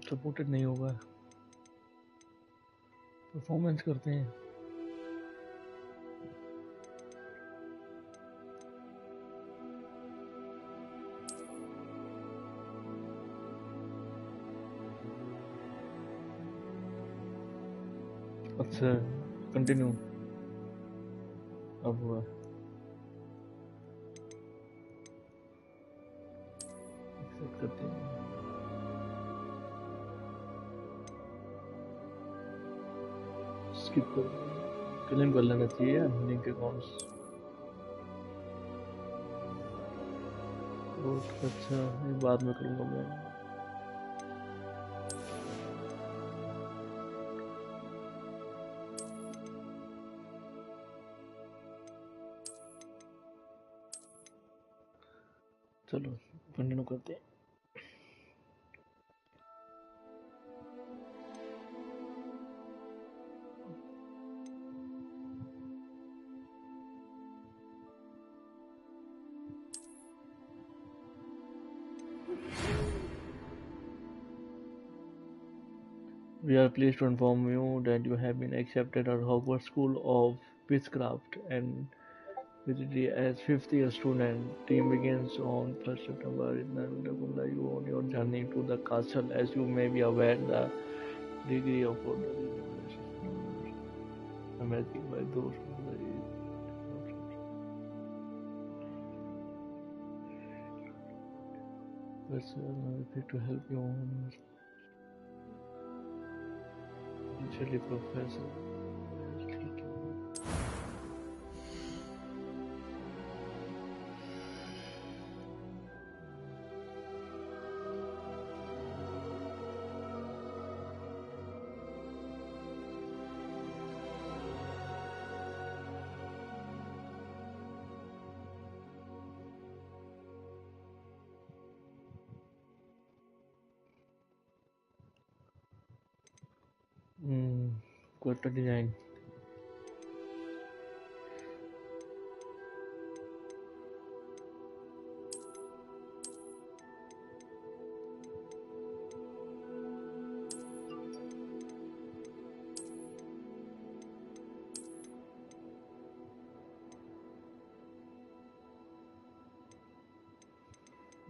Supported नहीं होगा। Performance करते हैं। अच्छा कंटिन्यू अब हुआ। एक्सेप्ट करते हैं। स्किप कर क्लेम कर लेना चाहिए लिंक अकाउंट्स। बहुत अच्छा, ये बाद में करूँगा मैं। चलो कंटिन्यू करते हैं। We are pleased to inform you that you have been accepted at Hogwarts School of Witchcraft and Wizardry as fifth year student. Team begins on 1st September. It will you on your journey to the castle. As you may be aware, the degree of order is magic by those who to help you on initially professor. Quarter design.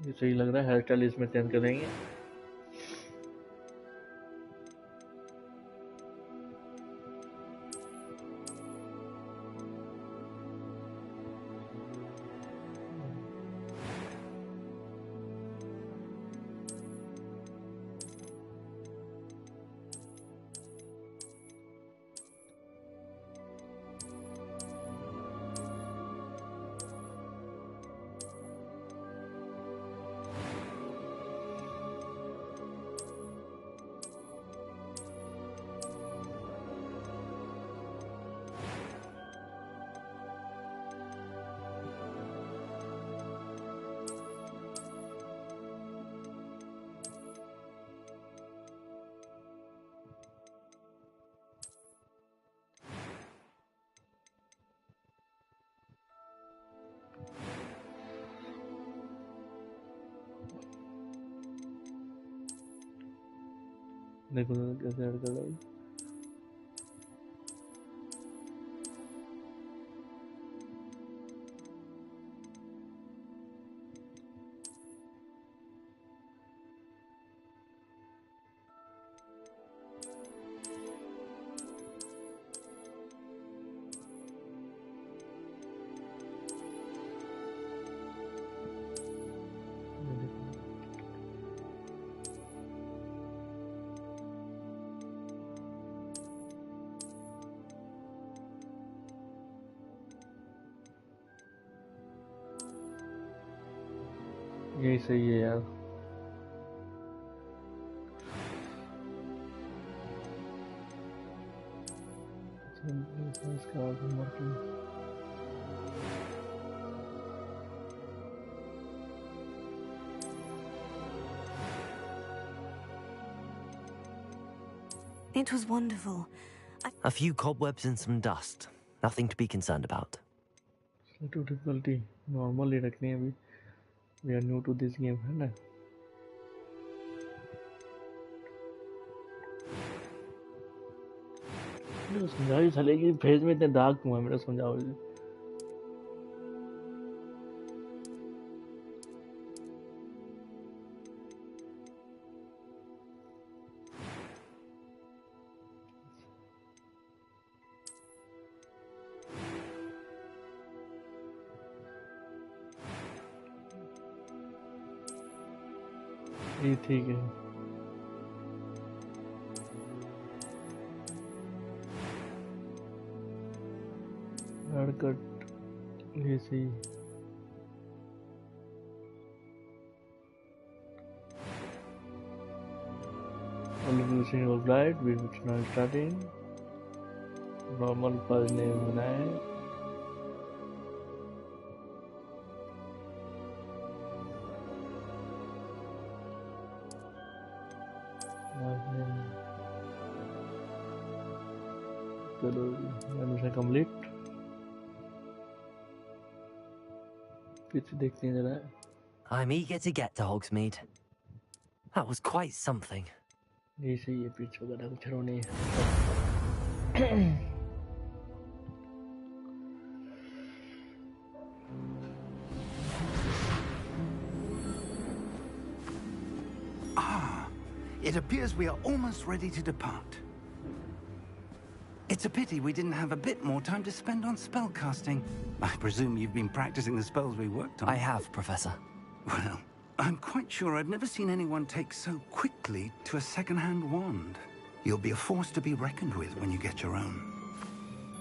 ये सही लग रहा है। Hair style इसमें change करेंगे। देखो कैसे add कर रहा है। यही सही है यार। It was wonderful. A few cobwebs and some dust. Nothing to be concerned about. Difficulty normal ही रखनी है अभी। We are new to this game है ना। मेरे को समझाओ साले की फेस में इतने दाग क्यों है, मेरे को समझाओ। ये ठीक है। हेयर कट ये सही। Introducing your flight, we will now starting. Normal first name बनाए। Last name चलो मैंने कंप्लीट। पीछे देखते हैं जरा। I'm eager to get to Hogsmeade. That was quite something. ये सही है, पीछे वगैरह कुछ रो नहीं है। It appears we are almost ready to depart. It's a pity we didn't have a bit more time to spend on spellcasting. I presume you've been practicing the spells we worked on. I have, Professor. Well, I'm quite sure I've never seen anyone take so quickly to a second-hand wand. You'll be a force to be reckoned with when you get your own.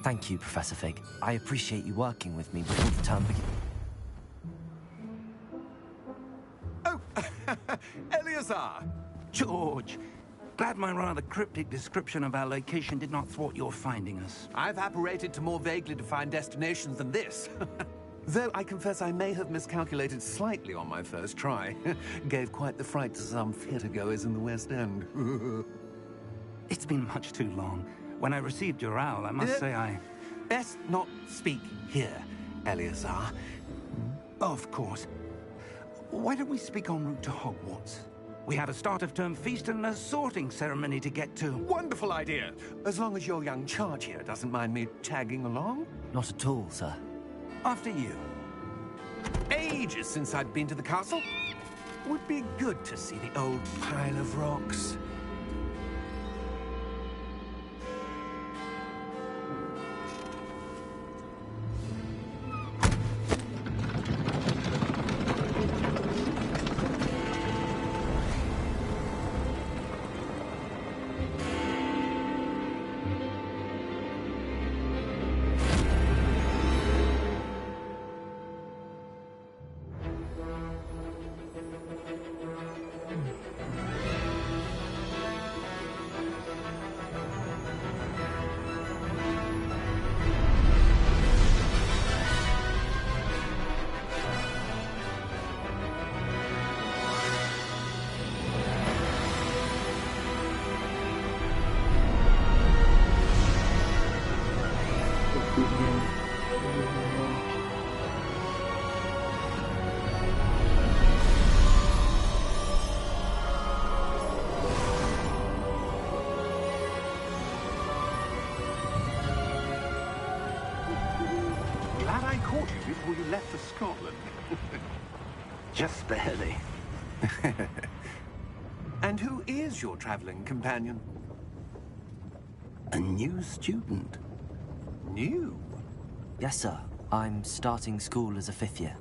Thank you, Professor Fig. I appreciate you working with me before the term begins. Oh, Eleazar! George! Glad my rather cryptic description of our location did not thwart your finding us. I've apparated to more vaguely defined destinations than this. Though I confess I may have miscalculated slightly on my first try. Gave quite the fright to some theatregoers in the West End. It's been much too long. When I received your owl, I must say I... Best not speak here, Eleazar. Of course. Why don't we speak en route to Hogwarts? We have a start-of-term feast and a sorting ceremony to get to. Wonderful idea. As long as your young charge here doesn't mind me tagging along. Not at all, sir. After you. Ages since I'd been to the castle. Would be good to see the old pile of rocks. Glad I caught you before you left for Scotland. Just barely. And who is your traveling companion? A new student. New? Yes, sir. I'm starting school as a 5th year.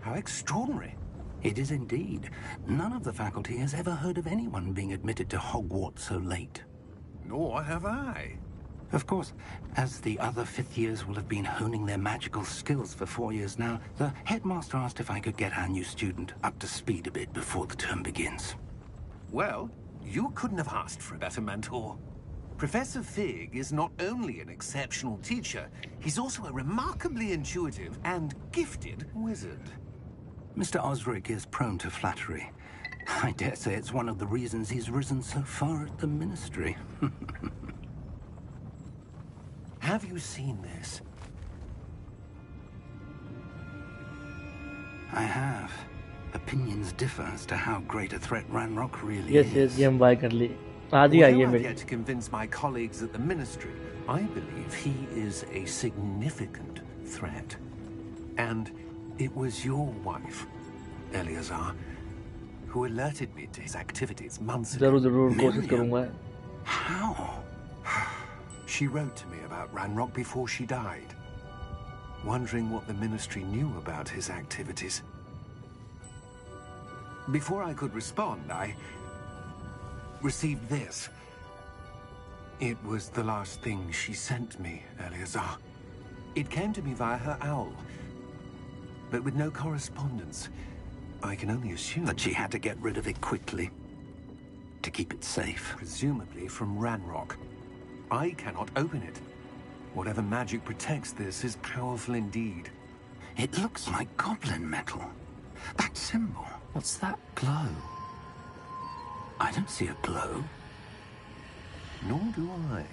How extraordinary. It is indeed. None of the faculty has ever heard of anyone being admitted to Hogwarts so late. Nor have I. Of course, as the other 5th years will have been honing their magical skills for 4 years now, the headmaster asked if I could get our new student up to speed a bit before the term begins. Well, you couldn't have asked for a better mentor. Professor Fig is not only an exceptional teacher, he's also a remarkably intuitive and gifted wizard. Mr. Osric is prone to flattery. I dare say it's one of the reasons he's risen so far at the Ministry. Have you seen this? I have. Opinions differ as to how great a threat Ranrok really Yes, is. yes, ये हम bye कर ली। आधी आई Although है I've मेरी. yet to convince my colleagues at the Ministry, I believe he is a significant threat. And it was your wife, Eleazar, who alerted me to his activities months ago. जरूर जरूर कोशिश Miriam? करूंगा. How? She wrote to me about Ranrok before she died, wondering what the Ministry knew about his activities. Before I could respond, I received this. It was the last thing she sent me, Eleazar. It came to me via her owl, but with no correspondence. I can only assume That she had to get rid of it quickly to keep it safe. presumably from Ranrok. I cannot open it. Whatever magic protects this is powerful indeed. It looks like goblin metal. That symbol. What's that glow? I don't see a glow. Nor do I.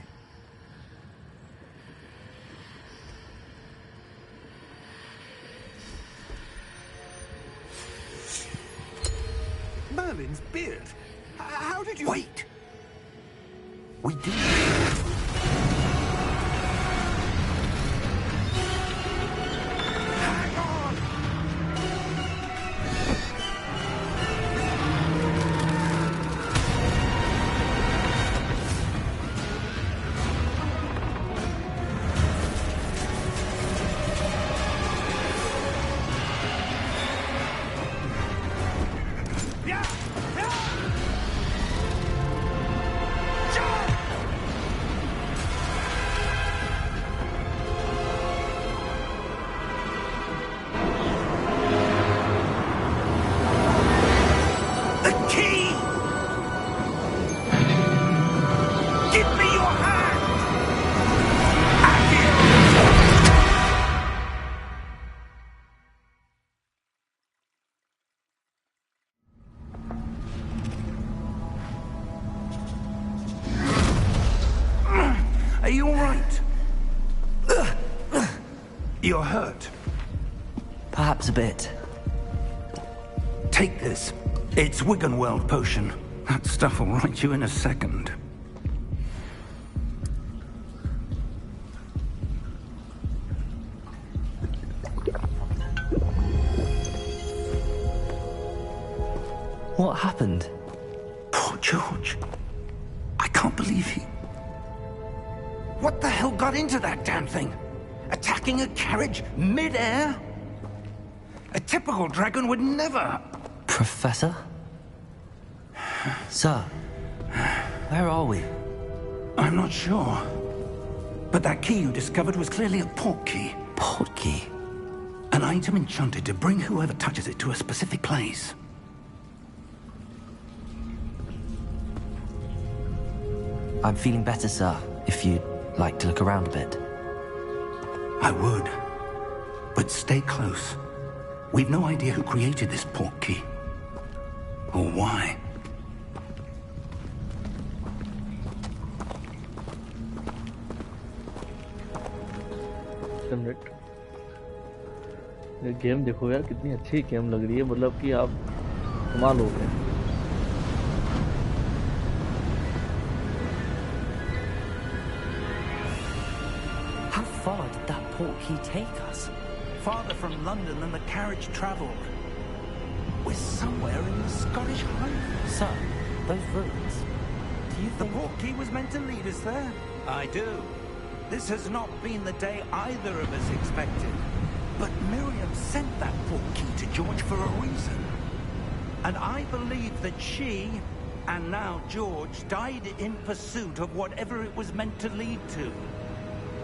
Merlin's beard. How did you... Wait! We did. Hang on! The key! Give me your hand! Are you all right? You're hurt. Perhaps a bit. Take this. It's Wiggenweld potion. That stuff will right you in a second. What happened? Poor George. I can't believe he... What the hell got into that damn thing? Attacking a carriage mid-air? A typical dragon would never... Professor? Sir, where are we? I'm not sure. But that key you discovered was clearly a portkey. Portkey? An item enchanted to bring whoever touches it to a specific place. I'm feeling better, sir, if you'd like to look around a bit. I would. But stay close. We've no idea who created this portkey. Or why. Minute. ये game देखो यार, कितनी अच्छी game लग रही है. मतलब कि आप कमाल हो गए. How far did that portkey take us? Farther from London than the carriage travelled. We're somewhere in the Scottish Highlands. Sir, those ruins. Do you The think... portkey was meant to lead us there? I do. This has not been the day either of us expected. But Miriam sent that portkey to George for a reason. And I believe that she, and now George, died in pursuit of whatever it was meant to lead to.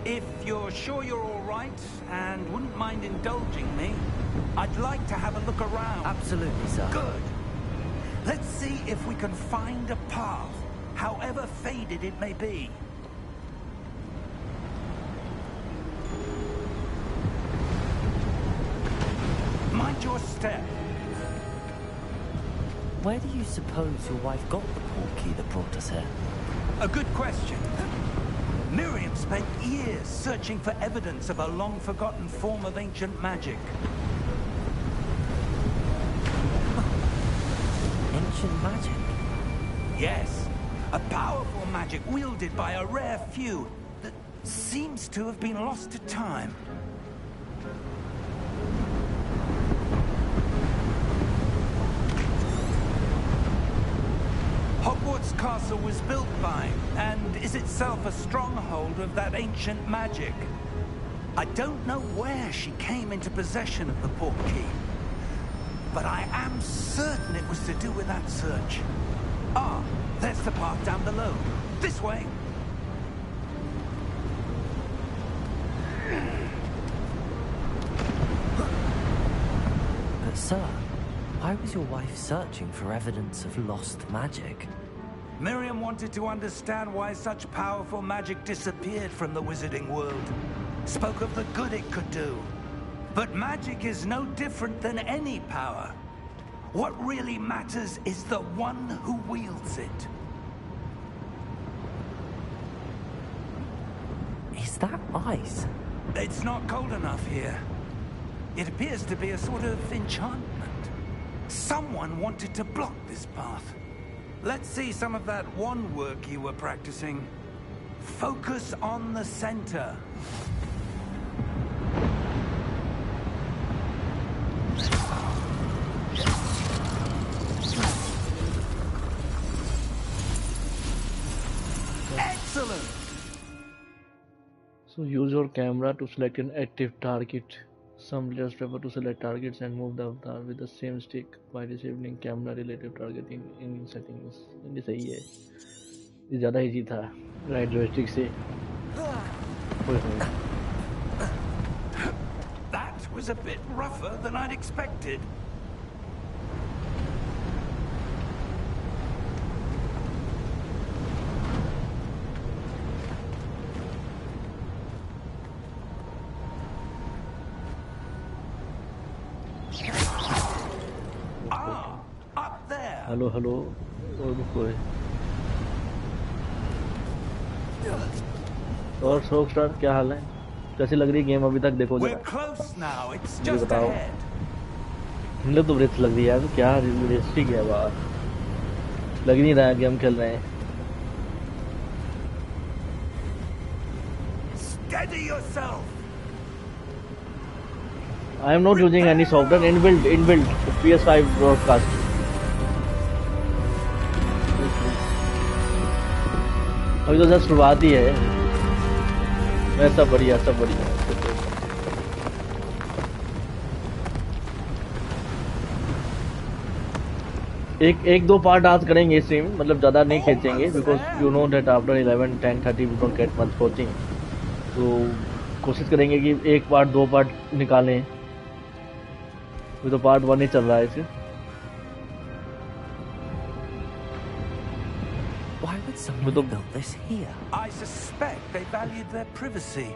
If you're sure you're all right, and wouldn't mind indulging me, I'd like to have a look around. Absolutely, sir. Good. Let's see if we can find a path, however faded it may be. Mind your step. Where do you suppose your wife got the portkey that brought us here? A good question. Miriam spent years searching for evidence of a long-forgotten form of ancient magic. Ancient magic? Yes, a power magic wielded by a rare few that seems to have been lost to time. Hogwarts Castle was built by, and is itself a stronghold of that ancient magic. I don't know where she came into possession of the portkey, but I am certain it was to do with that search. Ah, there's the path down below. This way. But sir, why was your wife searching for evidence of lost magic? Miriam wanted to understand why such powerful magic disappeared from the wizarding world. Spoke of the good it could do. But magic is no different than any power. What really matters is the one who wields it. Is that ice? It's not cold enough here. It appears to be a sort of enchantment. Someone wanted to block this path. Let's see some of that wand work you were practicing. Focus on the center. Excellent! So use your camera to select an active target. Some players prefer to select targets and move the avatar with the same stick by disabling camera relative targeting in settings. ये सही है, ये ज़्यादा easy था right joystick से. That was a bit rougher than I'd expected. Hello hello और रुको है. और शोक स्टार क्या हाल है, कैसी लग रही है गेम अभी तक? देखो जरा मुझे बताओ. मुझे तो रेस लग रही है यार, क्या रियलिस्टिक है बात, लग नहीं रहा है कि हम खेल रहे हैं. Steady yourself. I am not using any software. Inbuilt PS5 broadcast. अभी तो जस्ट शुरुआत ही है. मैं सब बढ़िया सब बढ़िया. एक दो पार्ट आज करेंगे स्ट्रीम, मतलब ज़्यादा नहीं खींचेंगे because you know that after 11, 10, 30 we don't get much watching. तो कोशिश करेंगे कि एक पार्ट दो पार्ट निकालें. अभी तो पार्ट 1 ही चल रहा है इसके. Why would someone build this here? I suspect they valued their privacy.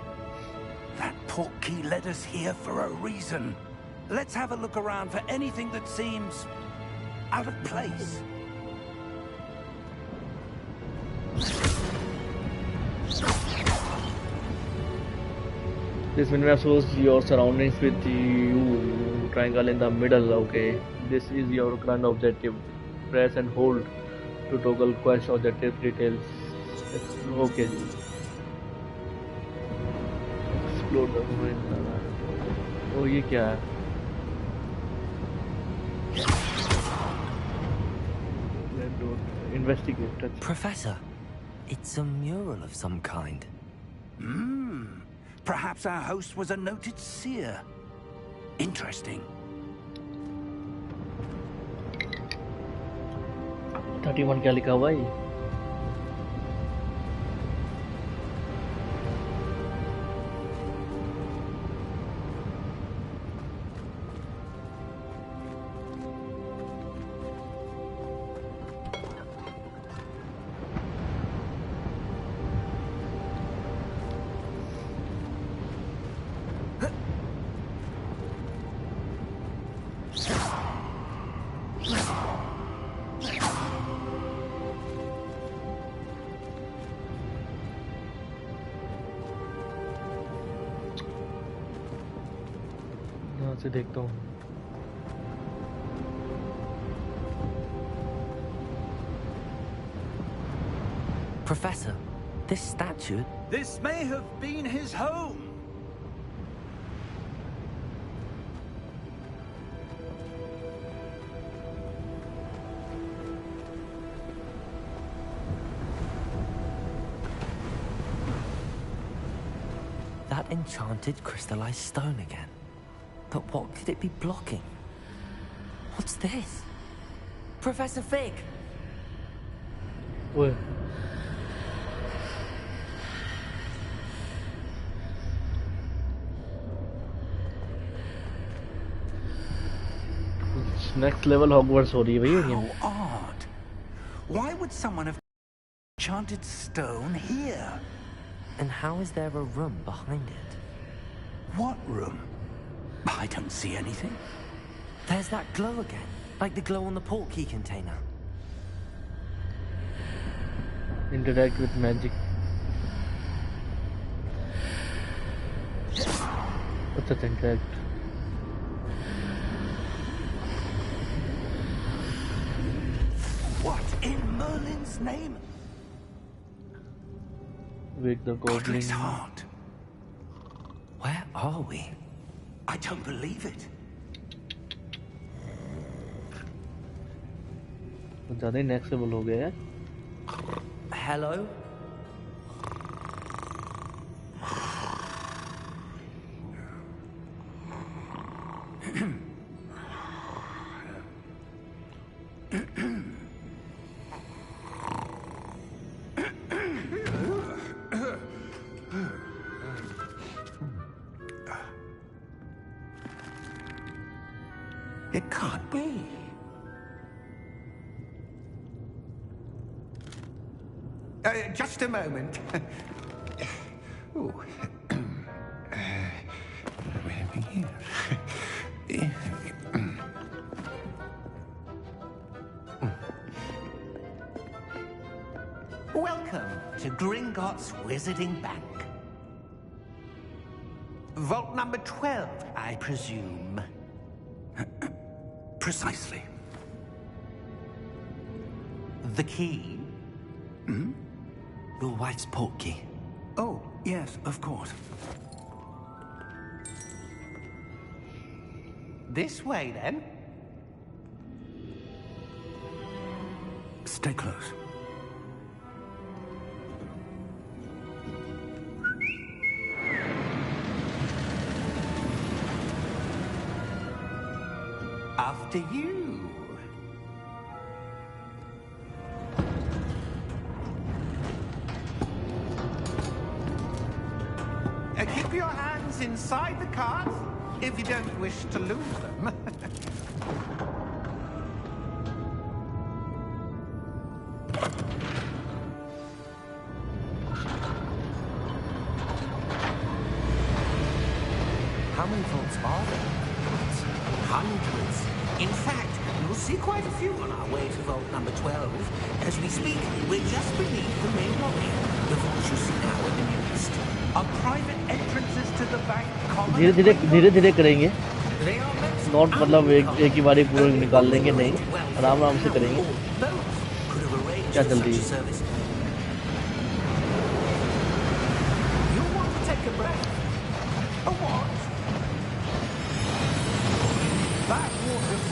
That portkey led us here for a reason. Let's have a look around for anything that seems out of place. This minimap shows your surroundings with you triangle in the middle. Okay, this is your current objective. Press and hold to toggle quest objective details. Okay. Explore the ruin. Oh, ये क्या है? Investigate. Touch. Professor, it's a mural of some kind. Perhaps our host was a noted seer. Interesting. 31 क्या लिखा हुआ है? से देखता हूँ. Professor, this statue... This may have been his home. That enchanted crystallized stone again. But what could it be blocking? What's this? Professor Fig! Where? Next level Hogwarts हो रही है भैया ये. How odd. Why would someone have enchanted stone here? And how is there a room behind it? What room? I don't see anything. There's that glow again, like the glow on the portkey container. Interact with magic. What's that interact? What in Merlin's name? Wake the goblin. Godric's heart. Where are we? I don't believe it. ज़्यादा ही next level हो गया है. Hello? It can't be. Just a moment. Ooh. Where are we here? Welcome to Gringotts Wizarding Bank. Vault number 12, I presume. Precisely. The key? Your wife's portkey. Oh, yes, of course. This way, then. Stay close. After you. Keep your hands inside the cart if you don't wish to lose them. How many vaults are there? Hundreds. In fact, you'll see quite a few on our way to vault number 12. As we speak, we're just beneath the main lobby. The vaults you see now in the newest. Are private entrances to the bank common? धीरे-धीरे करेंगे. They are meant not मतलब एक ही बारी पूरा निकाल लेंगे नहीं. आराम से करेंगे. क्या जल्दी? You want to take a breath? A what?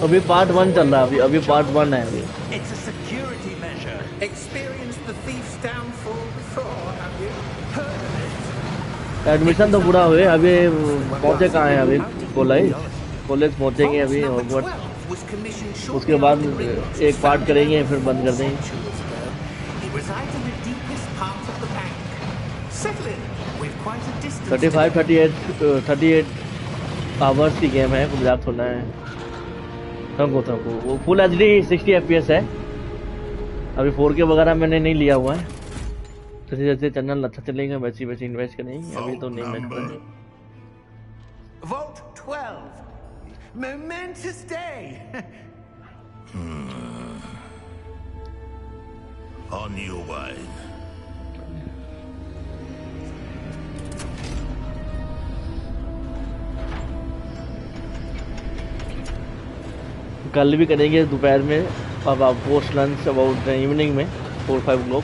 अभी पार्ट 1 चल रहा है. अभी पार्ट 1 है अभी. It's a security measure. Experienced the thief's downfall before, have you? Heard of it? Admission तो पूरा हुए. अभी पहुंचे कहाँ हैं अभी? कॉलेज पहुंचेंगे अभी हॉगवर्ट्स. उसके बाद एक पार्ट करेंगे फिर बंद कर देंगे. 38 आवर्स की गेम है. कुछ ज़्यादा थोड़ा है. थको वो फुल HD 60 FPS है. अभी 4K वगैरह मैंने नहीं लिया हुआ है. जैसे जैसे चैनल अच्छा चलेगा वैसे वैसे इन्वेस्ट करेंगे. अभी तो नहीं इन्वेस्ट करेंगे. Vault 12. Momentous day. On your way. कल भी करेंगे दोपहर में. अब आप पोस्ट लंच अबाउट इवनिंग में 4-5 o'clock.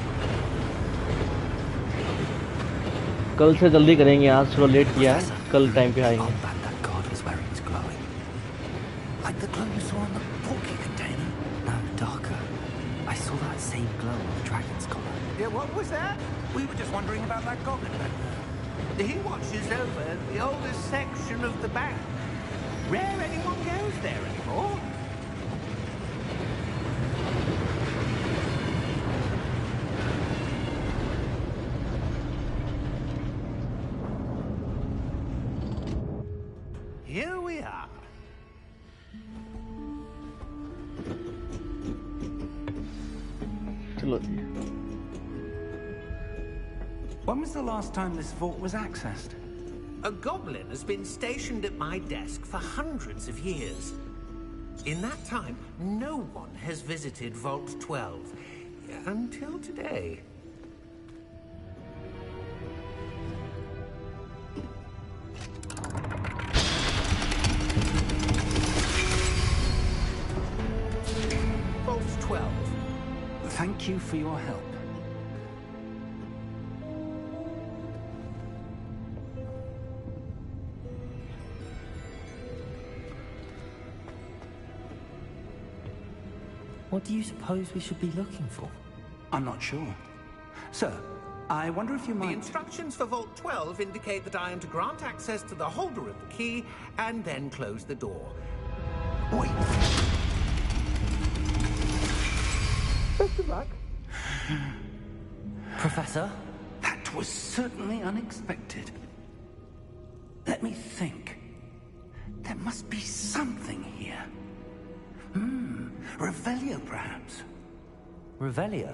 कल से जल्दी करेंगे, आज थोड़ा लेट किया है, कल टाइम पे आएंगे। That god was where he was glowing. Like the glow you saw on the portkey container? No, darker. I saw that same glow on the dragon's collar. Yeah, what was that? We were just wondering about that goblin back there. He watches over the oldest section of the bank. Rare anyone goes there anymore. Here we are. चलो जी। When was the last time this vault was accessed? A goblin has been stationed at my desk for hundreds of years. In that time, no one has visited Vault 12. Until today. Vault 12. Thank you for your help. What do you suppose we should be looking for? I'm not sure. Sir, I wonder if you The might... instructions for Vault 12 indicate that I am to grant access to the holder of the key and then close the door. Wait. Best of luck. Professor? That was certainly unexpected. Let me think. There must be something here. Revelio, perhaps? Revelio?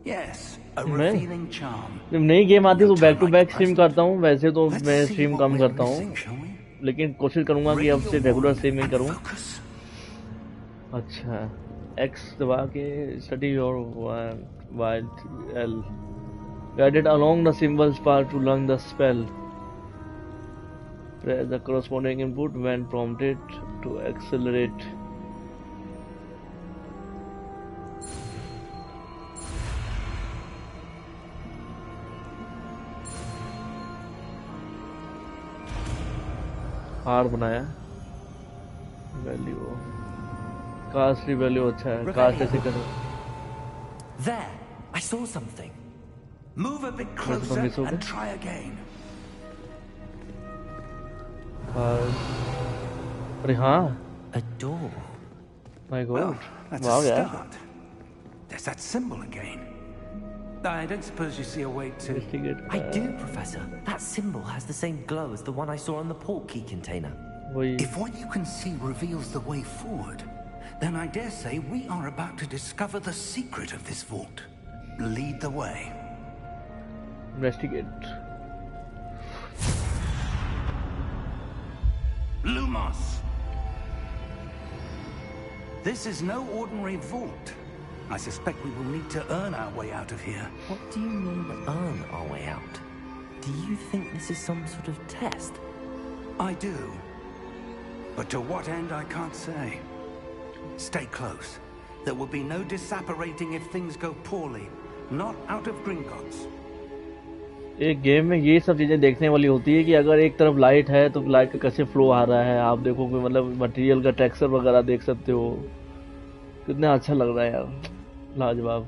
Yes, a revealing charm. जब नई game आती है तो back to back stream करता हूँ, वैसे तो मैं स्ट्रीम कम करता हूँ, लेकिन कोशिश करूंगा कि अब से रेगुलर स्ट्रीमिंग करूँ। अच्छा, X दबा के study your while L guided along the symbols path to learn the spell. Press the corresponding input when prompted to accelerate. हार बनाया वैल्यू कास्ट वैल्यू अच्छा है कास्ट ऐसे करो There, I saw something. Move a bit closer and try again. अरे हाँ A door. My God. Well, that's wow, a yeah. start. There's that symbol again. I don't suppose you see a way to... Investigate. I do, Professor. That symbol has the same glow as the one I saw on the portkey container. If what you can see reveals the way forward, then I dare say we are about to discover the secret of this vault. Lead the way. Investigate. Lumos! This is no ordinary vault. I suspect we will need to earn our way out of here. What do you mean, earn our way out? Do you think this is some sort of test? I do. But to what end, I can't say. Stay close. There will be no disapparating if things go poorly. Not out of Gringotts. एक game में ये सब चीजें देखने वाली होती है कि अगर एक तरफ लाइट है तो लाइट का कैसे फ्लो आ रहा है, आप देखोगे मतलब मटेरियल का टेक्सचर वगैरह देख सकते हो, कितना अच्छा लग रहा है यार, लाजवाब।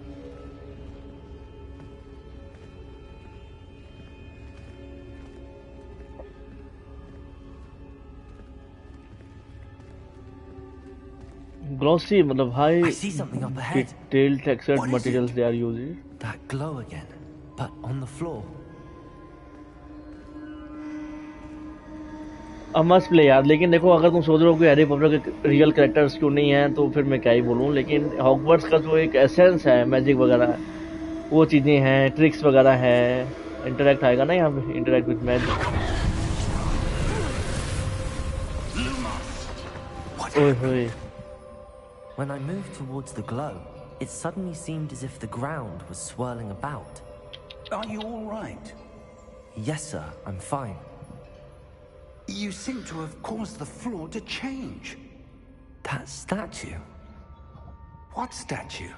ग्लॉसी मतलब high detailed textured materials they are using. That glow again, but on the floor. Must play यार, लेकिन देखो अगर तुम सोच रहे हो कि हैरी पॉटर के रियल कैरेक्टर्स क्यों नहीं हैं तो फिर मैं क्या ही बोलूं, लेकिन हॉगवर्ट्स का जो एक एसेंस है मैजिक वगैरह वो चीज़ें हैं, ट्रिक्स वगैरह है, इंटरेक्ट आएगा ना यहाँ पे, इंटरेक्ट विद मैजिक। ओए होए। When I moved towards the glow, it suddenly seemed as if the ground was swirling about. Are you all right? Yes, sir, I'm fine. You seem to have caused the floor to change. That statue? What statue?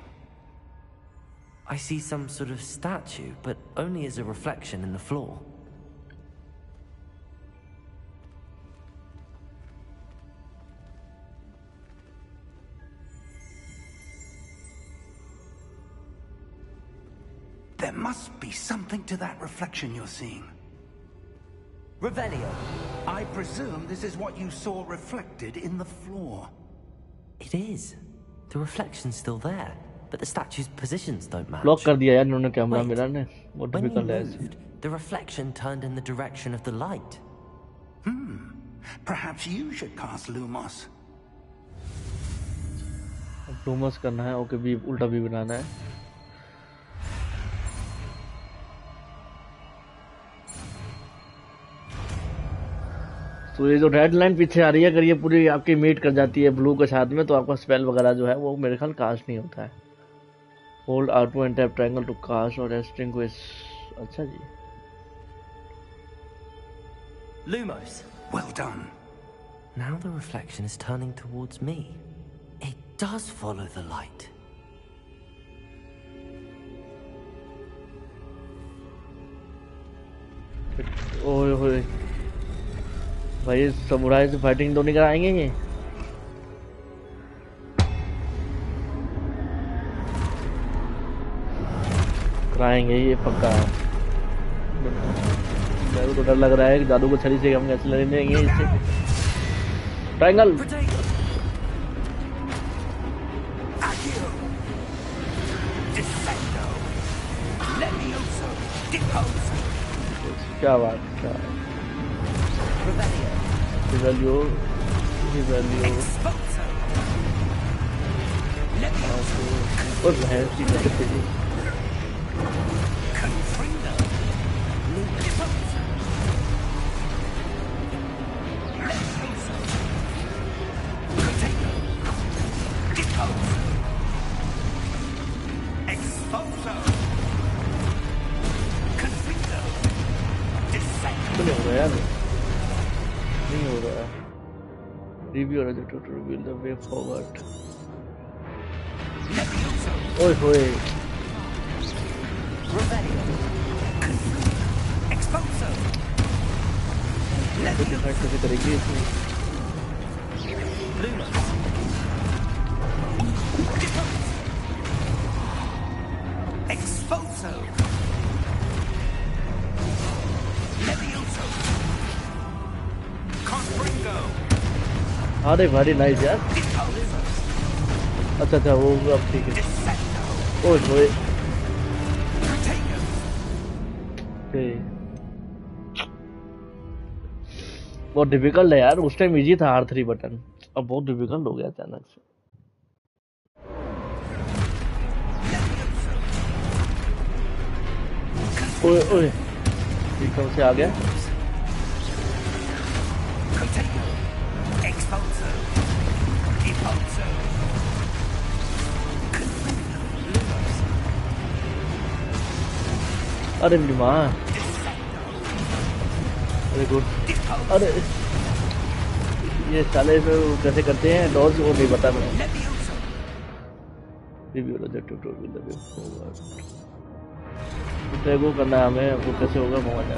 I see some sort of statue, but only as a reflection in the floor. There must be something to that reflection you're seeing. Revelio. I presume this is what you saw reflected in the floor. It is. The reflection's still there, but the statue's positions don't match. Block कर दिया यार इन्होंने camera Wait, मेरा ने वो when you difficult है moved, the reflection turned in the direction of the light. Perhaps you should cast Lumos. लूमस करना है ओके भी उल्टा भी बनाना है तो ये जो रेड लाइन पीछे आ रही है अगर ये पूरी आपकी मीट कर जाती है ब्लू के साथ में तो आपका स्पेल वगैरह जो है वो मेरे ख्याल कास्ट नहीं होता है hold R2 and tap triangle to cast और एस्ट्रिंग को अच्छा जी Lumos. Well done. Now the reflection is turning towards me. It does follow the light. ओए होए भाई समुराई से फाइटिंग तो नहीं कराएंगे ये कराएंगे ये पक्का मेरे को तो डर लग रहा है कि जादू को छड़ी से हम कैसे लड़ लेंगे इससे ट्रायंगल क्या बात क्या Revelio और भैंस की करते थे नहीं हो रहा यार नहीं हो रहा review or to reveal the way forward ओए होए कैसे करेंगे इसमें अरे भारी नाइस यार अच्छा अच्छा वो अब ठीक है ओए होए बहुत डिफिकल्ट है यार उस टाइम इजी था R3 बटन अब बहुत डिफिकल्ट हो गया अचानक से ओए ओए एकदम से आ गया अरे मेरी माँ अरे गुड अरे ये साले तो कैसे करते हैं डॉज वो नहीं पता मैं रिव्यू वो करना है हमें वो कैसे होगा मोहन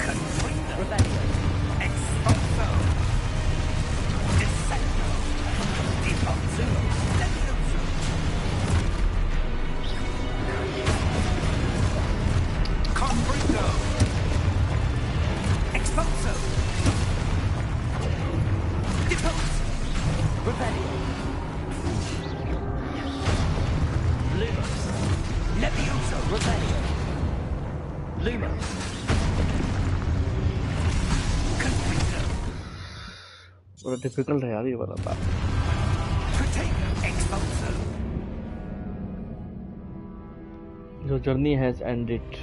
डिफिकल्ट है यार ये वाला था जो जर्नी हैज एंडेड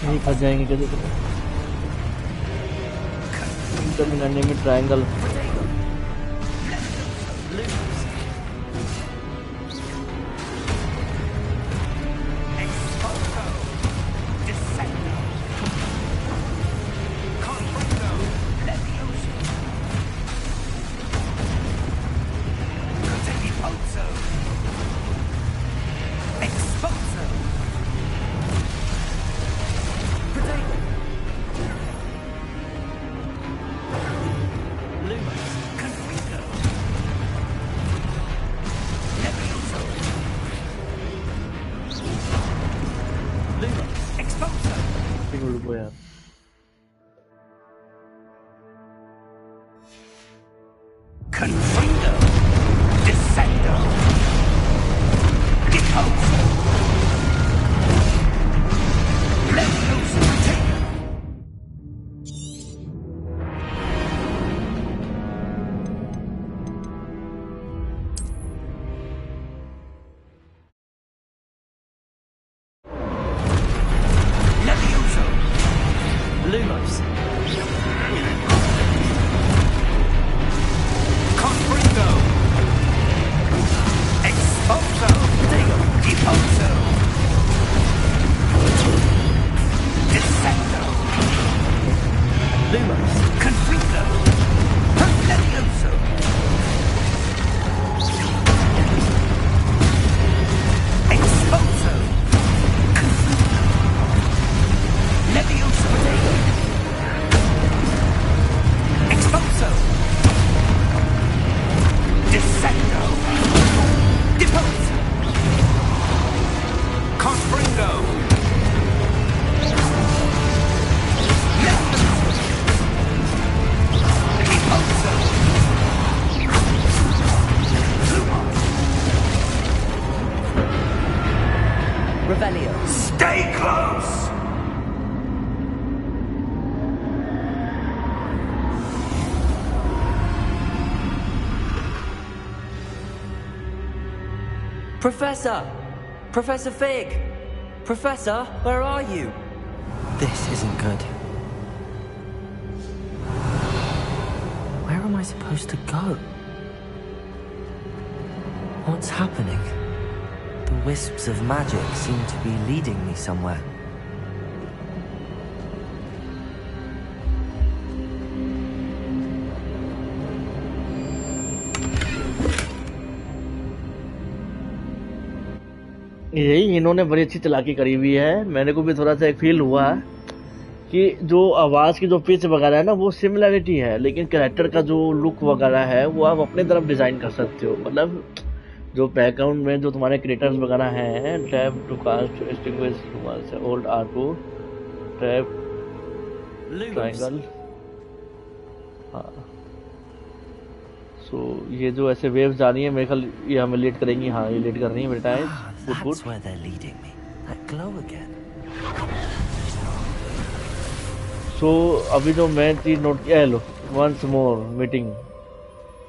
नहीं फंस जाएंगे कैसे में triangle Confringo. Descendo. Deposo. Levioso. Levioso. Lumos. Confringo. Exposo. Deposo. Descendo. Lumos. Confringo. Levioso. Exposo. Levioso. Exposo. Descendo. Deposo. Confringo. Deposo. Revelio. Stay close! Professor! Professor Fig! Professor, where are you? This isn't good. Where am I supposed to go? What's happening? The wisps of magic seem to be leading me somewhere. यही इन्होंने बड़ी अच्छी चालाकी करी हुई है। मैंने को भी थोड़ा सा एक फील हुआ कि जो आवाज़ की जो पिच वगैरह है ना वो सिमिलरिटी है, लेकिन कैरेक्टर का जो लुक वगैरह है वो आप अपने तरफ डिज़ाइन कर सकते हो। मतलब जो बैकग्राउंड में जो तुम्हारे क्रिएटर्स वगैरह हैं, tab to cast extinguish old आर्को, टैब ट्रायंगल, हाँ। सो ये जो ऐसे वेव्स जा रही है मेरे ख्याल ये हमें लीड करेंगी। हाँ ये लीड कर रही है बेटा। That's where they're leading me. That glow again. सो अभी जो मैं चीज नोट किया है, लो वंस मोर मीटिंग।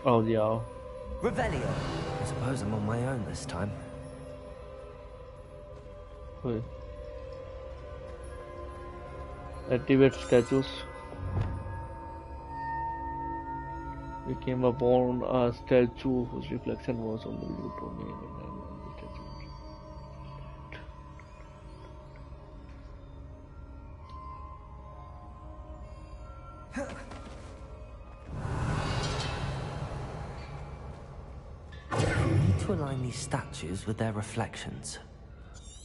आओ जी आओ। Revelio. I suppose I'm on my own this time. Activate statues. We came upon a statue whose reflection was on the Plutonian and the statue. I need to align these statues with their reflections.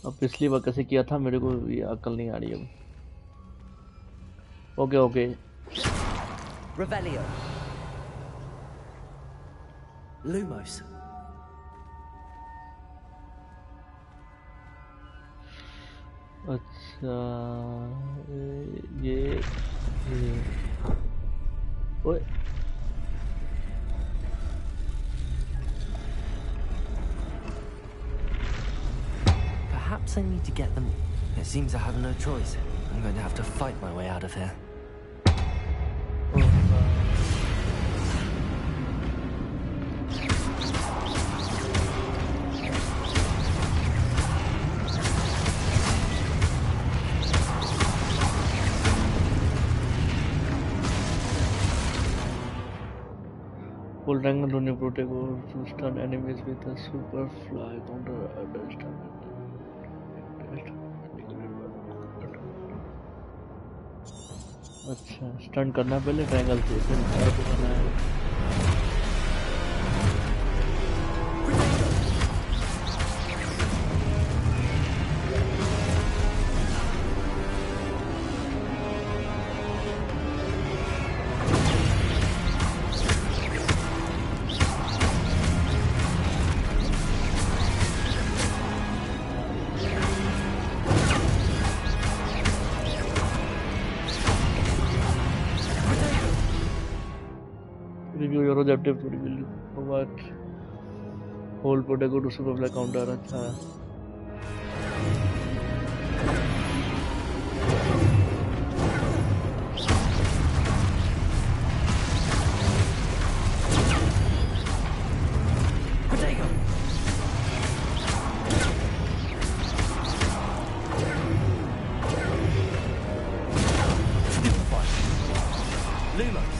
अब पिछली बार कैसे किया था मेरे को ये अकल नहीं आ रही अब। Okay okay. Revelio. Lumos. अच्छा ये ओए Perhaps I need to get them. It seems I have no choice. I'm going to have to fight my way out of here. Full triangle to new protect to stun enemies with a super fly counter stun. अच्छा stun करना पहले triangle से फिर fire को करना है। Review your objective to reveal what whole protocol to super counter. अच्छा Protego! Stupefy! Lumos!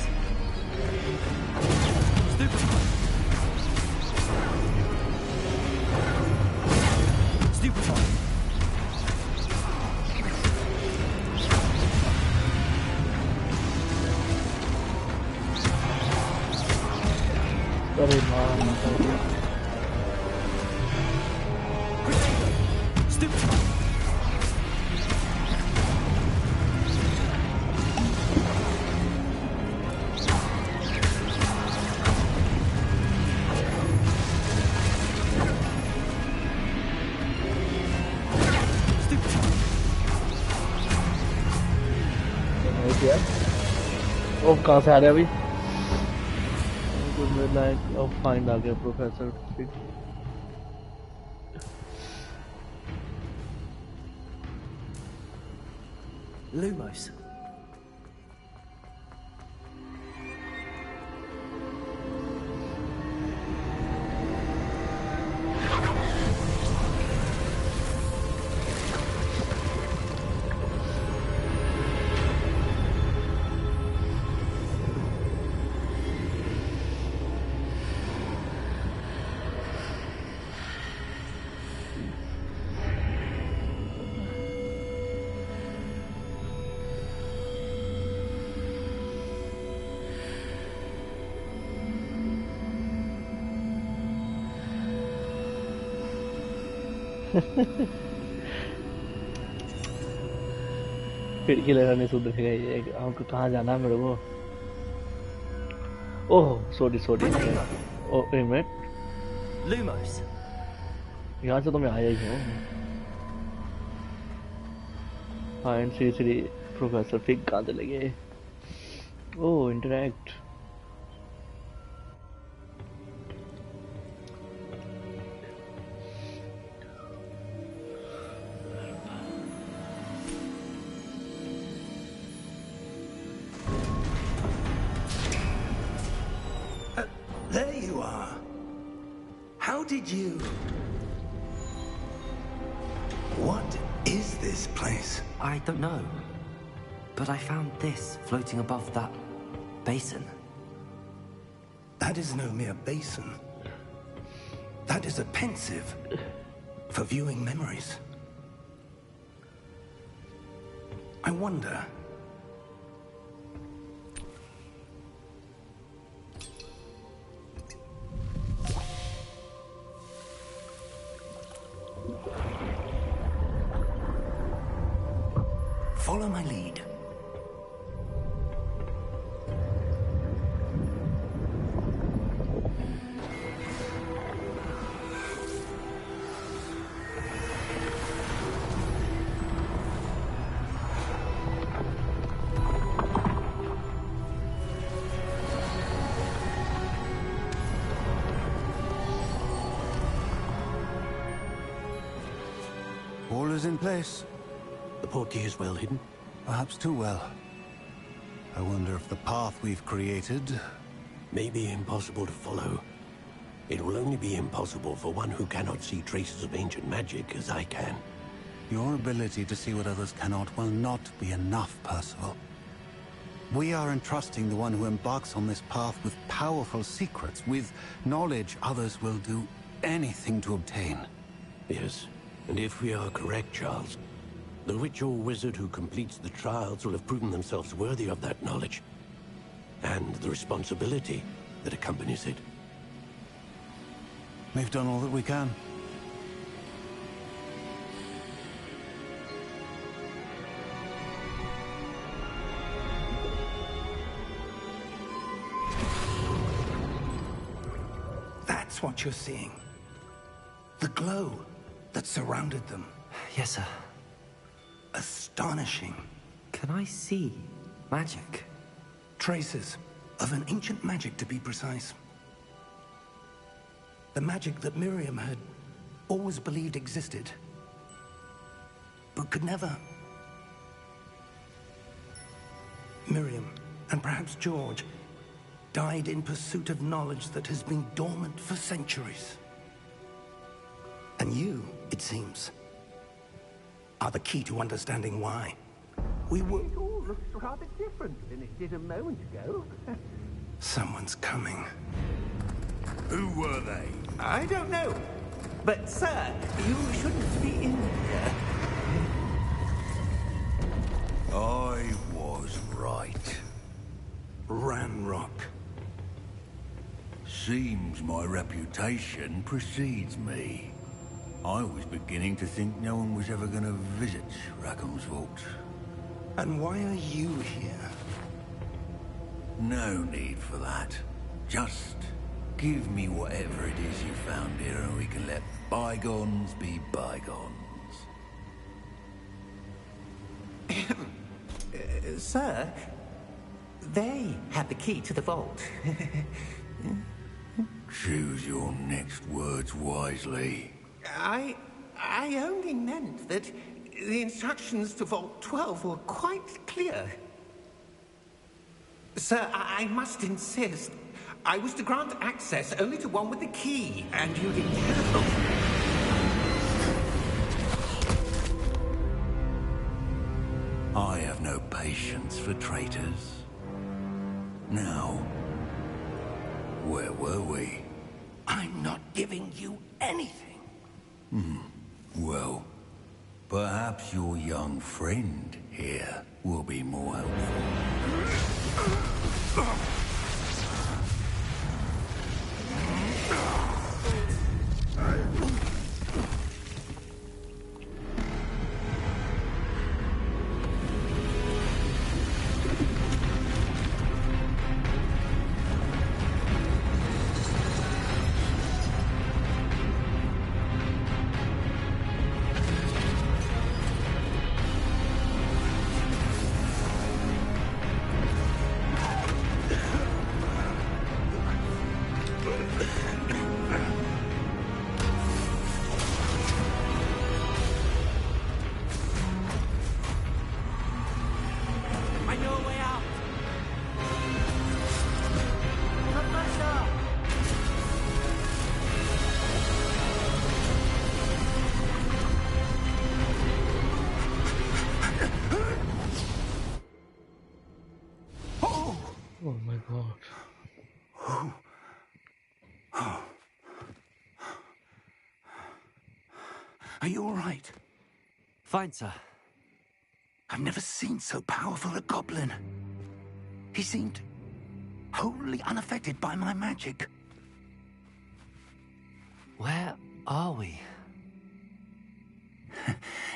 Stupefy! Stupefy! अरे माँ Protego! Stupefy! Stupefy! नहीं किया ओ कहाँ से आ रहा है अभी कुछ मिला है अब फाइंड आ गया प्रोफेसर Lumos. खिड़की लगाने से उधर गए हमको कहाँ जाना है मेरे को ओह सॉरी सॉरी ओह एक मिनट Lumos. यहाँ से तो मैं आया ही हूँ फाइंड श्री प्रोफेसर फिग कहाँ चले गए ओह interact There you are. How did you... What is this place? I don't know. But I found this floating above that basin. That is no mere basin. That is a pensive for viewing memories. I wonder... Follow my lead. All is in place. The portkey is well hidden. Perhaps too well. I wonder if the path we've created... May be impossible to follow. It will only be impossible for one who cannot see traces of ancient magic as I can. Your ability to see what others cannot will not be enough, Percival. We are entrusting the one who embarks on this path with powerful secrets, with knowledge others will do anything to obtain. Yes, and if we are correct, Charles, the witch or wizard who completes the trials will have proven themselves worthy of that knowledge, and the responsibility that accompanies it. We've done all that we can. That's what you're seeing. The glow that surrounded them. Yes, sir. Astonishing. Can I see magic? Traces. Of an ancient magic, to be precise. The magic that Miriam had always believed existed, but could never. Miriam, and perhaps George, died in pursuit of knowledge that has been dormant for centuries. And you, it seems, are the key to understanding why. We were... It all looks rather different than it did a moment ago. Someone's coming. Who were they? I don't know. But, sir, you shouldn't be in here. I was right. Ranrok. Seems my reputation precedes me. I was beginning to think no one was ever going to visit Rackham's vault. And why are you here? No need for that. Just give me whatever it is you found here and we can let bygones be bygones. Sir, they had the key to the vault. Choose your next words wisely. I only meant that the instructions to Vault 12 were quite clear. Sir, I must insist. I was to grant access only to one with the key, and you didn't have. I have no patience for traitors. Now, where were we? I'm not giving you anything. Well, perhaps your young friend here will be more helpful. Oh my god. Are you all right? Fine, sir. I've never seen so powerful a goblin. He seemed wholly unaffected by my magic. Where are we?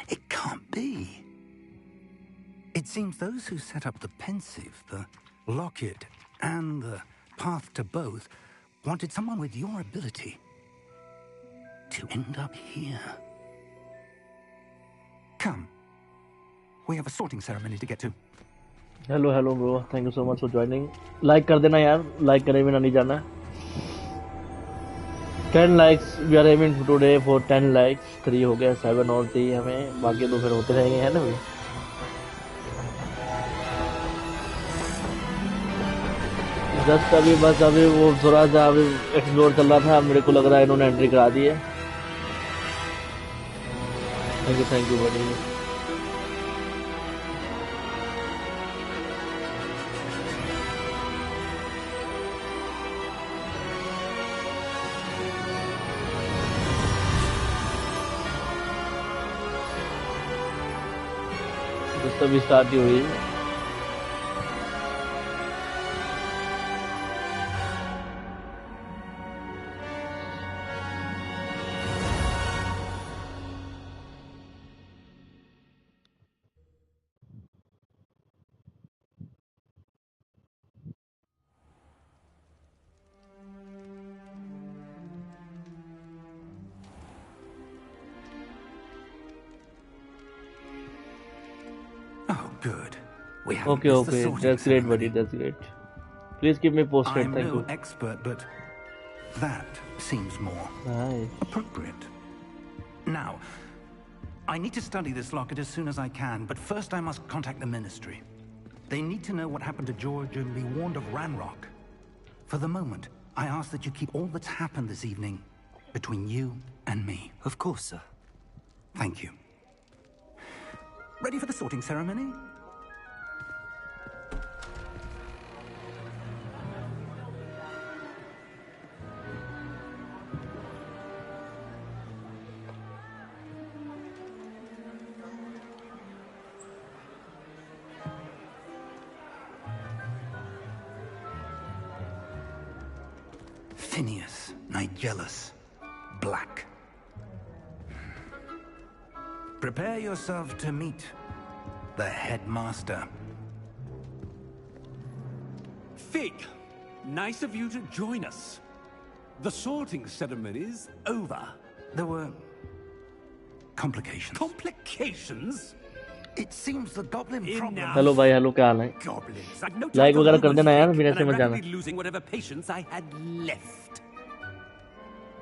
It can't be. It seems those who set up the pensive, the locket, and the path to both wanted someone with your ability to end up here. Come. We have a sorting ceremony to get to. Hello bro, thank you so much for joining. Like कर देना यार, like करे बिना नहीं जाना. 10 likes, we are aiming today for 10 likes. 3 हो गया, 7 और 3 हमें, बाकी तो फिर होते रहेंगे, है ना भाई? जस्ट अभी बस अभी वो थोड़ा सा अभी एक्सप्लोर चल रहा था, मेरे को लग रहा है इन्होंने एंट्री करा दी है. Thank you buddy. जस्ट अभी स्टार्ट ही हुई. Oh, good. We haven't Okay, missed the okay, sorting that's great, ceremony. buddy, that's great. Please keep me posted. I'm Thank no you. expert, but that seems more Nice. appropriate. Now, I need to study this locket as soon as I can, but first I must contact the Ministry. They need to know what happened to George and be warned of Ranrok. For the moment, I ask that you keep all that's happened this evening between you and me. Of course, sir. Thank you. Ready for the sorting ceremony? Phineas, Nigellus, Black. Prepare yourself to meet the headmaster. Fig, nice of you to join us. The sorting ceremony's over. There were complications. Complications? It seems the goblin problem. Enough. Hello भाई, hello, क्या हाल है? Goblins. I've no Like time वगैरह to कर देना यार, lose, बिना and से I'm मत जाना. rapidly losing whatever patience I had left.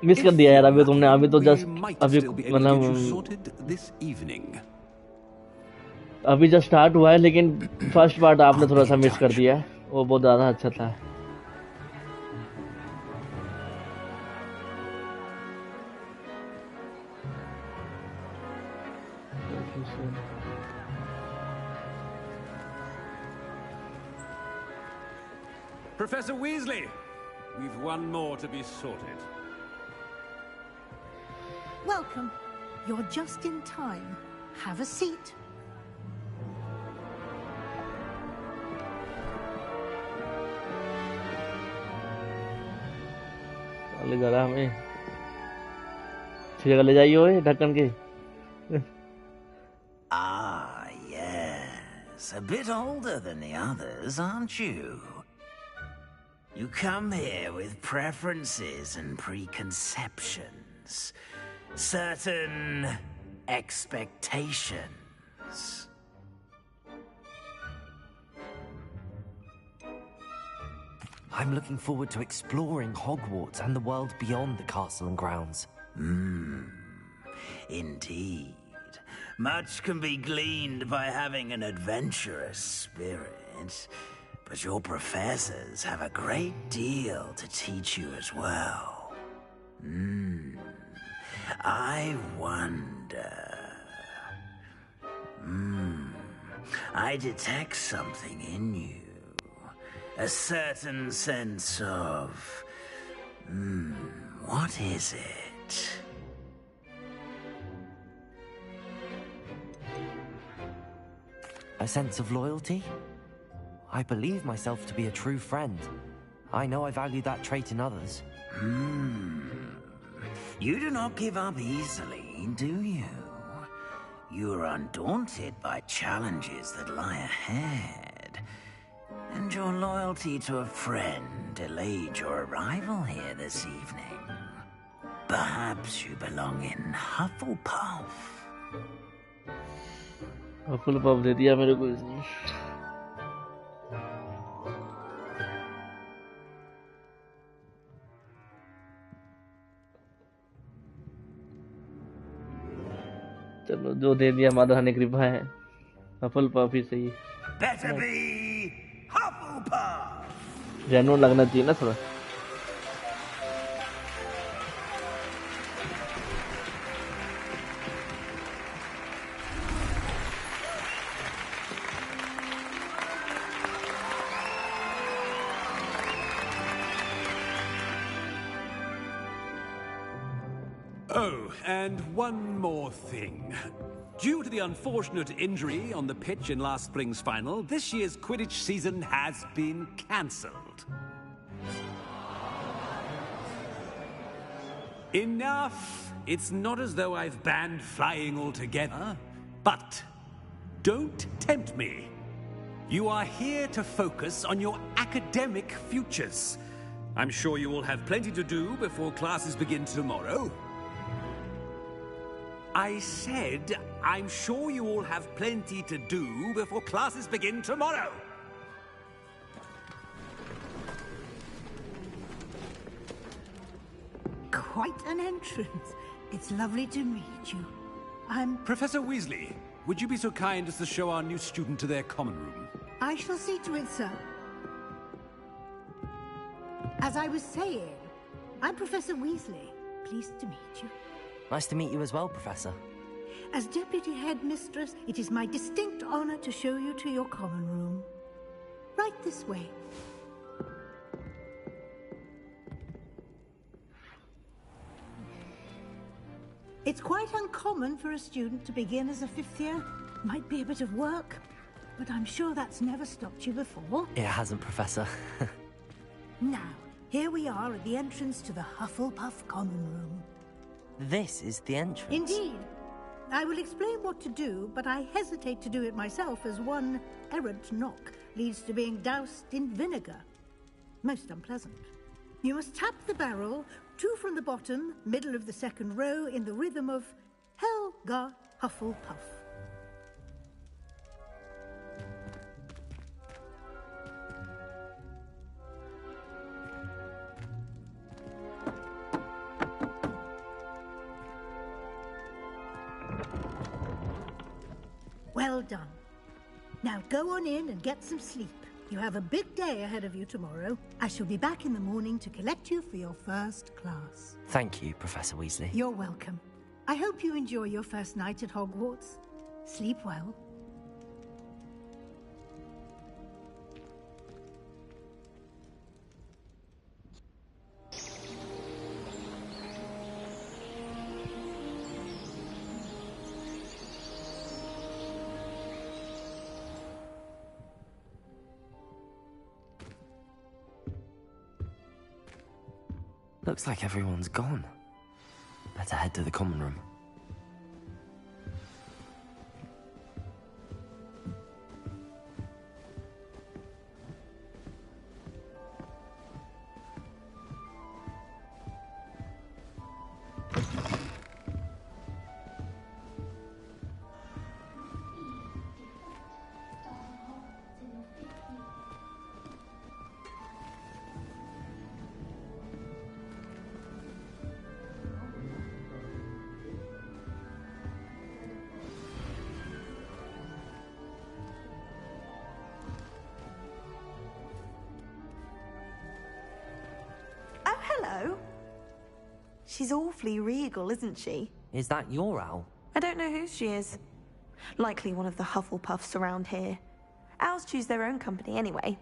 Miss कर दिया यार अभी तुमने. अभी तो जस्ट अभी मतलब this evening. अभी जस्ट स्टार्ट हुआ है, लेकिन फर्स्ट पार्ट आपने थोड़ा सा मिस कर दिया है. वो बहुत ज़्यादा अच्छा था. Professor Weasley, we've one more to be sorted. Welcome. You're just in time. Have a seat. ले जा रहा हमें. अच्छी जगह ले जाइए ओए ढक्कन के. Ah, yes. A bit older than the others, aren't you? You come here with preferences and preconceptions. Certain expectations. I'm looking forward to exploring Hogwarts and the world beyond the castle and grounds. Indeed. Much can be gleaned by having an adventurous spirit, but your professors have a great deal to teach you as well. I wonder... I detect something in you. A certain sense of... what is it? A sense of loyalty? I believe myself to be a true friend. I know I value that trait in others. You do not give up easily, do you? You are undaunted by challenges that lie ahead. And your loyalty to a friend delayed your arrival here this evening. Perhaps you belong in Hufflepuff. Hufflepuff दे दिया मेरे को इसने. चलो जो दे दिया माता ने कृपा है. Hufflepuff ही सही. Better be Hufflepuff. जेन्युइन लगना चाहिए ना थोड़ा. Oh, and one more thing. Due to the unfortunate injury on the pitch in last spring's final, this year's Quidditch season has been cancelled. Enough! It's not as though I've banned flying altogether, but don't tempt me. You are here to focus on your academic futures. I'm sure you will have plenty to do before classes begin tomorrow. I said, I'm sure you all have plenty to do before classes begin tomorrow. quite an entrance. It's lovely to meet you. Professor Weasley, would you be so kind as to show our new student to their common room? I shall see to it, sir. As I was saying, I'm Professor Weasley. Pleased to meet you. Nice to meet you as well, Professor. As Deputy Headmistress, it is my distinct honor to show you to your common room. Right this way. It's quite uncommon for a student to begin as a fifth year. Might be a bit of work, but I'm sure that's never stopped you before. It hasn't, Professor. Now, here we are at the entrance to the Hufflepuff common room. This is the entrance. Indeed. I will explain what to do, but I hesitate to do it myself as one errant knock leads to being doused in vinegar. Most unpleasant. You must tap the barrel, 2 from the bottom, middle of the second row, in the rhythm of Helga Hufflepuff. Well done. Now go on in and get some sleep. You have a big day ahead of you tomorrow. I shall be back in the morning to collect you for your first class. Thank you, Professor Weasley. You're welcome. I hope you enjoy your first night at Hogwarts. Sleep well. Looks like everyone's gone. Better head to the common room. Hello. She's awfully regal, isn't she? Is that your owl? I don't know who she is. Likely one of the Hufflepuffs around here. Owls choose their own company anyway.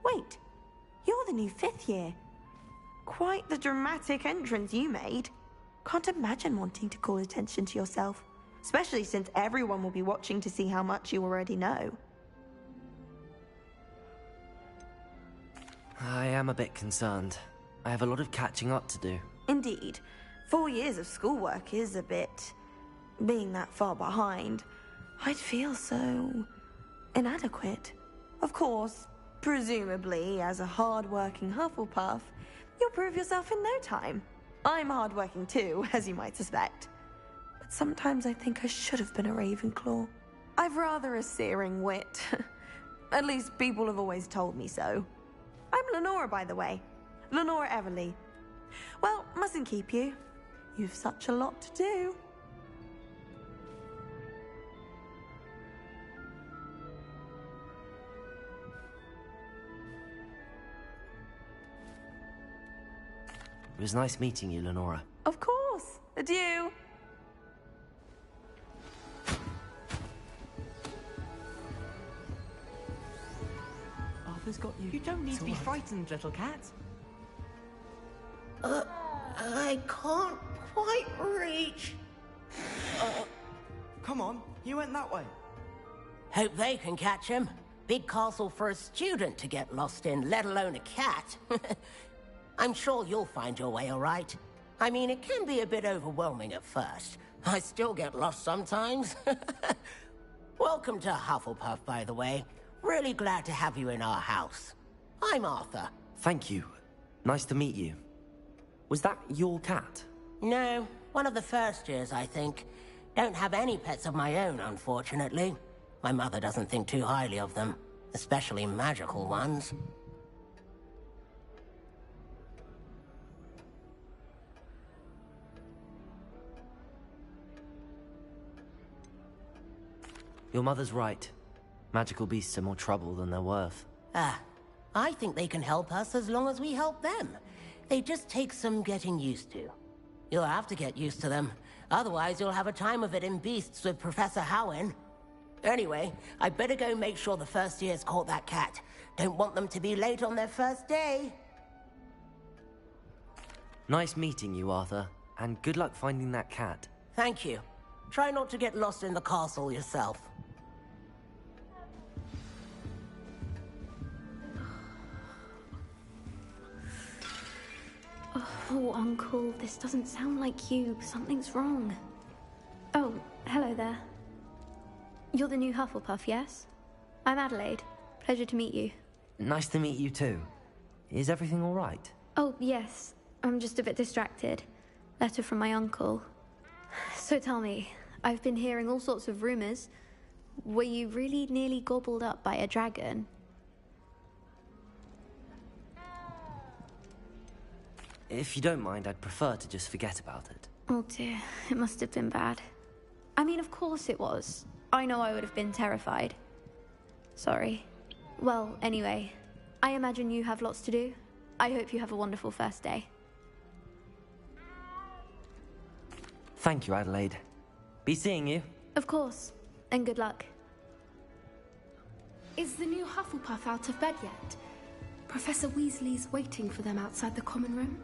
Wait, you're the new 5th year. Quite the dramatic entrance you made. Can't imagine wanting to call attention to yourself, especially since everyone will be watching to see how much you already know. I am a bit concerned. I have a lot of catching up to do. Indeed. 4 years of schoolwork is a bit... being that far behind. I'd feel so... inadequate. Of course, presumably, as a hard-working Hufflepuff, you'll prove yourself in no time. I'm hard-working too, as you might suspect. But sometimes I think I should have been a Ravenclaw. I've rather a searing wit. At least people have always told me so. I'm Lenora, by the way. Lenora Everly. Well, mustn't keep you. You've such a lot to do. It was nice meeting you, Lenora. Of course. Adieu. Arthur's got you. You don't need to be frightened, little cat. I can't quite reach. Come on, you went that way. Hope they can catch him. Big castle for a student to get lost in, let alone a cat. I'm sure you'll find your way all right. I mean, it can be a bit overwhelming at first. I still get lost sometimes. Welcome to Hufflepuff, by the way. Really glad to have you in our house. I'm Arthur. Thank you. Nice to meet you. Was that your cat? No, one of the first years, I think. Don't have any pets of my own, unfortunately. My mother doesn't think too highly of them, especially magical ones. Your mother's right. Magical beasts are more trouble than they're worth. I think they can help us as long as we help them. They just take some getting used to. You'll have to get used to them. Otherwise, you'll have a time of it in beasts with Professor Howin. Anyway, I better go make sure the first years caught that cat. Don't want them to be late on their first day. Nice meeting you, Arthur. And good luck finding that cat. Thank you. Try not to get lost in the castle yourself. Oh, Uncle, this doesn't sound like you. Something's wrong. Oh, hello there. You're the new Hufflepuff, yes? I'm Adelaide. Pleasure to meet you. Nice to meet you too. Is everything all right? Oh, yes. I'm just a bit distracted. Letter from my uncle. So tell me, I've been hearing all sorts of rumors. Were you really nearly gobbled up by a dragon? If you don't mind, I'd prefer to just forget about it. Oh dear, it must have been bad. I mean, of course it was. I know I would have been terrified. Sorry. Well, anyway, I imagine you have lots to do. I hope you have a wonderful first day. Thank you, Adelaide. Be seeing you. Of course, and good luck. Is the new Hufflepuff out of bed yet? Professor Weasley's waiting for them outside the common room.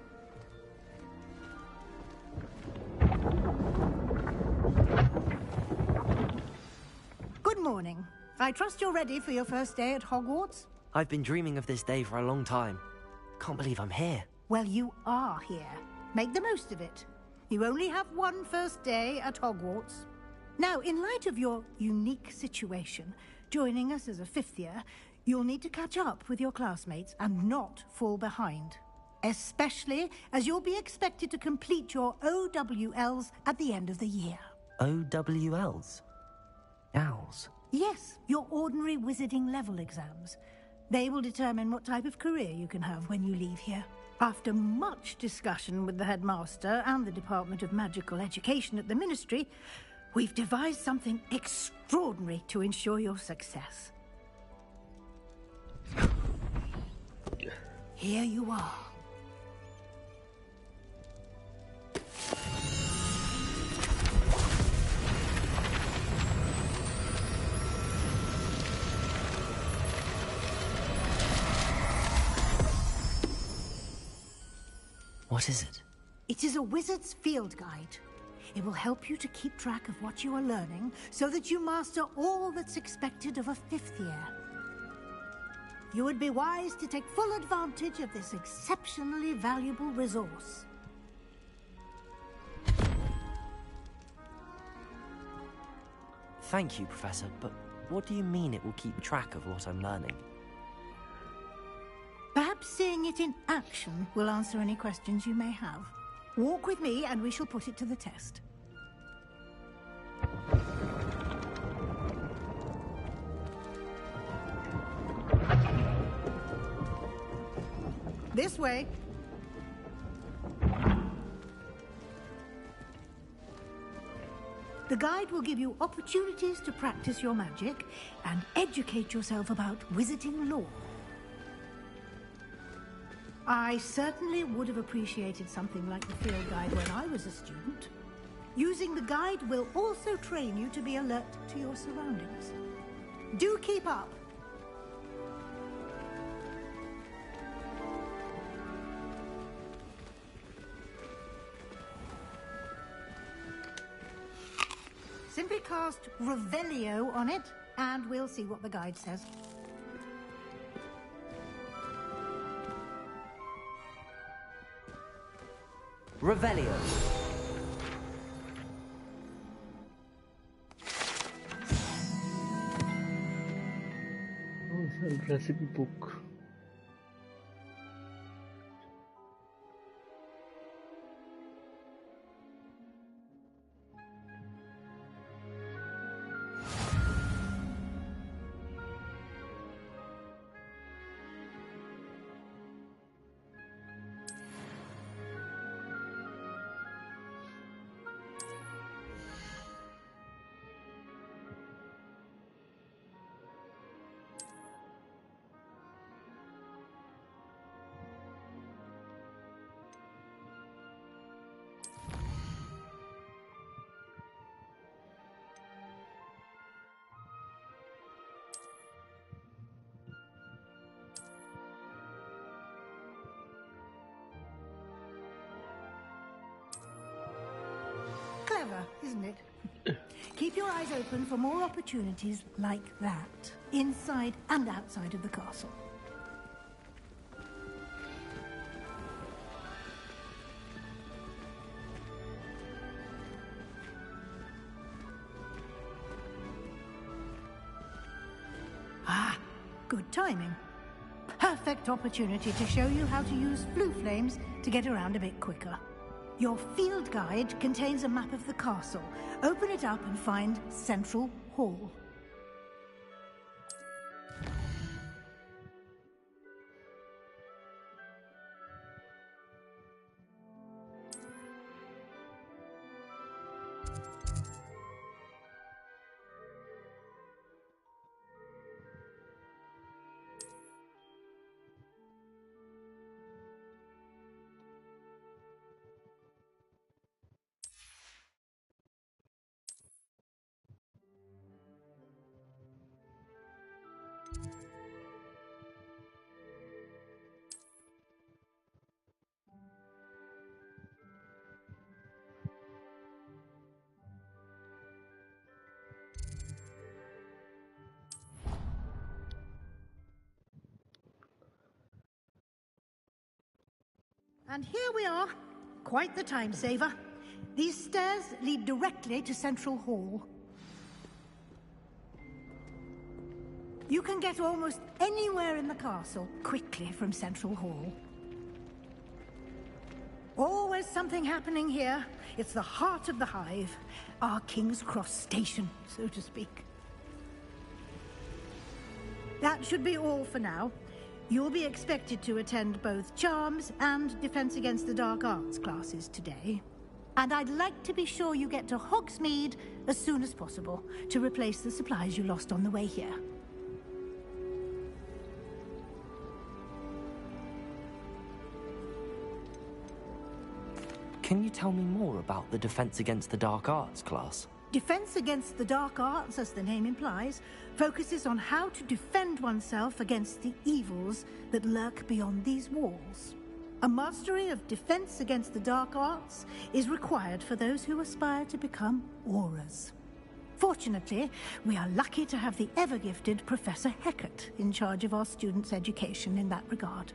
Good morning. I trust you're ready for your first day at Hogwarts? I've been dreaming of this day for a long time. Can't believe I'm here. Well, you are here. Make the most of it. You only have one first day at Hogwarts. Now, in light of your unique situation, joining us as a fifth year, you'll need to catch up with your classmates and not fall behind. Especially as you'll be expected to complete your OWLs at the end of the year. OWLs? Owls? Yes, your ordinary wizarding level exams. They will determine what type of career you can have when you leave here. After much discussion with the headmaster and the Department of Magical Education at the Ministry, we've devised something extraordinary to ensure your success. Here you are. What is it? It is a wizard's field guide. It will help you to keep track of what you are learning so that you master all that's expected of a fifth year. You would be wise to take full advantage of this exceptionally valuable resource. Thank you, Professor, but what do you mean it will keep track of what I'm learning? Perhaps seeing it in action will answer any questions you may have. Walk with me and we shall put it to the test. This way. The guide will give you opportunities to practice your magic and educate yourself about wizarding lore. I certainly would have appreciated something like the field guide when I was a student. Using the guide will also train you to be alert to your surroundings. Do keep up. Simply cast Revelio on it, and we'll see what the guide says. Revelio. Oh, it's a recipe book. Clever, isn't it? Keep your eyes open for more opportunities like that, inside and outside of the castle. Ah, good timing. Perfect opportunity to show you how to use blue flames to get around a bit quicker. Your field guide contains a map of the castle. Open it up and find Central Hall. And here we are. Quite the time saver. These stairs lead directly to Central Hall. You can get almost anywhere in the castle quickly from Central Hall. Always something happening here. It's the heart of the hive, our King's Cross station, so to speak. That should be all for now. You'll be expected to attend both Charms and Defense Against the Dark Arts classes today. And I'd like to be sure you get to Hogsmeade as soon as possible to replace the supplies you lost on the way here. Can you tell me more about the Defense Against the Dark Arts class? Defense Against the Dark Arts, as the name implies, focuses on how to defend oneself against the evils that lurk beyond these walls. A mastery of Defense Against the Dark Arts is required for those who aspire to become Aurors. Fortunately, we are lucky to have the ever-gifted Professor Hecat in charge of our students' education in that regard.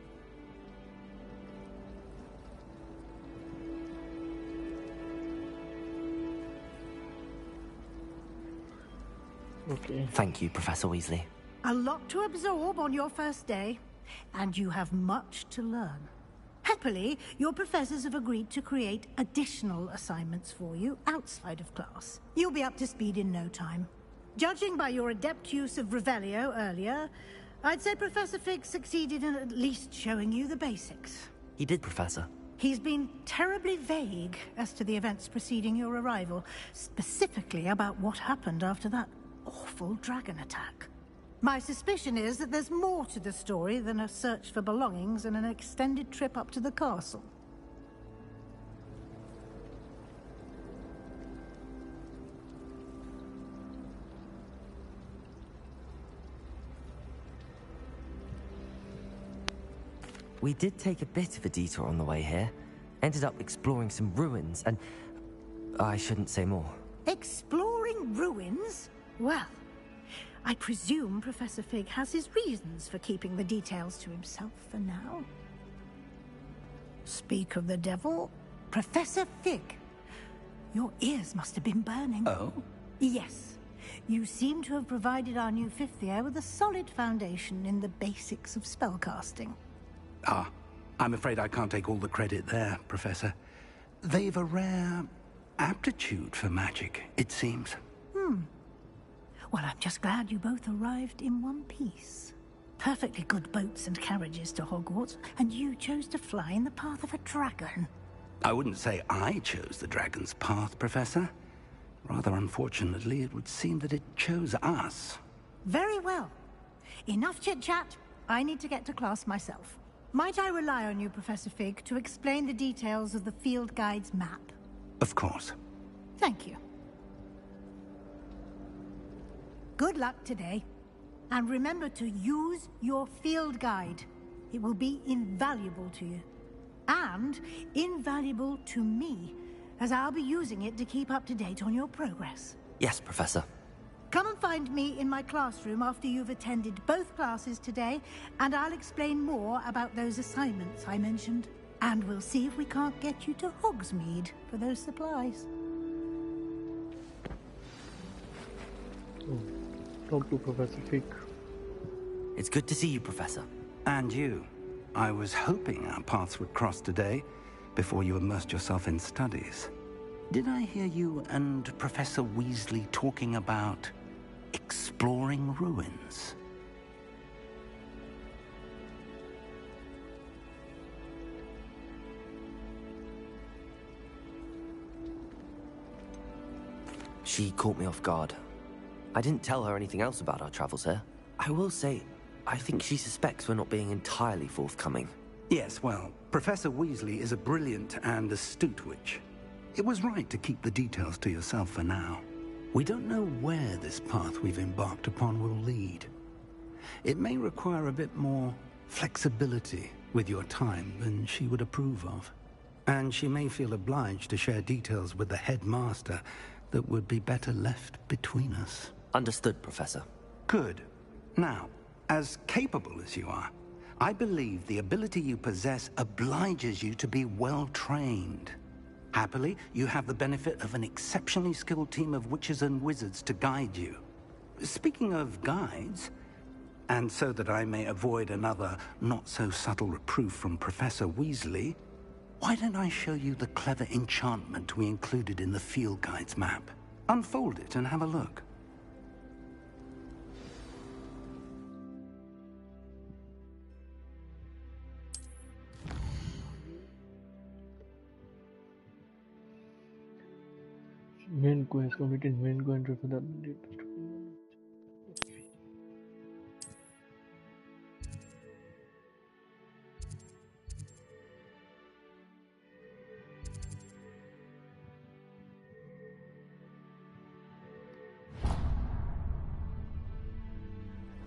Okay. Thank you, Professor Weasley. A lot to absorb on your first day, and you have much to learn. Happily, your professors have agreed to create additional assignments for you outside of class. You'll be up to speed in no time. Judging by your adept use of Revelio earlier, I'd say Professor Fig succeeded in at least showing you the basics. He did, Professor. He's been terribly vague as to the events preceding your arrival, specifically about what happened after that awful dragon attack. My suspicion is that there's more to the story than a search for belongings and an extended trip up to the castle. We did take a bit of a detour on the way here. Ended up exploring some ruins and... I shouldn't say more. Exploring ruins? Well, I presume Professor Fig has his reasons for keeping the details to himself for now. Speak of the devil, Professor Fig. Your ears must have been burning. Oh? Yes. You seem to have provided our new fifth year with a solid foundation in the basics of spellcasting. Ah, I'm afraid I can't take all the credit there, Professor. They've a rare aptitude for magic, it seems. Well, I'm just glad you both arrived in one piece. Perfectly good boats and carriages to Hogwarts, and you chose to fly in the path of a dragon. I wouldn't say I chose the dragon's path, Professor. Rather unfortunately, it would seem that it chose us. Very well. Enough chit-chat. I need to get to class myself. Might I rely on you, Professor Fig, to explain the details of the field guide's map? Of course. Thank you. Good luck today. And remember to use your field guide. It will be invaluable to you. And invaluable to me, as I'll be using it to keep up to date on your progress. Yes, Professor. Come and find me in my classroom after you've attended both classes today, and I'll explain more about those assignments I mentioned. And we'll see if we can't get you to Hogsmeade for those supplies. Talk to Professor Fig. It's good to see you, Professor. And you. I was hoping our paths would cross today, before you immersed yourself in studies. Did I hear you and Professor Weasley talking about exploring ruins? She caught me off guard. I didn't tell her anything else about our travels here. I will say, I think she suspects we're not being entirely forthcoming. Yes, well, Professor Weasley is a brilliant and astute witch. It was right to keep the details to yourself for now. We don't know where this path we've embarked upon will lead. It may require a bit more flexibility with your time than she would approve of. And she may feel obliged to share details with the headmaster that would be better left between us. Understood, Professor. Good. Now, as capable as you are, I believe the ability you possess obliges you to be well-trained. Happily, you have the benefit of an exceptionally skilled team of witches and wizards to guide you. Speaking of guides, and so that I may avoid another not-so-subtle reproof from Professor Weasley, why don't I show you the clever enchantment we included in the field guide's map? Unfold it and have a look. Main quest completed. Main going to the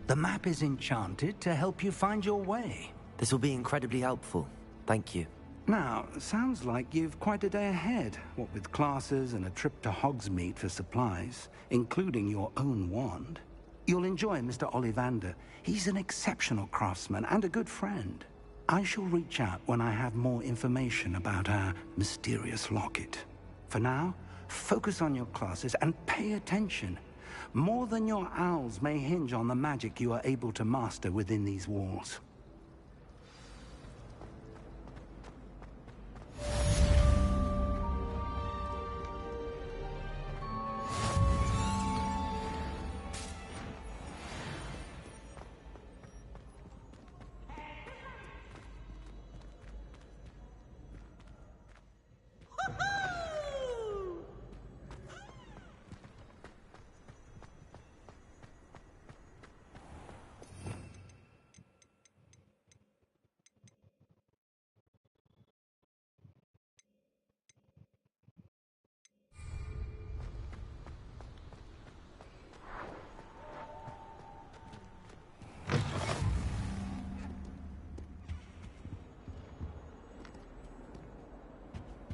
The map is enchanted to help you find your way. This will be incredibly helpful. Thank you. Now, sounds like you've quite a day ahead, what with classes and a trip to Hogsmeade for supplies, including your own wand. You'll enjoy Mr. Ollivander. He's an exceptional craftsman and a good friend. I shall reach out when I have more information about our mysterious locket. For now, focus on your classes and pay attention. More than your owls may hinge on the magic you are able to master within these walls.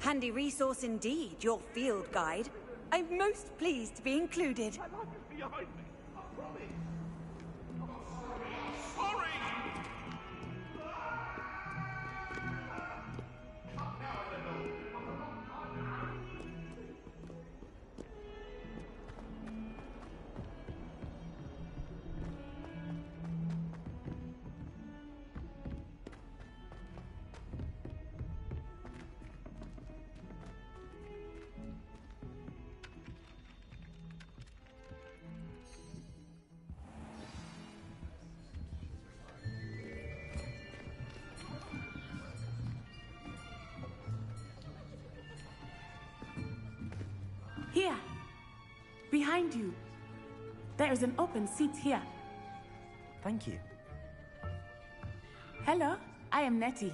Handy resource indeed, your field guide. I'm most pleased to be included. Here, behind you. There is an open seat here. Thank you. Hello, I am Nettie.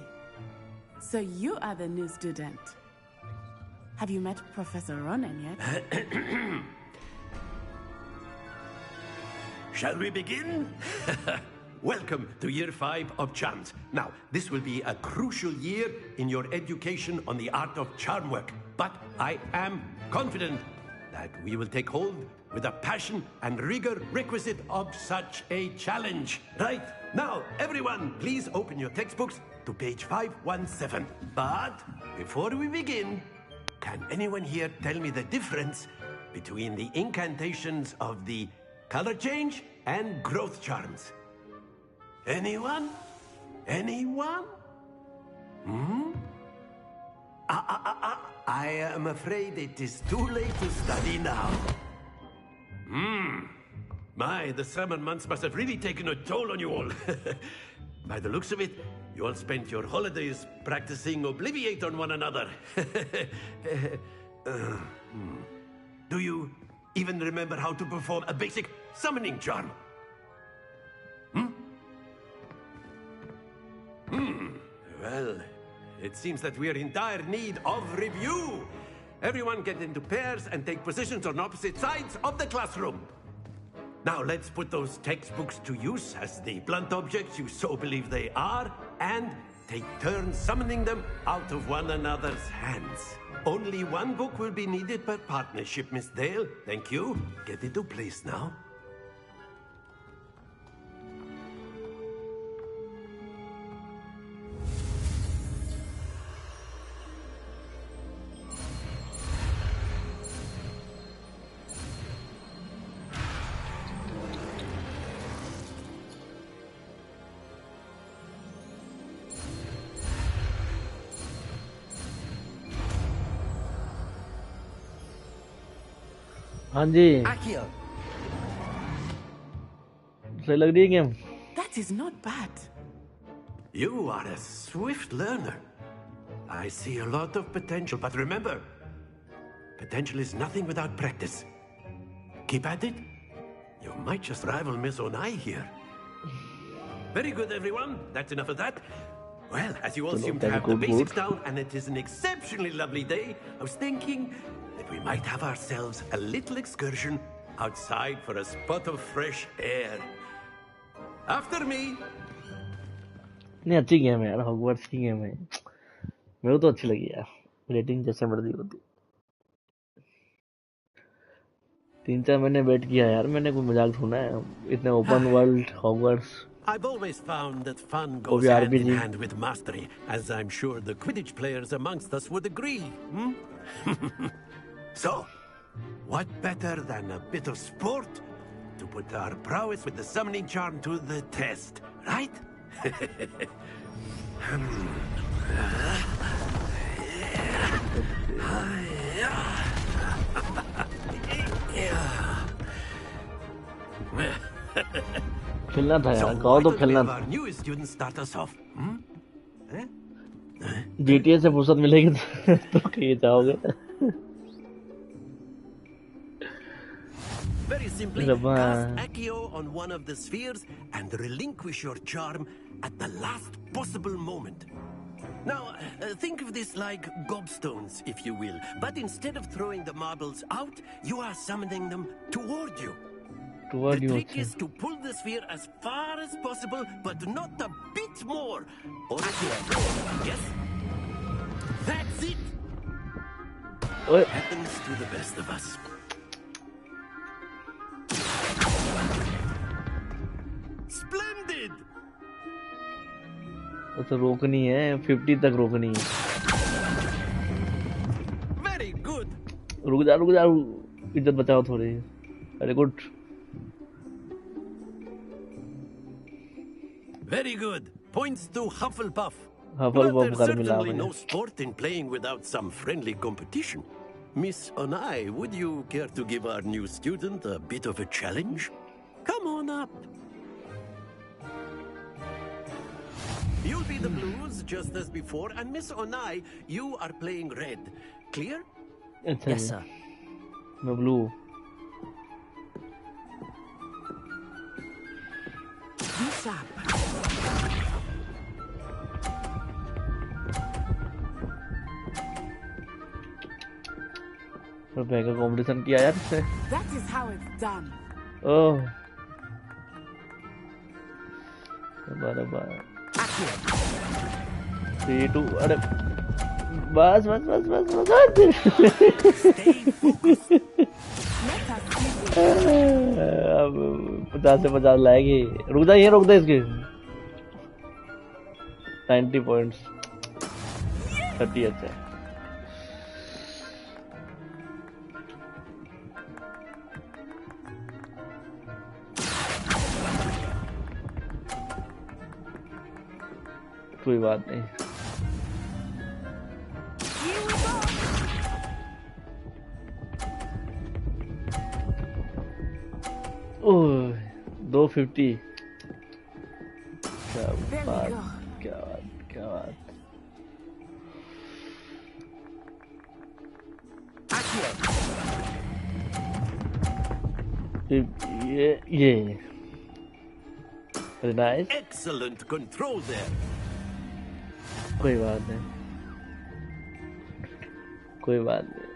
So you are the new student. Have you met Professor Ronan yet? Shall we begin? Welcome to Year 5 of Charms. Now, this will be a crucial year in your education on the art of charm work. but I am confident that we will take hold with the passion and rigor requisite of such a challenge. Right, now, everyone, please open your textbooks to page 517. But before we begin, can anyone here tell me the difference between the incantations of the color change and growth charms? Anyone? Anyone? I am afraid it is too late to study now. My, the summer months must have really taken a toll on you all. By the looks of it, you all spent your holidays practicing Obliviate on one another. Do you even remember how to perform a basic summoning charm? Well, it seems that we are in dire need of review. Everyone get into pairs and take positions on opposite sides of the classroom. Now let's put those textbooks to use as the blunt objects you so believe they are, and take turns summoning them out of one another's hands. Only one book will be needed per partnership, Miss Dale. Thank you. Get into place now. हाँ जी सही लग रही है game That is not bad. You are a swift learner. I see a lot of potential, but remember, potential is nothing without practice. Keep at it. You might just rival Miss Onai here. Very good, everyone. That's enough of that. Well, as you all seem to have the basics down, and it is an exceptionally lovely day, I was thinking that we might have ourselves a little excursion outside for a spot of fresh air. After me. नहीं अच्छी game है यार Hogwarts की game है मेरे को तो अच्छी लगी यार रेटिंग जैसे मर्जी होती 3-4 महीने वेट किया यार मैंने कोई मजाक सुना है इतने open world Hogwarts I've always found that fun goes hand in hand with mastery, as I'm sure the Quidditch players amongst us would agree. So, what better than a bit of sport to put our prowess with the summoning charm to the test, right? खेलना था यार कहो तो खेलना था GTA से फुर्सत मिलेगी तो कहीं जाओगे Very simply, cast Accio on one of the spheres and relinquish your charm at the last possible moment. Now, think of this like gobstones, if you will. But instead of throwing the marbles out, you are summoning them toward you. The trick is to pull the sphere as far as possible, but not a bit more. Or yes? That's it! What? Happens to the best of us. Splendid! तो रोकनी है 50 तक रोकनी है Very good. रुक जा इज्जत बचाओ थोड़ी Very good. Very good. Points to Hufflepuff. Hufflepuff But there's certainly no sport in playing without some friendly competition. Miss Onai, would you care to give our new student a bit of a challenge? Come on up. You'll be the blues just as before, and Miss Onai, you are playing red. Clear? Yes, sir. No blue. Be sharp. का competition किया यार इससे That is how it's done. ओह बार 3-2 अरे बस बस बस बस बस अब 50 से 50 लाएगी। रुक जा, ये रोक दे इसके। 90 पॉइंट्स 30। अच्छा कोई बात नहीं। ओह 250। क्या बात क्या बात क्या बात। ये नाइस। Excellent control there. कोई बात नहीं कोई बात नहीं।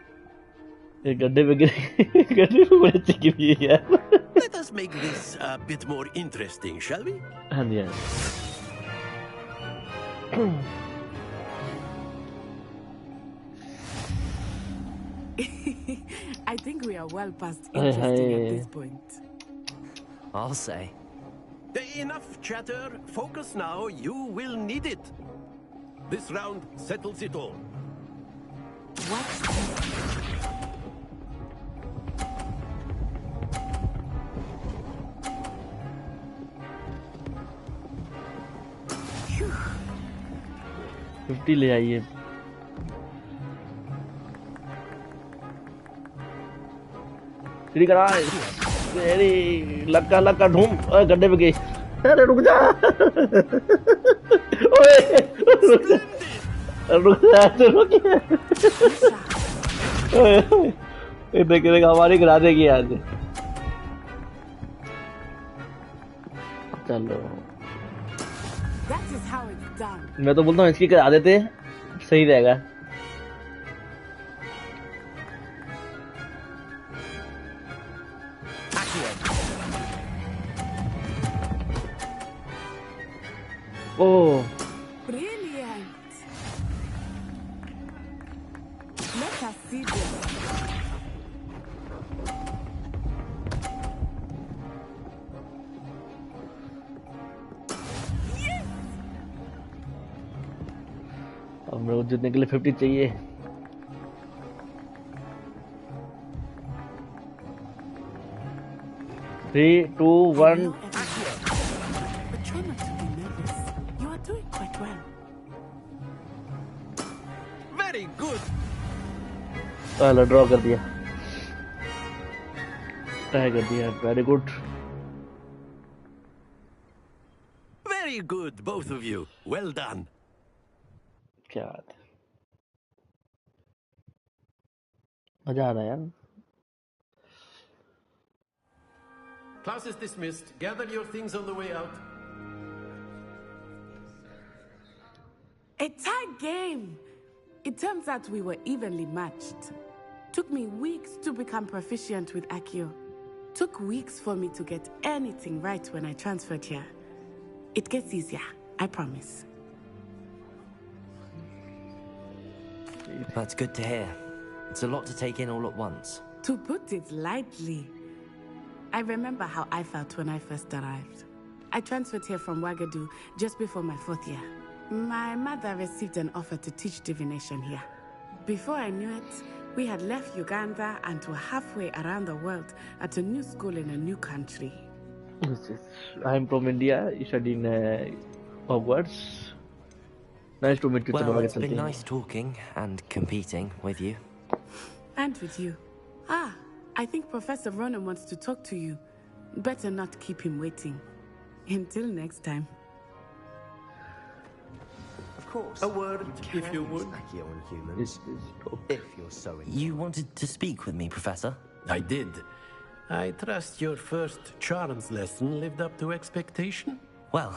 ये गड्ढे पे गिर गड्ढे पे बड़ी अच्छी गिरी है यार। Let us make this a bit more interesting, shall we? हाँ जी हाँ। I think we are well past interesting at this point. I'll say. Enough chatter. Focus now. You will need it. This round settles it all. What's this? 50 ले आइए। सीढ़ी करा तेरी लक्का ढूंढ। गड्ढे पे गई। अरे रुक जा। ओए रुक जा तो रुक। ये देख हमारी गिरा देगी आज। चलो मैं तो बोलता हूँ इसकी करा देते सही रहेगा। Oh. Brilliant. Let us see this. Yes. अब मेरे को जीतने के लिए 50 चाहिए। Three, two, one. Very good. पहला ड्रॉ कर दिया। ट्राई कर दिया। Very good. Very good, both of you. Well done. क्या बात है। मजा आ रहा है यार। Class is dismissed. Gather your things on the way out. A tag game! It turns out we were evenly matched. Took me weeks to become proficient with Accio. Took weeks for me to get anything right when I transferred here. It gets easier, I promise. That's good to hear. It's a lot to take in all at once. To put it lightly, I remember how I felt when I first arrived. I transferred here from Wagadu just before my 4th year. My mother received an offer to teach divination here. Before I knew it, we had left Uganda and were halfway around the world at a new school in a new country. I'm from India. You studied in Hogwarts. Nice to meet you. Well, it's been nice talking and competing with you. And with you. Ah, I think Professor Ronan wants to talk to you. Better not keep him waiting. Until next time. Of course. A word, if you would. Accio on humans. If you're so interested. You wanted to speak with me, Professor? I did. I trust your first charms lesson lived up to expectation? Well,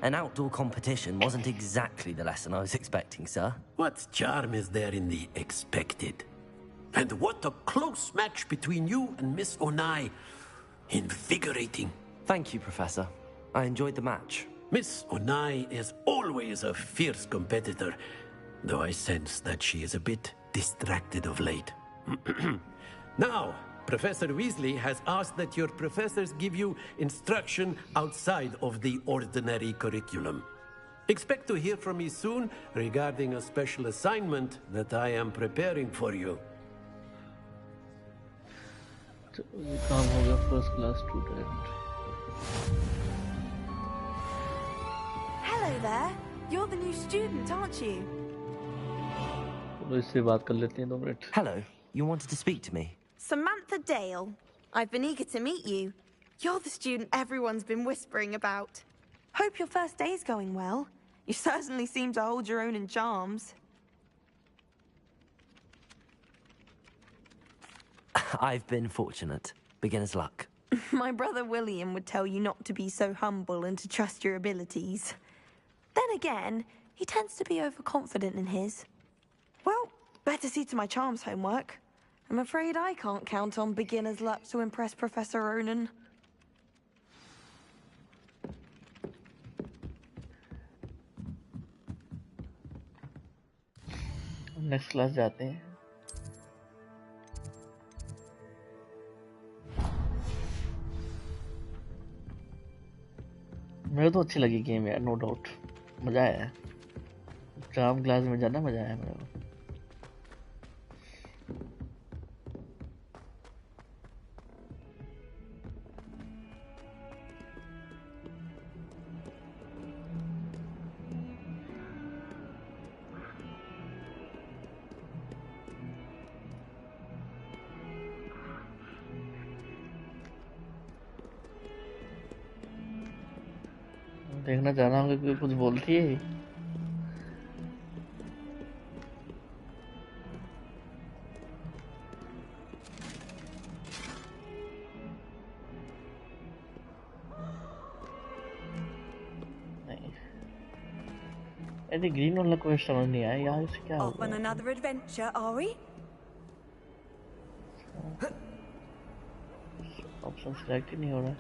an outdoor competition wasn't exactly the lesson I was expecting, sir. What charm is there in the expected? And what a close match between you and Miss Onai. Invigorating. Thank you, Professor. I enjoyed the match. Miss Onai is always a fierce competitor, though I sense that she is a bit distracted of late. Now, Professor Weasley has asked that your professors give you instruction outside of the ordinary curriculum. Expect to hear from me soon regarding a special assignment that I am preparing for you. काम हो गया first class student. Hello there. You're the new student, aren't you? चलो इससे बात कर लेते हैं 2 minute. Hello. You wanted to speak to me? Samantha Dale. I've been eager to meet you. You're the student everyone's been whispering about. Hope your first day's going well. You certainly seem to hold your own in charms. I've been fortunate. Beginner's luck. My brother William would tell you not to be so humble and to trust your abilities. Then again, he tends to be overconfident in his. Well, better see to my charms homework. I'm afraid I can't count on beginner's luck to impress Professor Ronan. Next class जाते हैं. मेरे तो अच्छी लगी game यार, no doubt. मजा आया. Charm class में जाना मजा आया मेरे को. देखना चाह रहा हूँ कि कुछ बोलती है. नहीं. अरे ग्रीन वाला कोई समझ नहीं आया यार, इसे क्या Off on another adventure, are we? Option select ही नहीं हो रहा.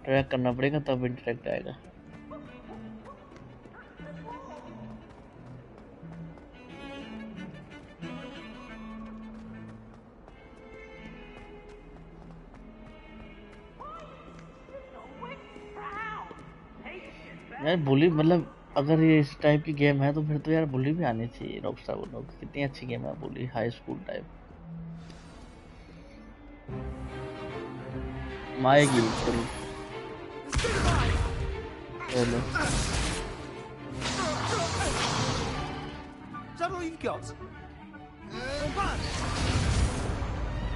ट्रैक करना पड़ेगा तब इंटरेक्ट आएगा. यार बुली मतलब अगर ये इस टाइप की गेम है तो फिर तो यार बुली भी आनी चाहिए. रॉकस्टार बोलो कितनी अच्छी गेम है बुली, हाई स्कूल टाइप. माएगी चलो. Hello. Is that all you've got?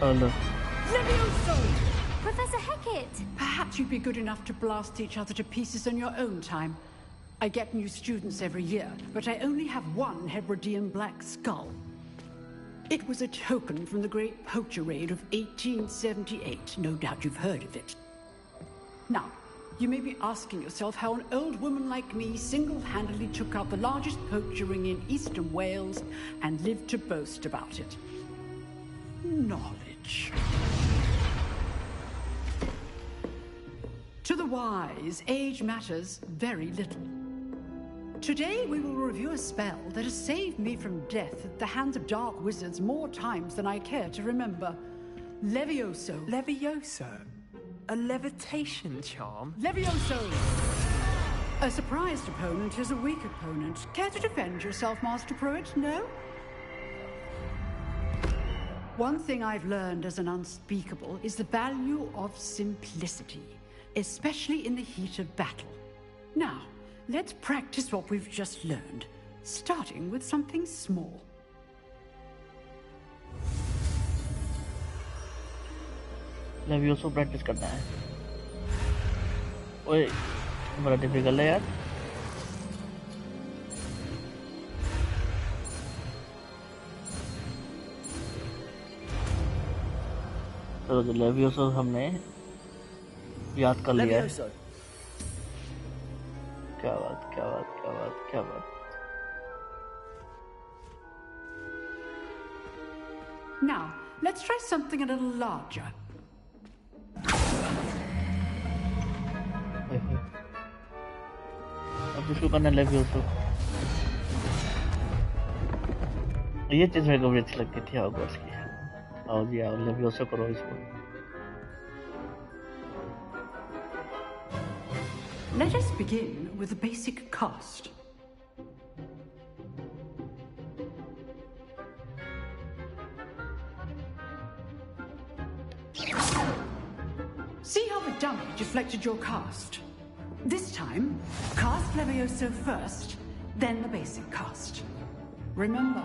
Hello. Professor Hecat! Perhaps you'd be good enough to blast each other to pieces on your own time. I get new students every year, but I only have one Hebridean black skull. It was a token from the Great Poacher Raid of 1878. No doubt you've heard of it. Now, you may be asking yourself how an old woman like me single-handedly took out the largest poacher ring in eastern Wales and lived to boast about it. Knowledge. To the wise, age matters very little. Today we will review a spell that has saved me from death at the hands of dark wizards more times than I care to remember. Levioso. Levioso? A levitation charm? Levioso! A surprised opponent is a weak opponent. Care to defend yourself, Master Pruitt? No? One thing I've learned as an unspeakable is the value of simplicity, especially in the heat of battle. Now, let's practice what we've just learned, starting with something small. Leviosa practice करना है. ओए बड़ा difficult है यार. तो लेवियोसो हमने याद कर लिया है. क्या बात क्या बात क्या बात क्या बात. Now, let's try something a little larger. अब इसको करना लेवियोसो. ये चीज़ मेरे को भी अच्छी लगती थी हॉगवर्ट्स की। आओ जी आओ, लेवियोसो करो इसको। Let us begin with the basic cast. See how the dummy deflected your cast? This time, cast Levioso first, then the basic cast. Remember,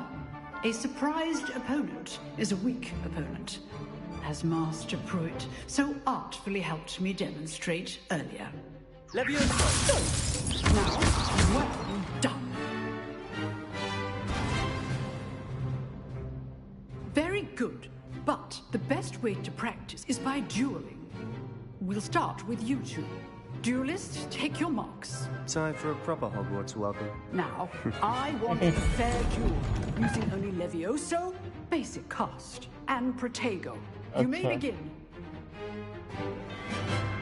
a surprised opponent is a weak opponent, as Master Pruitt so artfully helped me demonstrate earlier. Levioso! Now, well done. Very good, but the best way to practice is by dueling. We'll start with you two. Duelists, take your marks. Time for a proper Hogwarts welcome. Now, I want a fair duel, using only Levioso, basic cast, and Protego. You may begin.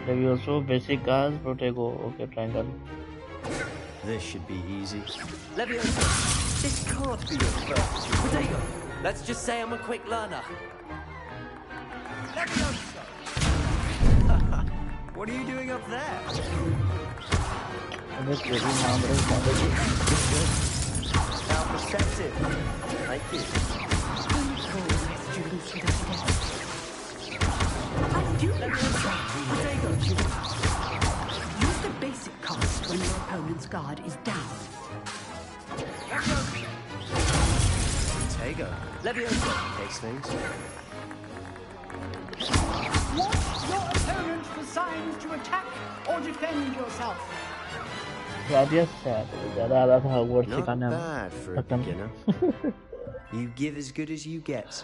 Levioso, basic cast, Protego. Okay, triangle. This should be easy. Levioso, This can't be your first duel. Protego, let's just say I'm a quick learner. Levioso! What are you doing up there? How perceptive. Thank you. I do Protego, use the basic cast when your opponent's guard is down. Protego. Levioso. Takes things. Want your opponent for signs to attack or defend yourself. ज़्यादा आला था Hogwarts Not सिखाने में। bad for a beginner. You give as good as you get.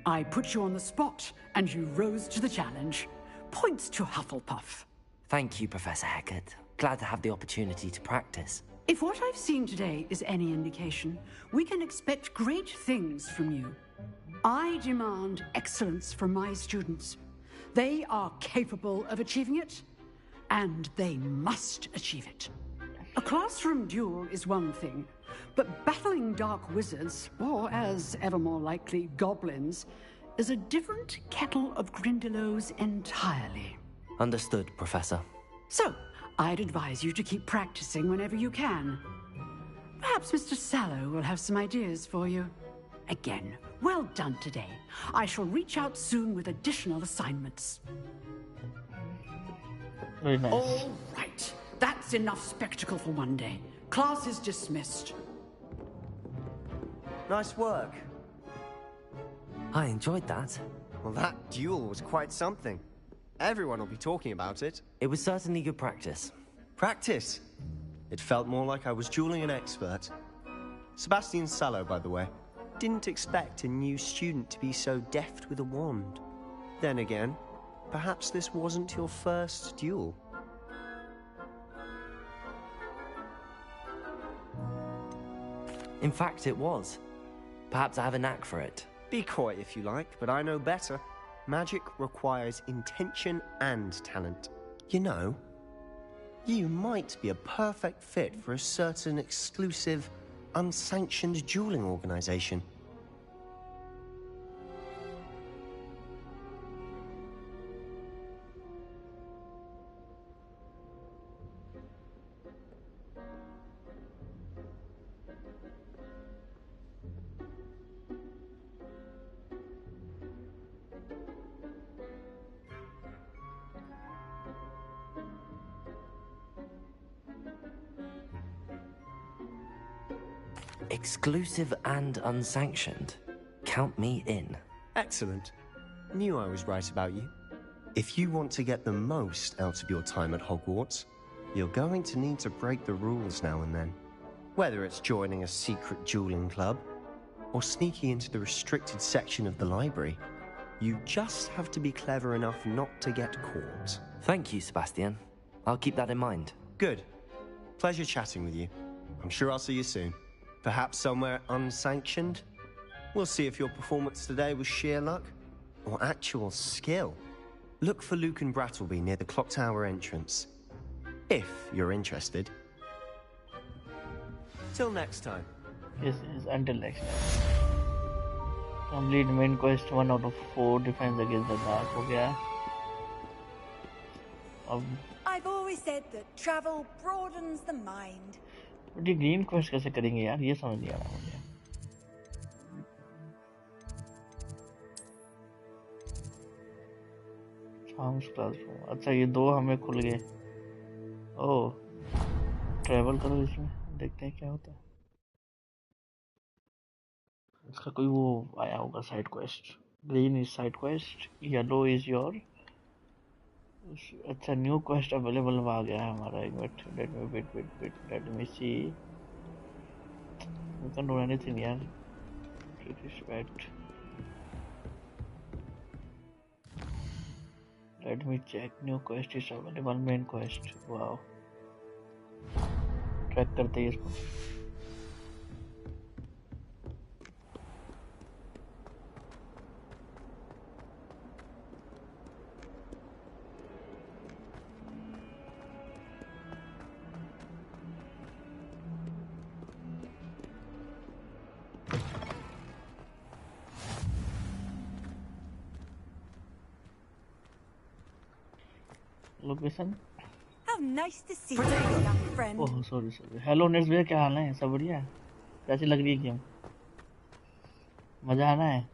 I put you on the spot, and you rose to the challenge. Points to Hufflepuff. Thank you, Professor Hecat. Glad to have the opportunity to practice. If what I've seen today is any indication, we can expect great things from you. I demand excellence from my students. They are capable of achieving it, and they must achieve it. A classroom duel is one thing, but battling dark wizards, or as ever more likely, goblins, is a different kettle of Grindylows entirely. Understood, Professor. So, I'd advise you to keep practicing whenever you can. Perhaps Mr. Sallow will have some ideas for you. Again, well done today. I shall reach out soon with additional assignments. Very nice. All right. That's enough spectacle for one day. Class is dismissed. Nice work. I enjoyed that. Well, that duel was quite something. Everyone will be talking about it. It was certainly good practice. Practice? It felt more like I was dueling an expert. Sebastian Sallow, by the way. Didn't expect a new student to be so deft with a wand. Then again, perhaps this wasn't your first duel. In fact, it was. Perhaps I have a knack for it. Be coy if you like, but I know better. Magic requires intention and talent. You know, you might be a perfect fit for a certain exclusive, unsanctioned dueling organization. Exclusive and unsanctioned. Count me in. Excellent. Knew I was right about you. If you want to get the most out of your time at Hogwarts, you're going to need to break the rules now and then. Whether it's joining a secret dueling club, or sneaking into the restricted section of the library, you just have to be clever enough not to get caught. Thank you, Sebastian. I'll keep that in mind. Good. Pleasure chatting with you. I'm sure I'll see you soon. Perhaps somewhere unsanctioned? We'll see if your performance today was sheer luck or actual skill. Look for Luke and Brattleby near the clock tower entrance. If you're interested. Till next time. Yes, until next time. Complete main quest 1 out of 4 defense against the dark हो गया है. अब I've always said that travel broadens the mind. ये green quest कैसे करेंगे यार, ये समझ नहीं आ रहा मुझे. Charms classroom. अच्छा ये 2 हमें खुल गए. ओह, ट्रैवल करो इसमें, देखते हैं क्या होता है. इसका कोई वो आया होगा side quest. Green is side quest, yellow is your. अच्छा न्यू क्वेस्ट अवेलेबल आ गया है हमारा. एक minute, let me see. We can do anything यार. Respect. Let me check. New quest is available. Main quest. Wow, track करते हैं इसको. Location. How nice to see you, young friend. Oh sorry. Hello नेट्स भैया, क्या हाल है? सब बढ़िया? कैसी लग रही है गेम? मजा आ रहा है?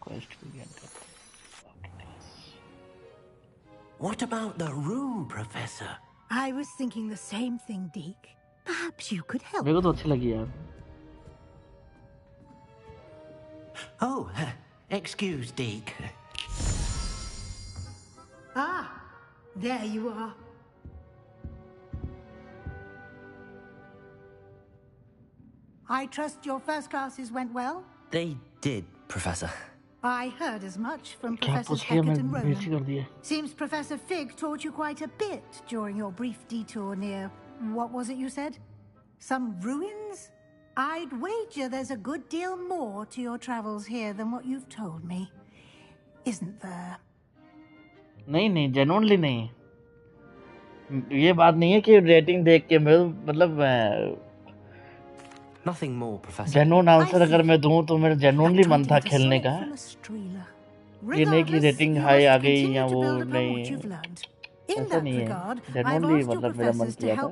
Quest begin. What about the room, Professor? I was thinking the same thing, Deke. Perhaps you could help. मेरे को तो अच्छी लगी यार. Oh, excuse, Deke. Ah, there you are. I trust your first classes went well? They did, Professor. I heard as much from क्या Professors पूछ लिया? Beckett and मैं बेइज्जती कर Ronan. दी है. Seems Professor Fig taught you quite a bit during your brief detour near... what was it you said? Some ruins? I'd wager there's a good deal more to your travels here than what you've told me. Isn't there? नहीं, genuinely नहीं. ये बात नहीं है कि rating देख के मैं मतलब Nothing more, Professor. Genuine answer अगर मैं दूं तो मेरा जेन्युइनली मन था खेलने का. ये नहीं कि रेटिंग हाई आ गई या वो नहीं. ऐसा नहीं है. जेन्युइनली मतलब मेरा मन किया था.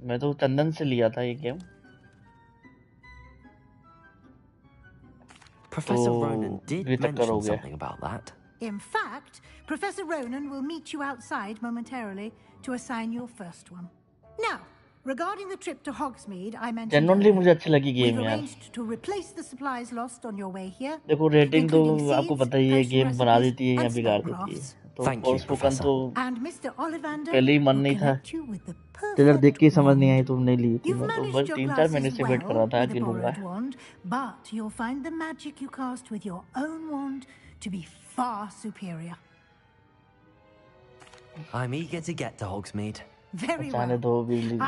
मैं तो चंदन से लिया था ये game. Professor Ronan did mention something about that. In fact, Professor Ronan will meet you outside momentarily to assign your first one. Now, regarding the trip to Hogsmeade, I mentioned genuinely मुझे अच्छी लगी game यार. arranged to replace the supplies lost on your way here. देखो rating तो आपको पता ही है, game बना देती है या बिगाड़ देती है. तो और स्पोकन तो पहले ही मन नहीं था. ट्रेलर देख के समझ नहीं आई तो नहीं ली थी. मैं तो बस 3-4 महीने से वेट कर रहा था कि लूंगा. But you'll find the magic you cast with your own wand to be far superior. I'm eager to get to Hogsmeade. Very well.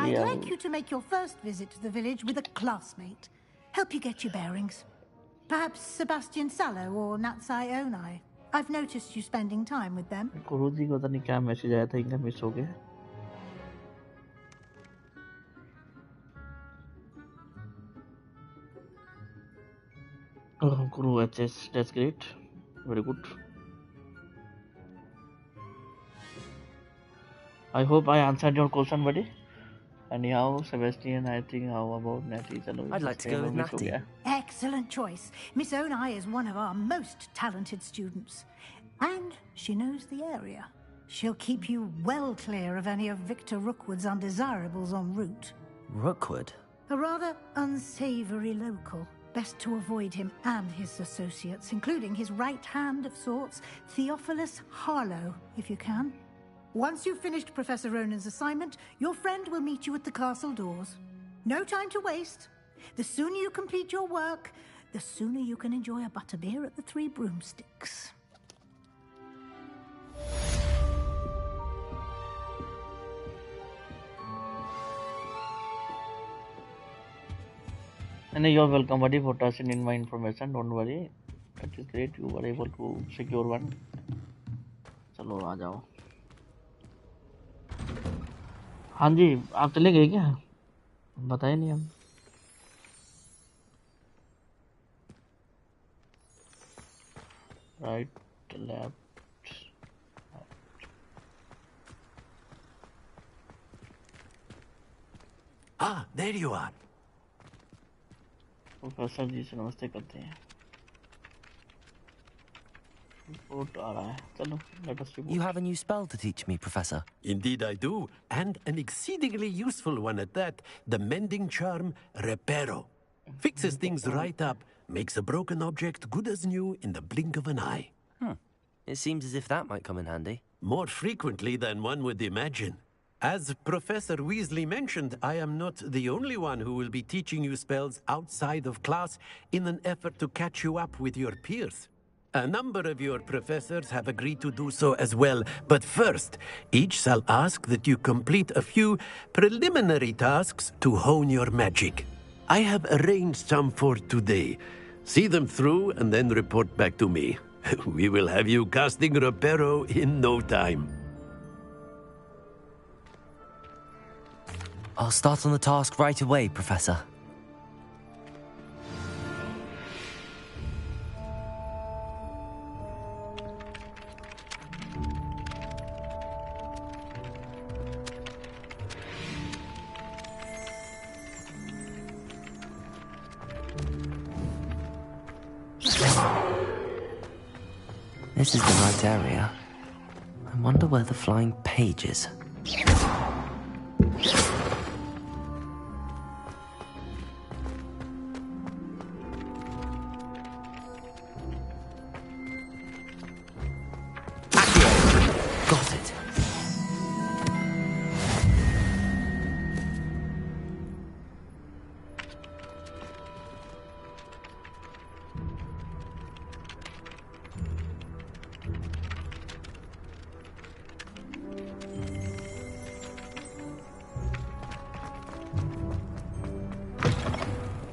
I'd like you to make your first visit to the village with a classmate. Help you get your bearings. Perhaps Sebastian Sallow or Natsai Onai. I've noticed you spending time with them. गुरुजी को पता नहीं क्या message आया था, इनका miss हो गया. Oh, Guru HS, that's great. Very good. I hope I answered your question, buddy. Anyhow, Sebastian, I think how about Natty? I'd like to go with Natty. Excellent choice. Miss Onai is one of our most talented students. And she knows the area. She'll keep you well clear of any of Victor Rookwood's undesirables en route. Rookwood? A rather unsavory local. Best to avoid him and his associates, including his right hand of sorts, Theophilus Harlow, if you can. Once you've finished Professor Ronan's assignment, your friend will meet you at the castle doors. No time to waste. The sooner you complete your work, the sooner you can enjoy a butterbeer at the Three Broomsticks. And you're welcome, buddy, for trusting in my information. Don't worry. That is great. You were able to secure one. चलो आ जाओ. हाँ जी, आप चले गए क्या? बताए नहीं हम. Right, left. Ah, there you are. Professor ji से नमस्ते करते हैं. रिपोर्ट आ रहा है. चलो, let us report. You have a new spell to teach me, Professor. Indeed I do, and an exceedingly useful one at that. The mending charm Reparo. Fixes things right up, makes a broken object good as new in the blink of an eye. It seems as if that might come in handy. More frequently than one would imagine. As Professor Weasley mentioned, I am not the only one who will be teaching you spells outside of class in an effort to catch you up with your peers. A number of your professors have agreed to do so as well, but first, each shall ask that you complete a few preliminary tasks to hone your magic. I have arranged some for today. See them through and then report back to me. We will have you casting Reparo in no time. I'll start on the task right away, Professor. This is the right area. I wonder where the flying page is. Got it.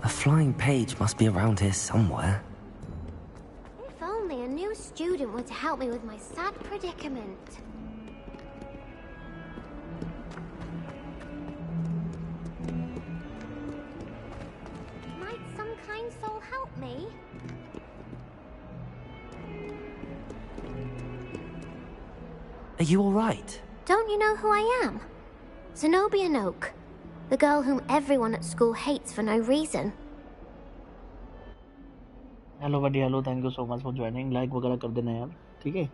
A flying page must be around here somewhere. If only a new student were to help me with my sad predicament. Might some kind soul help me? Are you all right? Don't you know who I am? Zenobia Noak, the girl whom everyone at school hates for no reason. Hello buddy, hello, thank you so much for joining. Like वगैरह कर देना यार, ठीक है?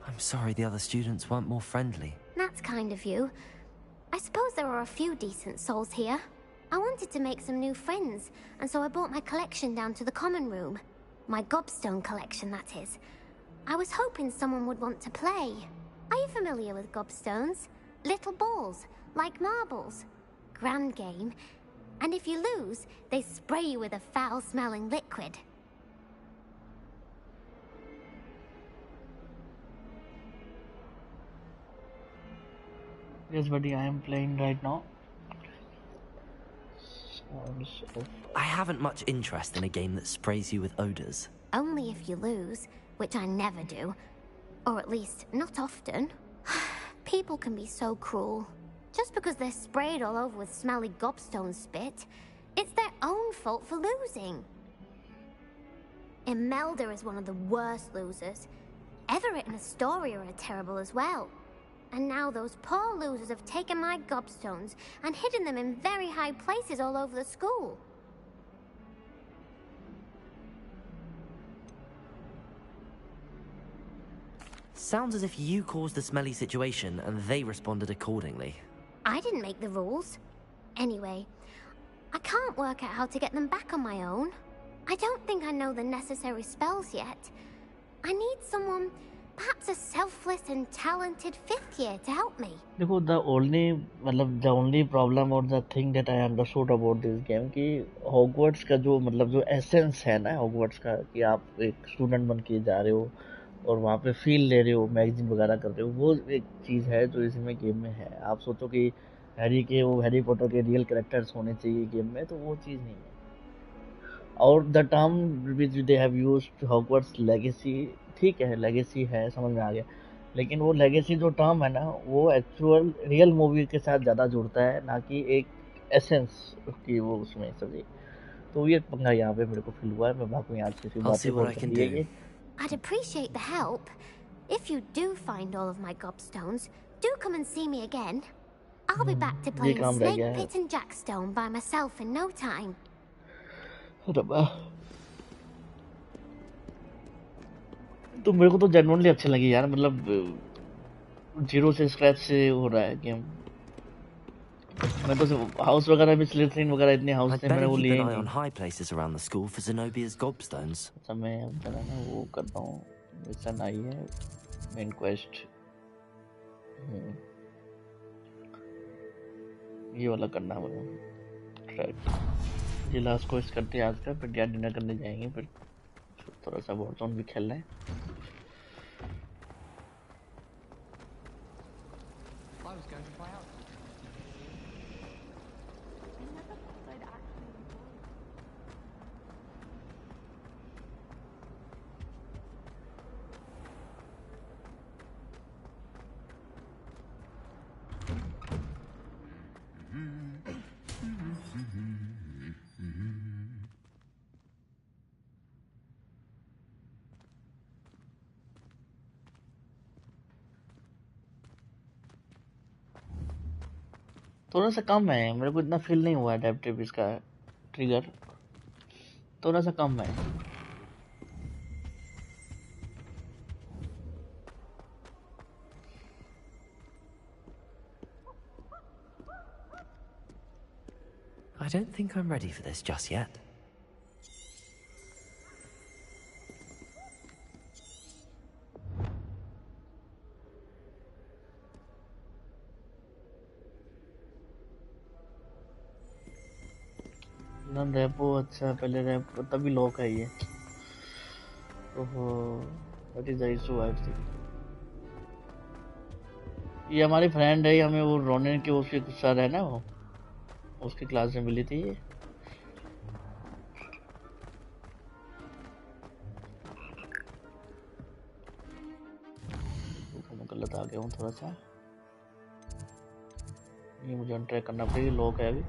I'm sorry the other students weren't more friendly. That's kind of you. I suppose there are a few decent souls here. I wanted to make some new friends, and so I brought my collection down to the common room. My gobstone collection, that is. I was hoping someone would want to play. Are you familiar with gobstones? Little balls, like marbles. Grand game. And if you lose, they spray you with a foul-smelling liquid. Yes, buddy, I am playing right now. I haven't much interest in a game that sprays you with odors. Only if you lose, which I never do. Or at least, not often. People can be so cruel. Just because they're sprayed all over with smelly gobstone spit, it's their own fault for losing. Imelda is one of the worst losers. Everett and Astoria are terrible as well. And now those poor losers have taken my gobstones and hidden them in very high places all over the school. Sounds as if you caused the smelly situation and they responded accordingly. I didn't make the rules. Anyway, I can't work out how to get them back on my own. I don't think I know the necessary spells yet. I need someone, perhaps a selfless and talented fifth year to help me. देखो the only problem or the thing that I understood about this game कि Hogwarts का जो essence है ना Hogwarts का कि आप एक student बन के जा रहे हो और वहाँ पे फील ले रहे हो मैगजीन वगैरह कर रहे हो वो एक चीज़ है जो इसमें गेम में है. आप सोचो कि हैरी के वो हैरी पॉटर के रियल कैरेक्टर्स होने चाहिए गेम में, तो वो चीज़ नहीं है। और the term which they have used Hogwarts legacy, ठीक है लेगेसी है, समझ में आ गया, लेकिन वो लेगेसी जो टर्म है ना वो एक्चुअल रियल मूवी के साथ ज़्यादा जुड़ता है, ना कि एक एसेंस की वो उसमें सभी। तो ये पंगा यहाँ पे मेरे को फील हुआ है। मैं बाकी यहाँ से I'll see what I can do. I'd appreciate the help. If you do find all of my gobstones, do come and see me again. I'll be back to playing काम रह Snake गया है। Pit and Jackstone by myself in no time. रब्बा, तो मेरे को तो genuinely अच्छे लगी यार, मतलब जीरो से स्क्रैच से हो रहा है गेम। मैं तो हाउस वगैरह भी स्लिथरिन वगैरह इतने हाउस I'd थे मैंने better वो keep लिए an eye नहीं। on high places around the school for Zenobia's gobstones. अच्छा मैं अब जरा ना वो करता हूँ, मिशन आई है मेन क्वेस्ट, ये वाला करना है मुझे ट्रैक। ये लास्ट क्वेस्ट करते हैं आज का, फिर क्या डिनर करने जाएंगे, फिर थोड़ा सा वॉरज़ोन भी खेलना है। थोड़ा सा कम है, मेरे को इतना फील नहीं हुआ एडेप्टिव इसका ट्रिगर, थोड़ा सा कम है। I don't think I'm ready for this just yet. नन रैपो, अच्छा पहले रैप तभी लॉक है ये। ओहो what is the issue I think. ये हमारी फ्रेंड है, हमें वो रोनिन के उसके सर है ना, वो उसकी क्लास में मिली थी ये। मैं गलत आ गया हूँ थोड़ा सा, ये मुझे अनट्रैक करना पड़ेगा, लॉक है अभी।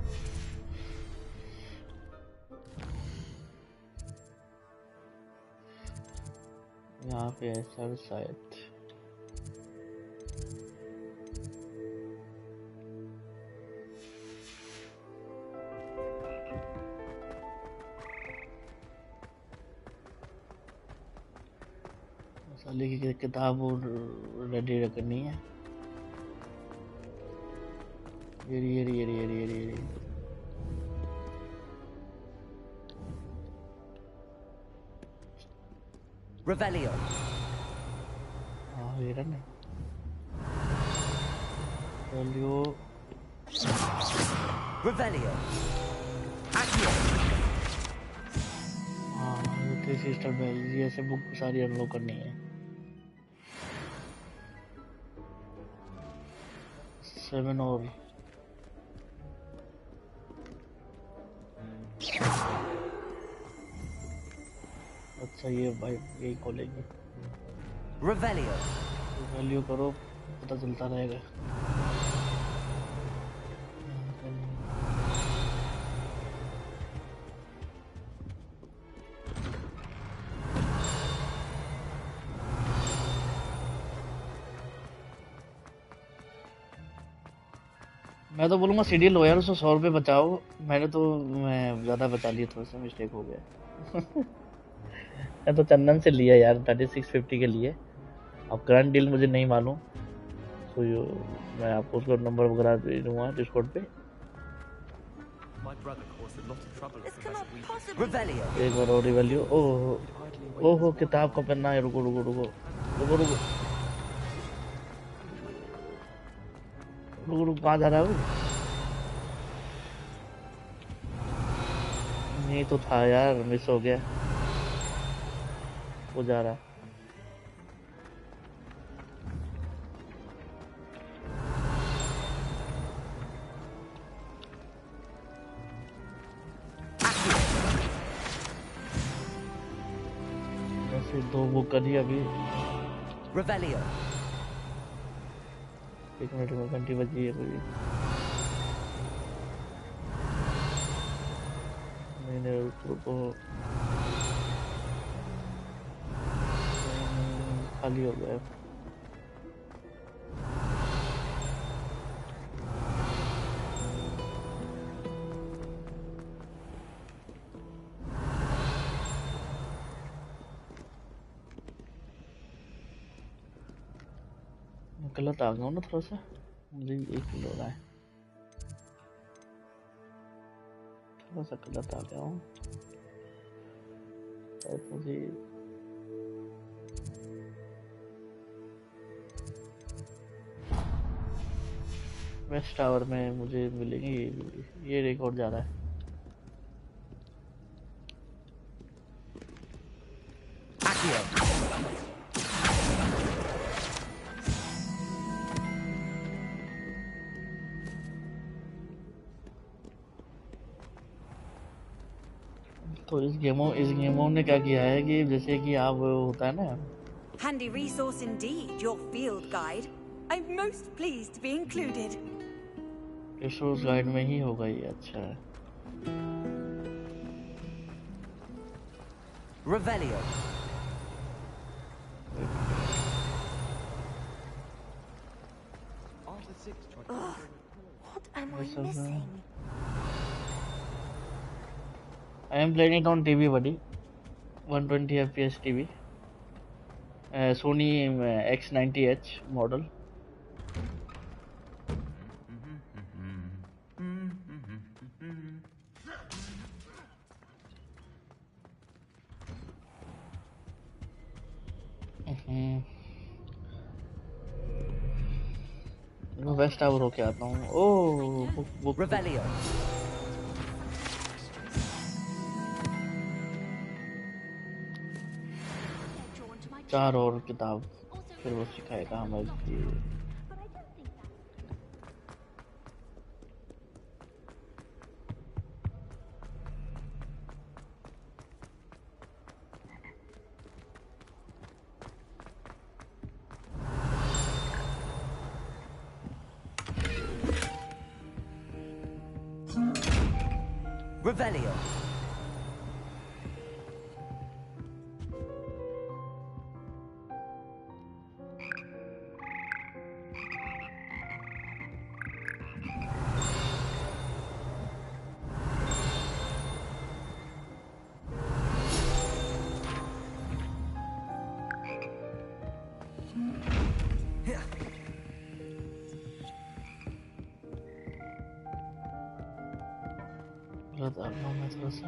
यहाँ पे है सर शायद, साले की किताब रेडी रखनी है। ये Revelio. हाँ ये रहा ना, Revelio। Revelio. हाँ ये थ्री सिस्टर बेल, ये ऐसे बुक सारी अनलॉक करनी है। 7 और अच्छा ये भाई यही खोलेगी। रिवेलियो करो, पता चलता रहेगा। मैं तो बोलूँगा सीडी लो यार, उसको 100 रुपये बचाओ। मैं ज़्यादा बचा लिया, थोड़ा सा मिस्टेक हो गया। मैं तो चंदन से लिया यार 3650 के लिए। अब करंट डील मुझे नहीं मालूम, तो मैं आपको उसका नंबर वगैरह दे दूँगा डिस्कॉर्ड पे। एक बार और रिवेलियो। ओहो किताब का पन्ना है, रुको रुको रुको रुको रुको रुको रुको, कहाँ जा रहा है वो? नहीं तो था यार, मिस हो गया। वो जा रहा है। दो बुक कर दी अभी। Revelio. एक मिनट में घंटी बजी है कोई। मैंने रुको खाली हो गया। गलत आ गया हूँ ना थोड़ा सा, मुझे एक फील हो रहा है, थोड़ा सा गलत आ गया हूँ शायद मुझे। वेस्ट टावर में मुझे मिलेगी, ये रिकॉर्ड जा रहा है। तो इस गेमों ने क्या किया है कि जैसे कि आप होता है ना, Handy resource indeed, your field guide. I'm most pleased to be included. Resource guide में ही होगा ये। अच्छा है। Revelio. What am I missing? I am playing it on TV, buddy. 120 FPS TV. Sony X90H model. West tower होके आता हूँ। Oh book Revelio. चार और किताब फिर वो सिखाएगा हमें कि Revelio. थोड़ा सा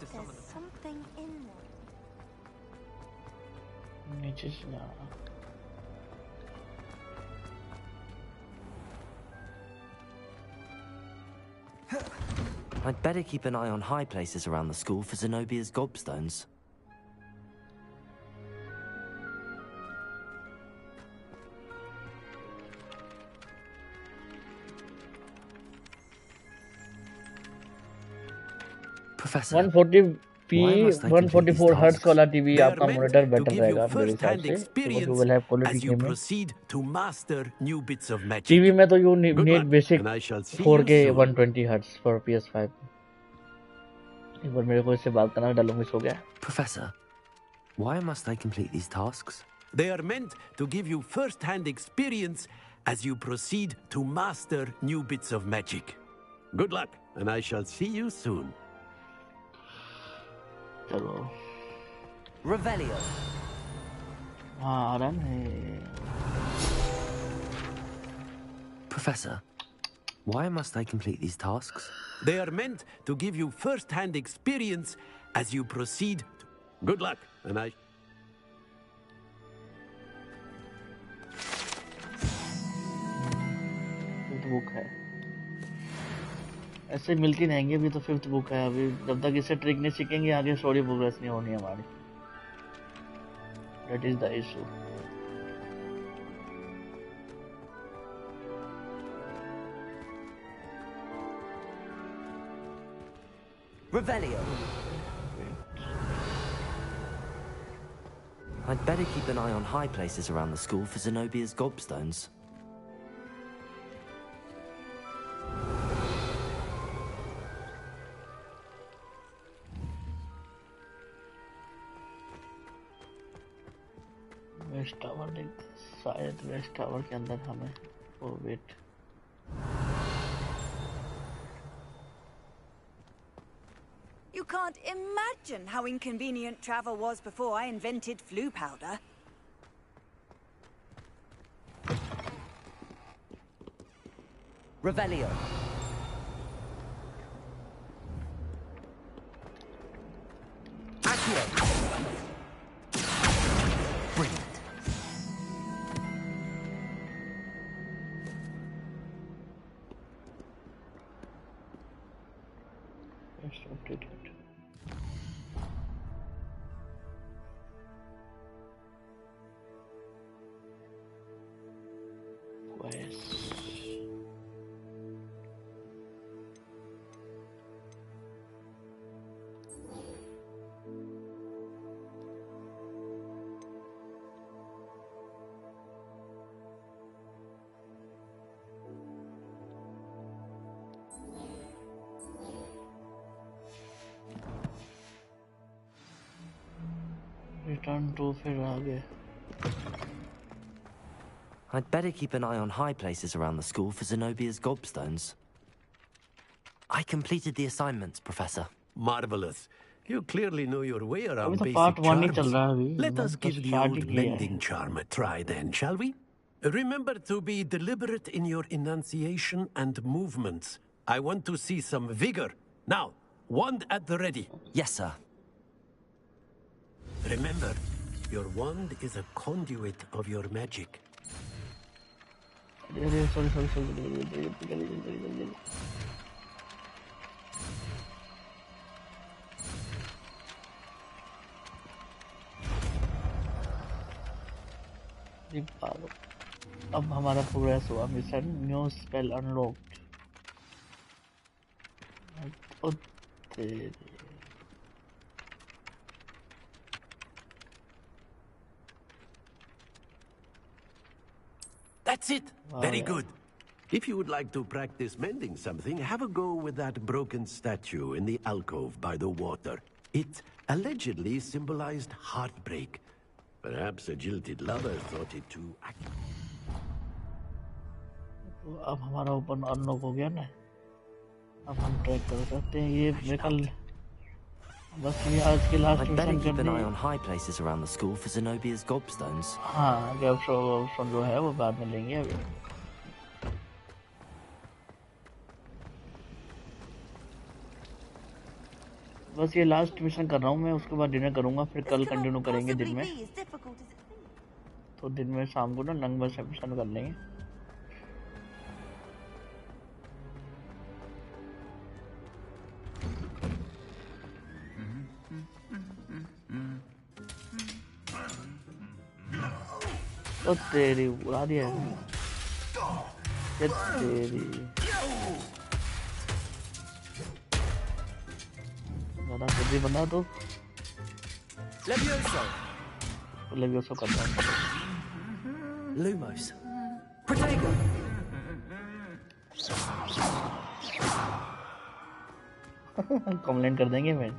There's something in there. नीचे से जा रहा। I'd better keep an eye on high places around the school for Zenobia's gobstones. Professor, 140p 144 hertz वाला टीवी आपका मॉनिटर बेटर रहेगा मेरे हिसाब से, because you will have quality gaming. TV में तो you need basic 4K 120 hertz for PS5. एक बार मेरे को इससे बात करना, डालो मिस हो गया। Professor, why must I complete these tasks? They are meant to give you first-hand experience as you proceed to master new bits of magic. Good luck, and I shall see you soon. चलो Revelio. हाँ आ रहा है। Professor, why must I complete these tasks? They are meant to give you first-hand experience as you proceed. Good luck, and I... ऐसे मिलती रहेंगी। अभी तो 5th book है, अभी जब तक इसे ट्रिक नहीं सीखेंगे आगे स्टोरी प्रोग्रेस नहीं होनी हमारी। That is the issue. Revelio. I'd better keep an eye on high places around the school for Zenobia's gobstones. West tower देख, शायद वेस्ट टावर के अंदर हमें वो wait. You can't imagine how inconvenient travel was before I invented flu powder. Revelio. Accio. Brilliant. Let's update it. Return to फिर आगे। I'd better keep an eye on high places around the school for Zenobia's gobstones. I completed the assignments, Professor. Marvelous. You clearly know your way around तो basic part 1 ही चल charms. रहा है अभी। Let us give the old mending charm a try then, shall we? Remember to be deliberate in your enunciation and movements. I want to see some vigor. Now, wand at the ready. Yes, sir. Remember, your wand is a conduit of your magic. Sorry. अब हमारा progress हुआ। Mission new spell unlocked. That's it. Very good. If you would like to practice mending something, have a go with that broken statue in the alcove by the water. It allegedly symbolized heartbreak. Perhaps a jilted lover thought it too accurate. अब हमारा open unlock हो गया ना। अब हम track कर सकते हैं। ये मैं कल बस ये आज के last I'd better mission keep an करनी eye है। on high places around the school for Zenobia's gobstones. हाँ, गैप ऑप्शन जो है वो बाद में लेंगे अभी। बस ये लास्ट मिशन कर रहा हूँ मैं, उसके बाद डिनर करूँगा, फिर कल कंटिन्यू करेंगे दिन में। तो दिन में शाम को ना नंबर से मिशन कर लेंगे। तो तेरी उड़ा दिया है। तेरी ज़्यादा जल्दी बना तो लेवियोसो करता हूँ। Lumos. Protego. कॉम्प्लेन कर देंगे मैं।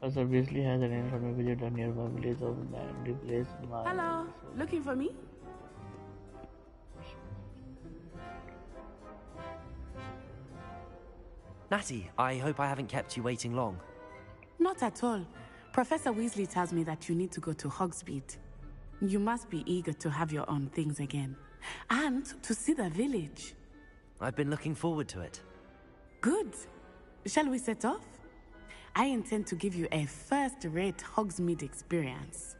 Professor Weasley has arranged for me to visit a nearby village of and replace my... Hello, looking for me? Natty, I hope I haven't kept you waiting long. Not at all. Professor Weasley tells me that you need to go to Hogsmeade. You must be eager to have your own things again. And to see the village. I've been looking forward to it. Good. Shall we set off? I intend to give you a first-rate Hogsmeade experience.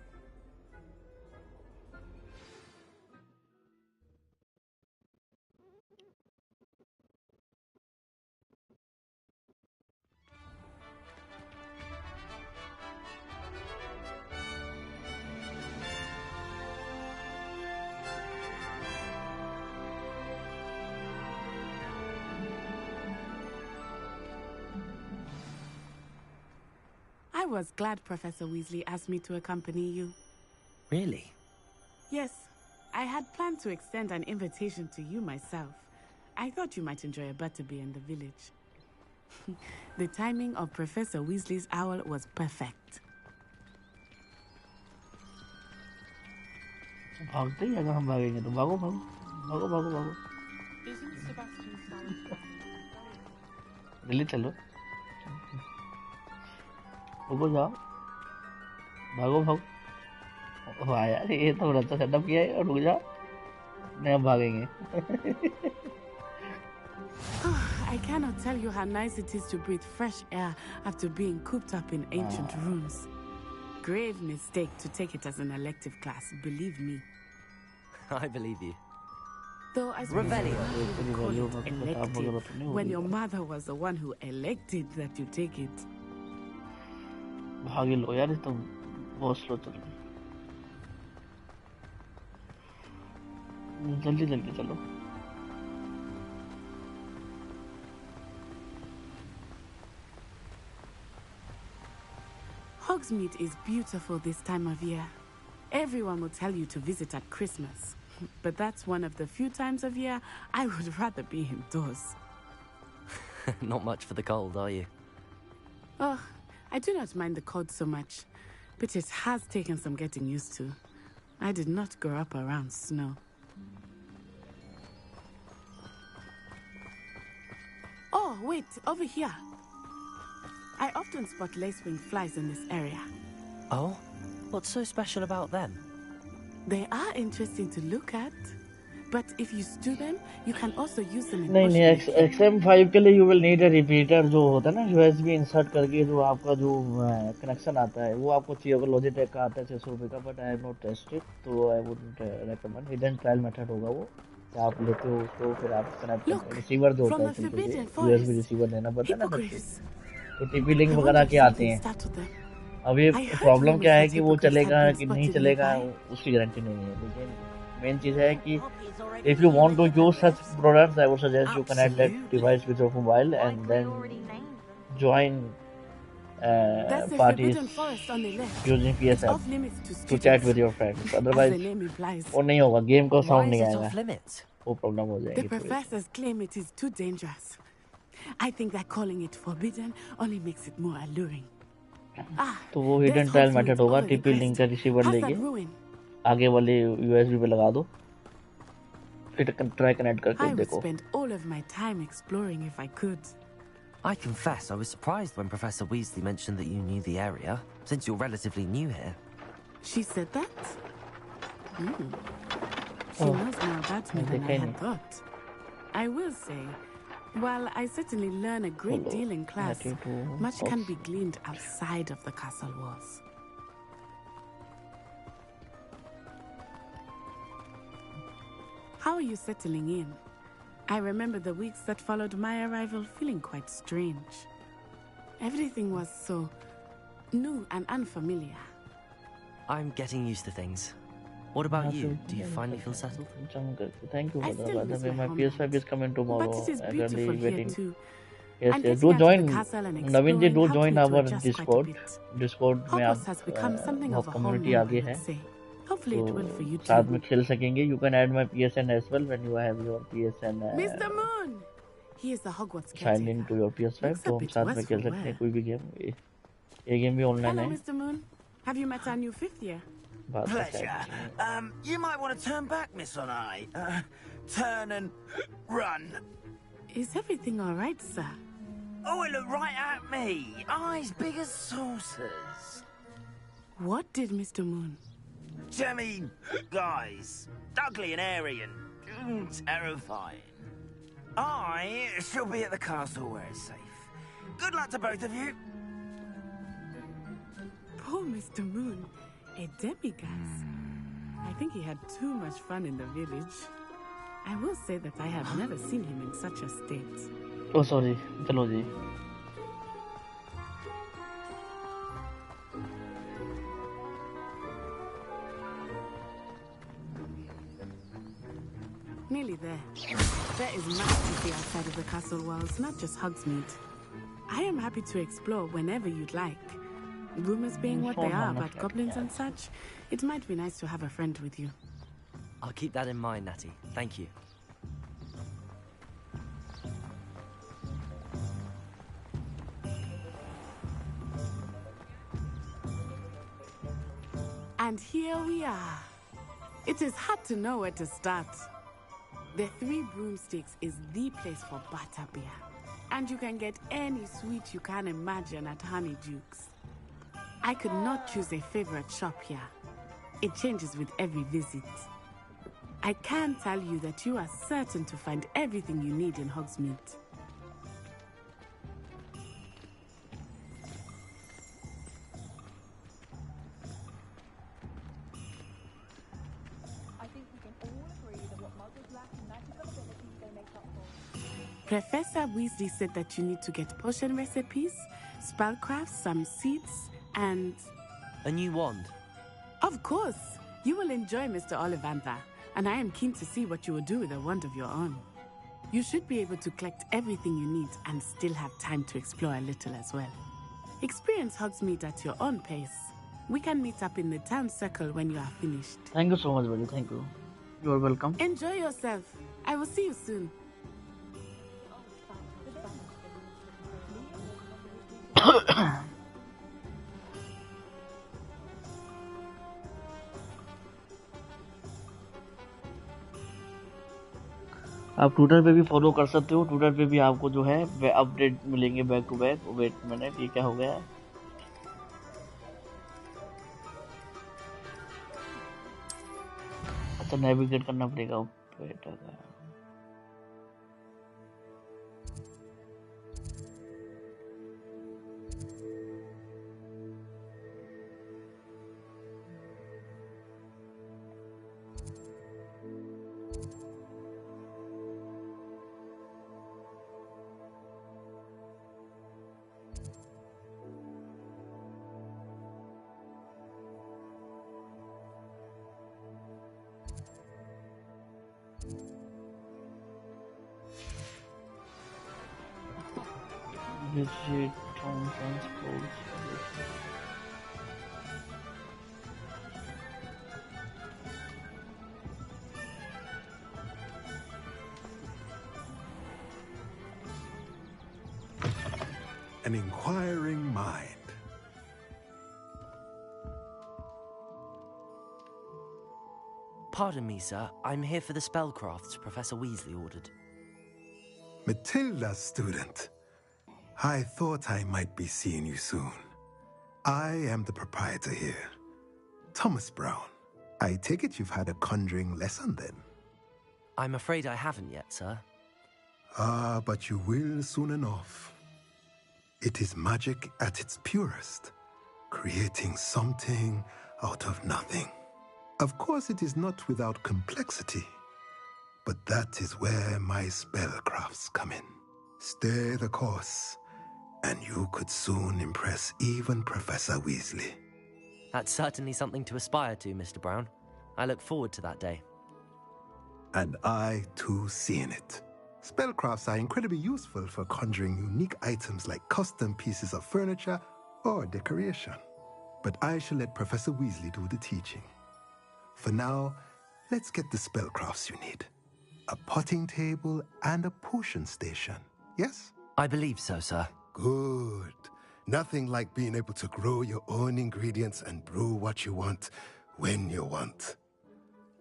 I was glad Professor Weasley asked me to accompany you. Really? Yes, I had planned to extend an invitation to you myself. I thought you might enjoy a butterbeer in the village. The timing of Professor Weasley's owl was perfect. भागते ही अगर हम भागेंगे तो भागो भागो भागो भागो भागो जल्दी चलो रुको जाओ भागो भागो वाह यार ये तो बड़ा अच्छा सेटअप किया है रुक जाओ नहीं हम भागेंगे I cannot tell you how nice it is to breathe fresh air after being cooped up in ancient rooms. Grave mistake to take it as an elective class, believe me. I believe you. Though I suppose you call it elective when your mother was the one who elected that you take it. भाग लो यार तुम बहुत slow चल रही जल्दी जल्दी चलो Hogsmeade is beautiful this time of year. Everyone will tell you to visit at Christmas. But that's one of the few times of year I would rather be indoors. Not much for the cold, are you? Oh, I do not mind the cold so much, but it has taken some getting used to. I did not grow up around snow. Oh, wait, over here. I often spot lacewing flies in this area. Oh? What's so special about them? They are interesting to look at, but if you stew them, you can also use them in नहीं XM5 के लिए you will need a repeater जो होता है ना USB insert करके जो आपका जो कनेक्शन आता है वो आपको चाहिए होगा Logitech का आता है 600 रुपए का but I have not tested तो I wouldn't recommend hidden trial method होगा वो आप लेते हो उसको फिर आप कनेक्ट करते रिसीवर जो होता है सिंपल USB रिसीवर लेना पड़ता है ना तो टीपी लिंक वगैरह के आते हैं अब ये प्रॉब्लम क्या है कि वो चलेगा कि नहीं चलेगा उसकी गारंटी नहीं है लेकिन मेन चीज है कि if you want to use such products I would suggest you connect that device with your mobile and then join parties using PSN to chat with your friends otherwise वो नहीं होगा game को sound नहीं आएगा वो problem हो जाएगी The professors claim it is too dangerous. I think that calling it forbidden only makes it more alluring. तो वो हिडन ट्रायल मेथड होगा टीपी लिंक का रिसीवर लेके आगे वाले यूएसबी पे लगा दो फिर ट्राई कनेक्ट करके देखो I would spend all of my time exploring if I could. I confess I was surprised when Professor Weasley mentioned that you knew the area, since you're relatively new here. She said that? She knows more about me than I had thought. I will say, while I certainly learn a great deal in class, much can be gleaned outside of the castle walls. How are you settling in? I remember the weeks that followed my arrival feeling quite strange. Everything was so new and unfamiliar. I'm getting used to things. What about you? Do you finally feel settled? Thank you for the way. My PS5 is coming tomorrow. But it is beautiful here too. Yes, do join. Naveen ji, do join our Discord. Discord में आप community आगे है. Hopefully it will for you too. साथ में खेल सकेंगे. You can add my PSN as well when you have your PSN. Mr. Moon, he is the Hogwarts sign in to your PS5 तो हम साथ में खेल सकते हैं कोई भी गेम. ये गेम भी ऑनलाइन है. Hello, Mr. Moon. Have you met our new fifth year? Pleasure. You might want to turn back, Miss Onai. Turn and run. Is everything all right, sir? Oh, it looked right at me. Eyes big as saucers. What did Mr. Moon? I mean, guys, ugly and airy and terrifying. I shall be at the castle where it's safe. Good luck to both of you. Poor Mr. Moon. A demiguise. I think he had too much fun in the village. I will say that I have never seen him in such a state. Oh, sorry. चलो जी. Nearly there. There is much to see outside of the castle walls, not just Hogsmeade. I am happy to explore whenever you'd like. Rumors being what they are about goblins and such, it might be nice to have a friend with you. I'll keep that in mind, Natty. Thank you. And here we are. It is hard to know where to start. The Three Broomsticks is the place for butterbeer. And you can get any sweet you can imagine at Honeydukes. I could not choose a favorite shop here. It changes with every visit. I can tell you that you are certain to find everything you need in Hogsmeade. Professor Weasley said that you need to get potion recipes, spellcrafts, some seeds, and... a new wand? Of course! You will enjoy Mr. Ollivander, and I am keen to see what you will do with a wand of your own. You should be able to collect everything you need and still have time to explore a little as well. Experience Hogsmeade at your own pace. We can meet up in the town circle when you are finished. Thank you so much, buddy. Thank you. You are welcome. Enjoy yourself. I will see you soon. आप Twitter पे भी follow कर सकते हो. Twitter पे भी आपको जो है अपडेट मिलेंगे back to back. Wait minute, ये क्या हो गया है? अच्छा, नेविगेट करना पड़ेगा बेटा का. Visit Thompson's Schools. An inquiring mind. Pardon me, sir. I'm here for the spellcrafts Professor Weasley ordered. Matilda, student. I thought I might be seeing you soon. I am the proprietor here, Thomas Brown. I take it you've had a conjuring lesson then? I'm afraid I haven't yet, sir. Ah, but you will soon enough. It is magic at its purest, creating something out of nothing. Of course, it is not without complexity, but that is where my spellcrafts come in. Stay the course, and you could soon impress even Professor Weasley. That's certainly something to aspire to, Mr. Brown. I look forward to that day. And I, too, seeing it. Spellcrafts are incredibly useful for conjuring unique items like custom pieces of furniture or decoration. But I shall let Professor Weasley do the teaching. For now, let's get the spellcrafts you need. A potting table and a potion station, yes? I believe so, sir. Good. Nothing like being able to grow your own ingredients and brew what you want when you want.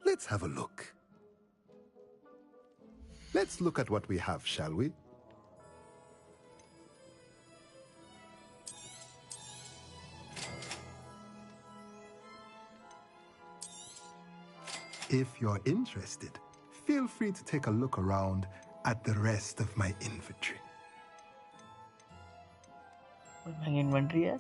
Let's have a look. Let's look at what we have, shall we? If you're interested, feel free to take a look around at the rest of my inventory. Inventory है?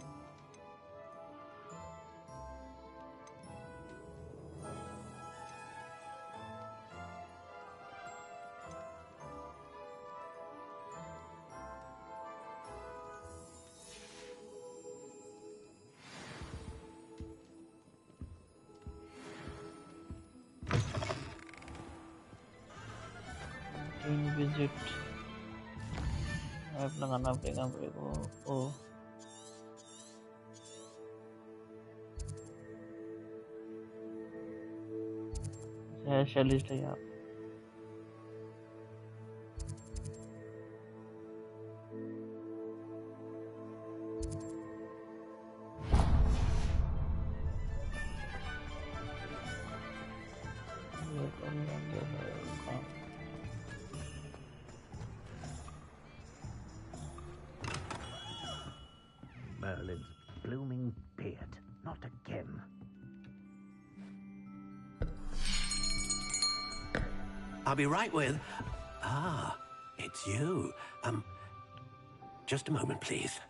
Upcoming visit. App लगाना पड़ेगा मेरे को. ओ specialist है यहाँ. Merlin's blooming beard. Not again. I'll be right with... Ah, it's you. Just a moment, please.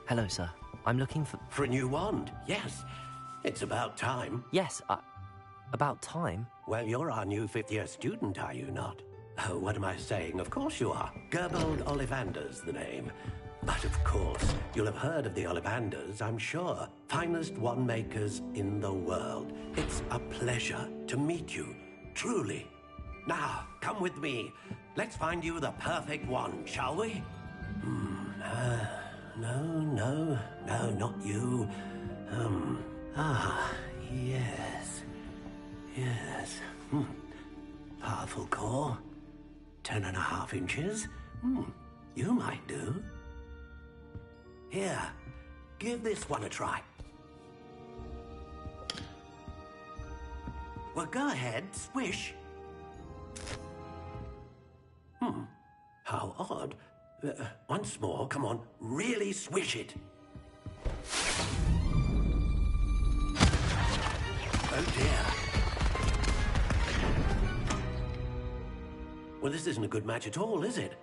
Hello, sir. I'm looking for... For a new wand, yes. It's about time. Yes, about time? Well, you're our new fifth-year student, are you not? Oh, what am I saying? Of course you are. Gerbold Ollivander's the name. But of course, you'll have heard of the Ollivanders, I'm sure. Finest wand makers in the world. It's a pleasure to meet you, truly. Now, come with me. Let's find you the perfect wand, shall we? No, not you. Yes. Powerful core. 10.5 inches. You might do. Here, give this one a try. Well, go ahead, swish. How odd. Once more, come on, really swish it. Oh dear. Well, this isn't a good match at all, is it?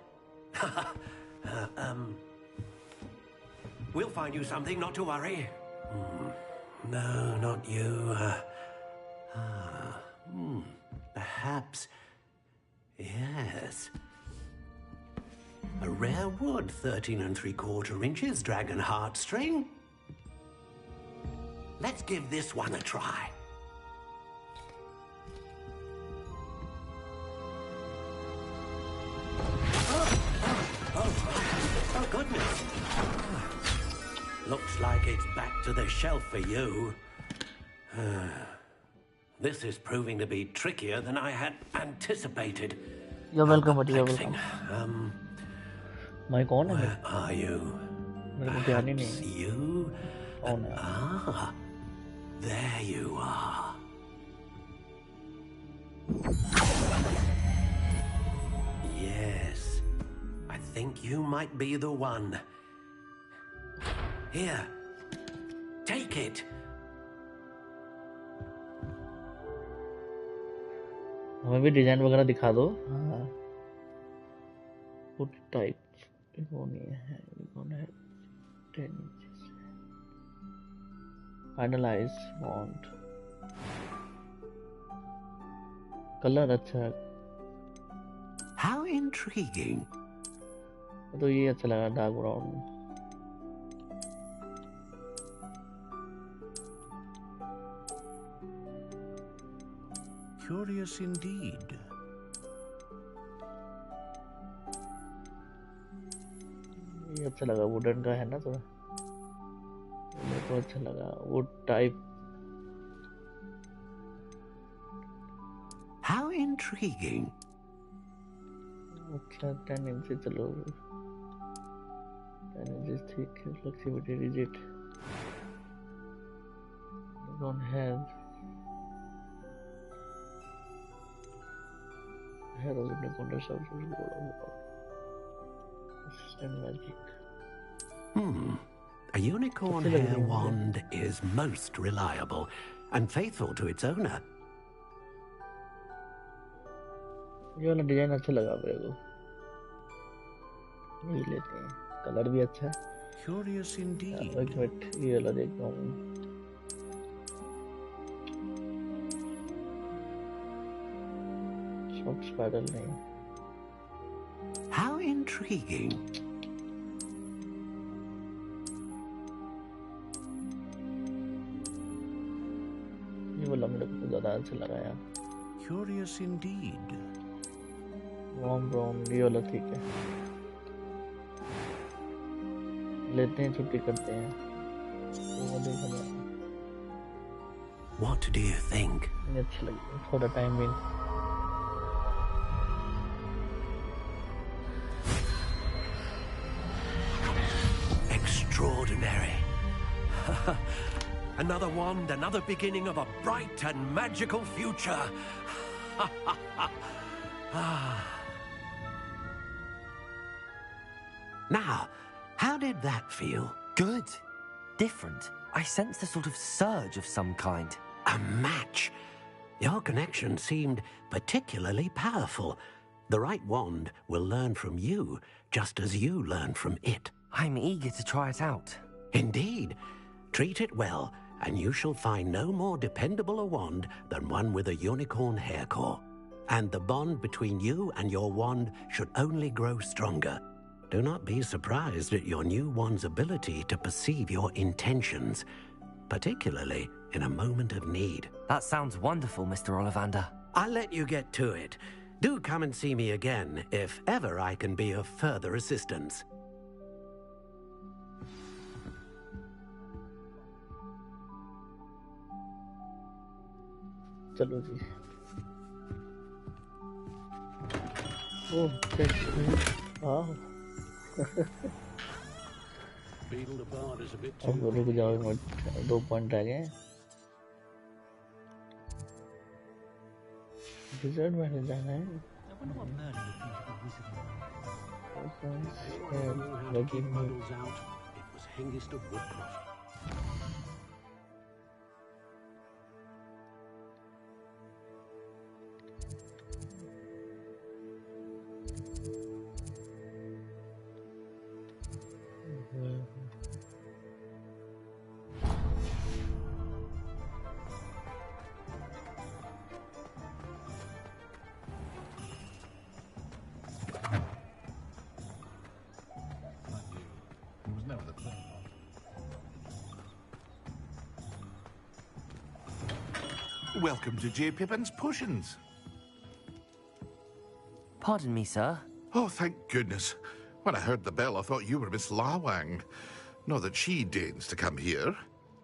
We'll find you something, not to worry. No, not you. Perhaps... Yes. A rare wood, 13 3/4 inches, dragon heartstring. Let's give this one a try. Oh, goodness. Looks like it's back to the shelf for you. This is proving to be trickier than I had anticipated. You're welcome, buddy. You're welcome. My कौन है? Where are you? मेरे को ध्यान ही नहीं. Perhaps you? कौन है? Ah, there you are. Yes, I think you might be the one. Here, take it. हमें भी डिजाइन वगैरह दिखा दो. हाँ. Wood type. वो नहीं है. कौन है? 10 inches. Finalize font. कलर अच्छा है. How intriguing. तो ये अच्छा लगा डार्क ब्राउन. Curious indeed. ये अच्छा लगा. वुडन का है ना थोड़ा. मेरे को अच्छा लगा. Would type. How intriguing. अच्छा 10 inches चलो. 10 inches thick. Flexibility rigid. Don't have. Hair of the corner surface. And magic. A unicorn hair wand is most reliable and faithful to its owner. ये वाला डिजाइन अच्छा लगा मेरे को. ये लेते हैं. कलर भी अच्छा है. Curious indeed. एक मिनट ये वाला देखता हूँ. शॉर्ट स्पाइरल नहीं. How intriguing. ये वाला मेरे को ज्यादा साल से लगाया। Curious indeed. वॉर्म ब्राउन ये वाला ठीक है, लेते हैं छुट्टी करते हैं। What do you think? अच्छा लगे for the time being. Extraordinary. Another wand, another beginning of a bright and magical future. Now, how did that feel? Good. Different. I sensed a sort of surge of some kind. A match. Your connection seemed particularly powerful. The right wand will learn from you, just as you learn from it. I'm eager to try it out. Indeed. Treat it well, and you shall find no more dependable a wand than one with a unicorn hair core. And the bond between you and your wand should only grow stronger. Do not be surprised at your new wand's ability to perceive your intentions, particularly in a moment of need. That sounds wonderful, Mr. Ollivander. I'll let you get to it. Do come and see me again if ever I can be of further assistance. चलो जी। ओह वाह। अब रुक जाओ, 2 point आ गए। Wizard में जाना है। लगी Welcome to J. Pippin's Potions. Pardon me, sir. Oh, thank goodness. When I heard the bell, I thought you were Miss Lawang. Not that she deigns to come here.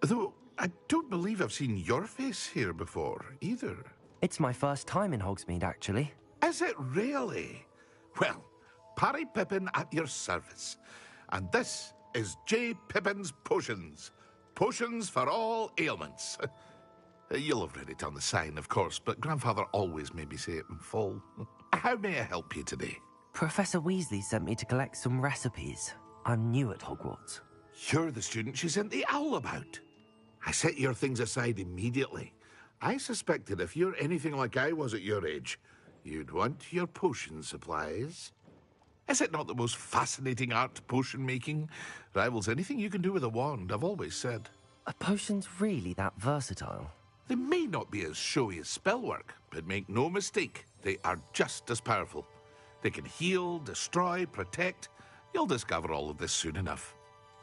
Though, I don't believe I've seen your face here before, either. It's my first time in Hogsmeade, actually. Is it really? Well, Parry Pippin at your service. And this is J. Pippin's Potions. Potions for all ailments. You'll have read it on the sign, of course, but Grandfather always made me say it in full. How may I help you today? Professor Weasley sent me to collect some recipes. I'm new at Hogwarts. You're the student she sent the owl about. I set your things aside immediately. I suspected if you're anything like I was at your age, you'd want your potion supplies. Is it not the most fascinating art, potion making? Rivals anything you can do with a wand, I've always said. Are potions really that versatile? They may not be as showy as spellwork, but make no mistake, they are just as powerful. They can heal, destroy, protect. You'll discover all of this soon enough.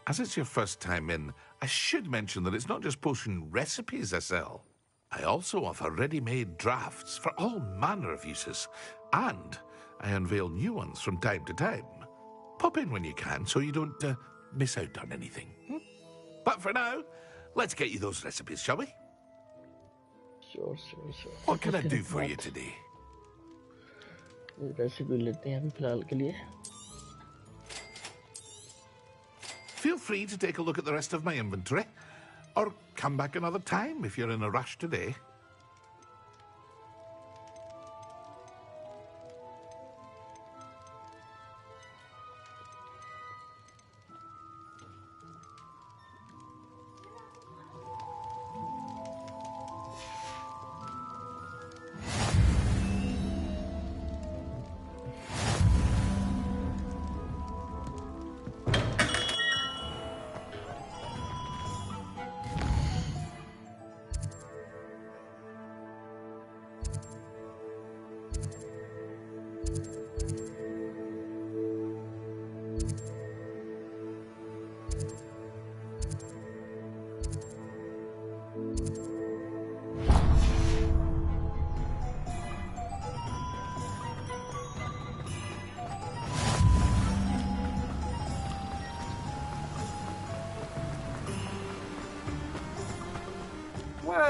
As it's your first time in, I should mention that it's not just potion recipes I sell. I also offer ready-made drafts for all manner of uses, and I unveil new ones from time to time. Pop in when you can so you don't miss out on anything. But for now, let's get you those recipes, shall we? Sure. What can I do for you today? Recipe लेते हैं अभी फिलहाल के लिए। Feel free to take a look at the rest of my inventory, or come back another time if you're in a rush today.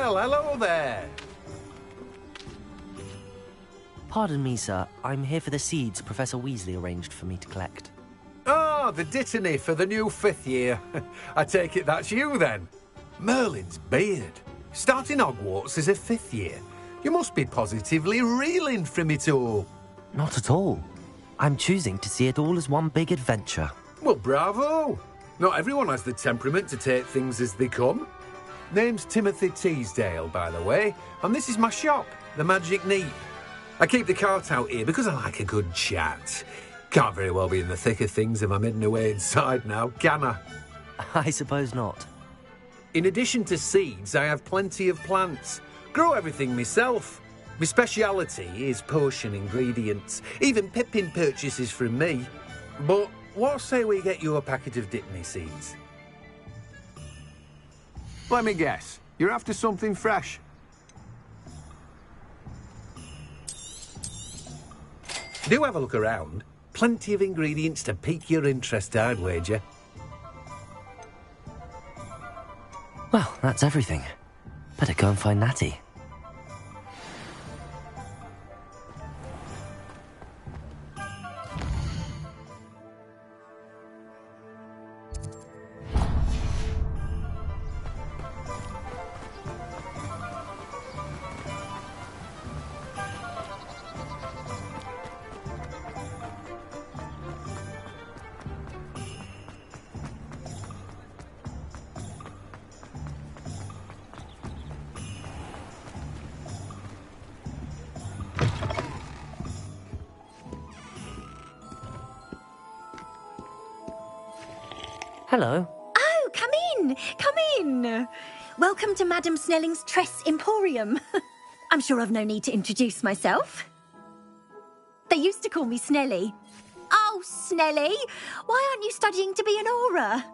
Well, hello there. Pardon me, sir. I'm here for the seeds Professor Weasley arranged for me to collect. Oh, the dittany for the new 5th year. I take it that's you, then. Merlin's beard. Starting Hogwarts as a 5th year. You must be positively reeling from it all. Not at all. I'm choosing to see it all as one big adventure. Well, bravo. Not everyone has the temperament to take things as they come. Name's Timothy Teasdale, by the way, and this is my shop, the Magic Neep. I keep the cart out here because I like a good chat. Can't very well be in the thick of things if I'm hidden away inside now, can I? I suppose not. In addition to seeds, I have plenty of plants. Grow everything myself. My speciality is potion ingredients. Even Pippin purchases from me. But what say we get you a packet of Dittany seeds? Let me guess. You're after something fresh. Do have a look around. Plenty of ingredients to pique your interest, I'd wager. Well, that's everything. Better go and find Natty. Hello. Oh, come in. Come in. Welcome to Madame Snelling's Tress Emporium. I'm sure I've no need to introduce myself. They used to call me Snelly. Oh, Snelly, why aren't you studying to be an aura?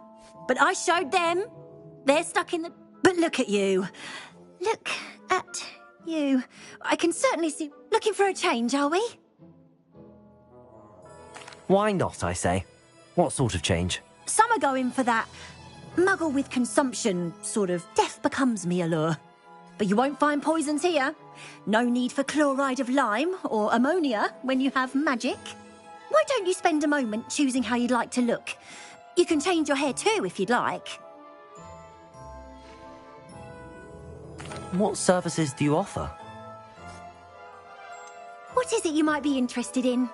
But I showed them. They're stuck in the... But look at you. Look at you. I can certainly see... Looking for a change, are we? Why not, I say? What sort of change? Some are going for that muggle with consumption, sort of death becomes me allure. But you won't find poisons here. No need for chloride of lime or ammonia when you have magic. Why don't you spend a moment choosing how you'd like to look? You can change your hair too if you'd like. What services do you offer? What is it you might be interested in?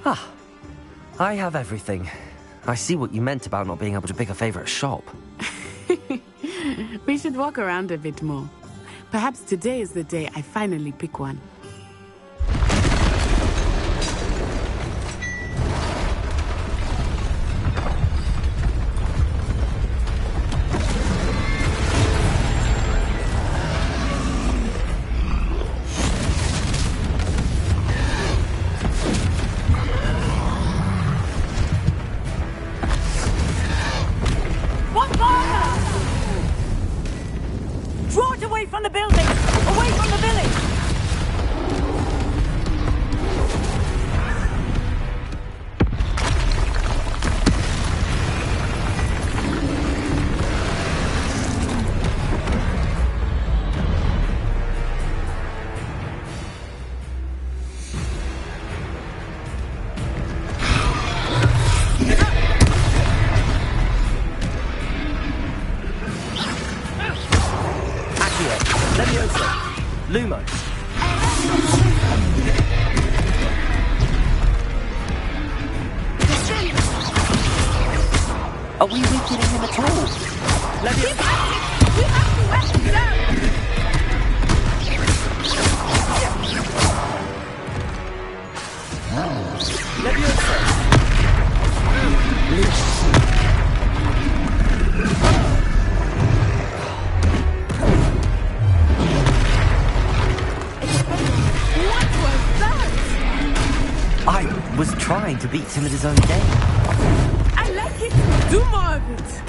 Ah, I have everything. I see what you meant about not being able to pick a favourite shop. We should walk around a bit more. Perhaps today is the day I finally pick one. Draw it away from the building! Away from the village! was trying to beat him at his own game. I like it! Do more of it!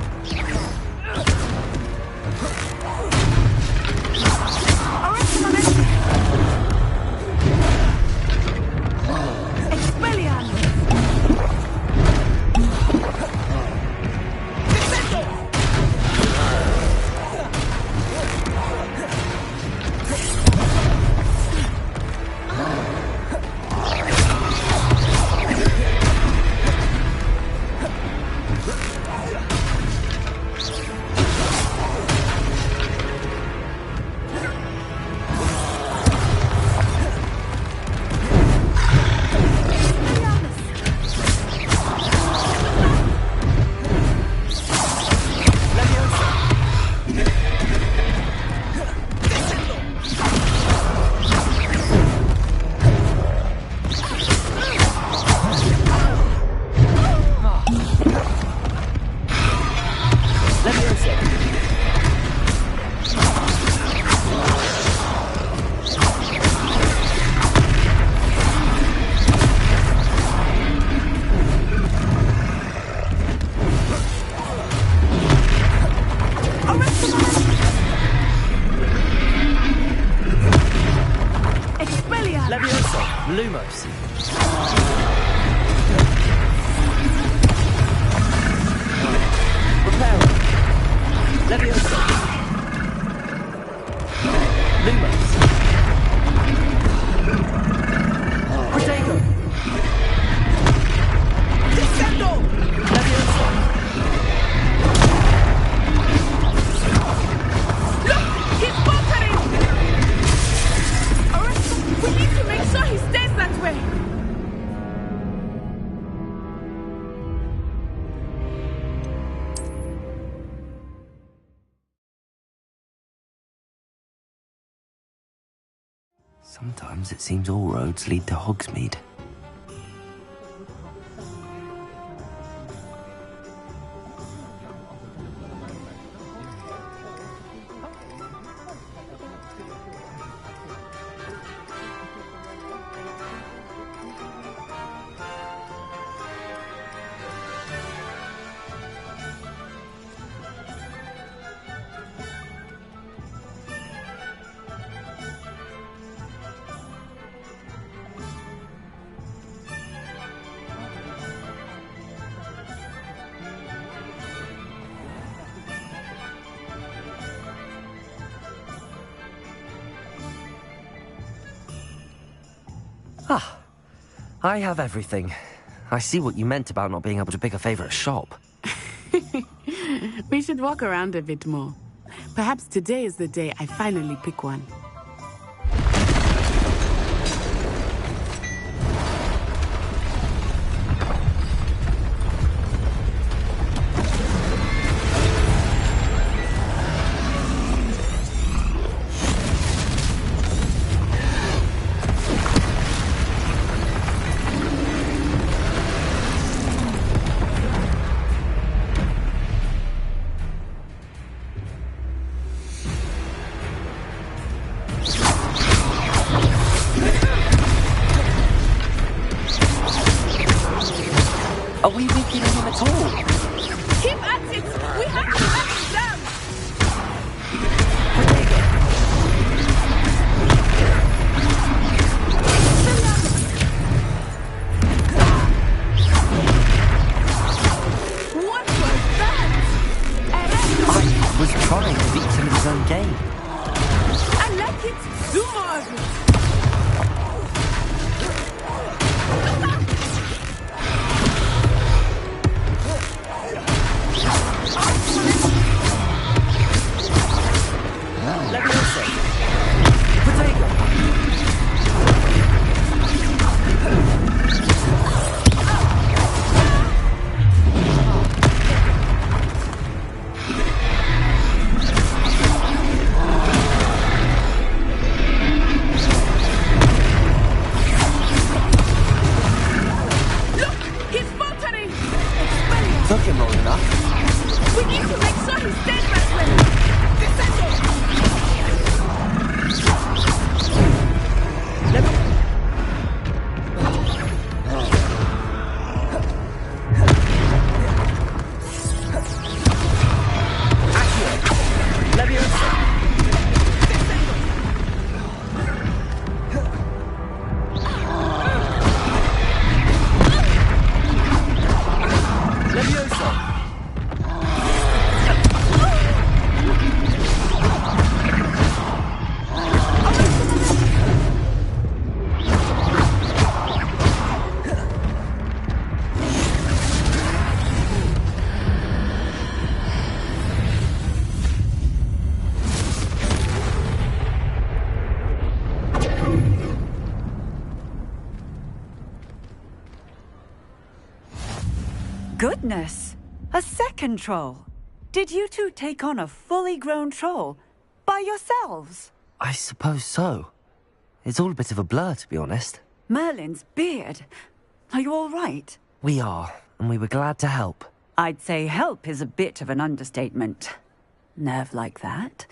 Lumos. Reparo. Leviosa. Lumos. Protego. Descendo. Leviosa. Look! He's faltering! Alright, we need to make sure he stays that way. Sometimes it seems all roads lead to Hogsmeade. Ah, I have everything. I see what you meant about not being able to pick a favorite shop. We should walk around a bit more. Perhaps today is the day I finally pick one. Are we weakening him at all? Keep at it! We have to let him down! What was that? I was trying to beat him at his own game. I like it! Do more of it! Leviosa. Protego. Look! He's faltering! Took him long enough. We need to make sure he stays that way! Descendo! Goodness! A second troll! Did you two take on a fully grown troll by yourselves? I suppose so. It's all a bit of a blur, to be honest. Merlin's beard. Are you all right? We are, and we were glad to help. I'd say help is a bit of an understatement. Nerve like that.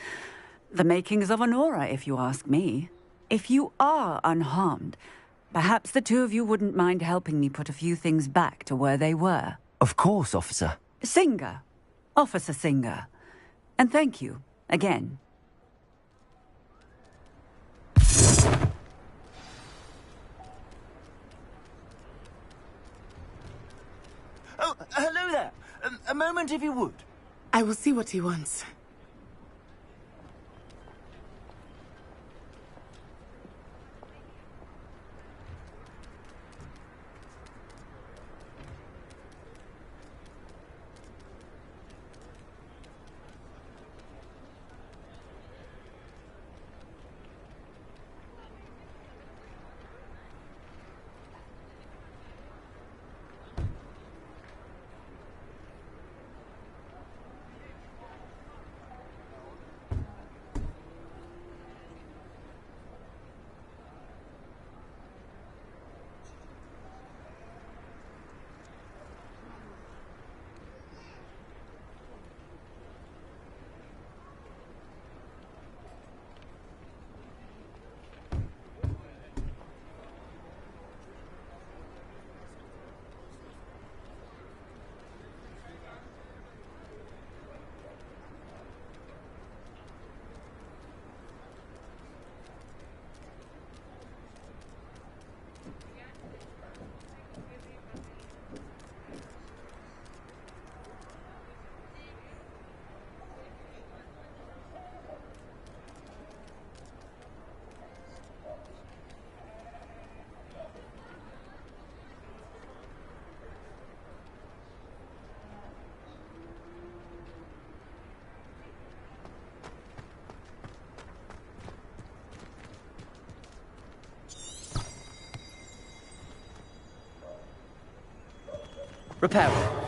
The makings of an aura, if you ask me. If you are unharmed, perhaps the two of you wouldn't mind helping me put a few things back to where they were. Of course, officer. Singer. Officer Singer. And thank you, again. Oh, hello there. A moment if you would. I will see what he wants. Repairing.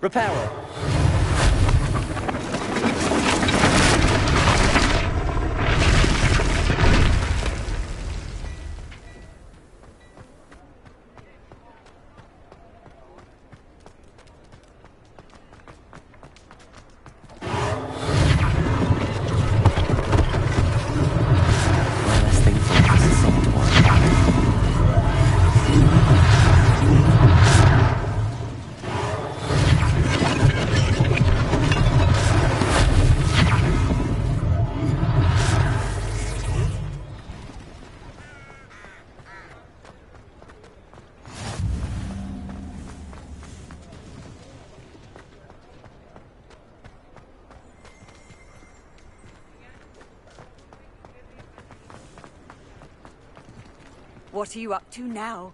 Repairer. What are you up to now?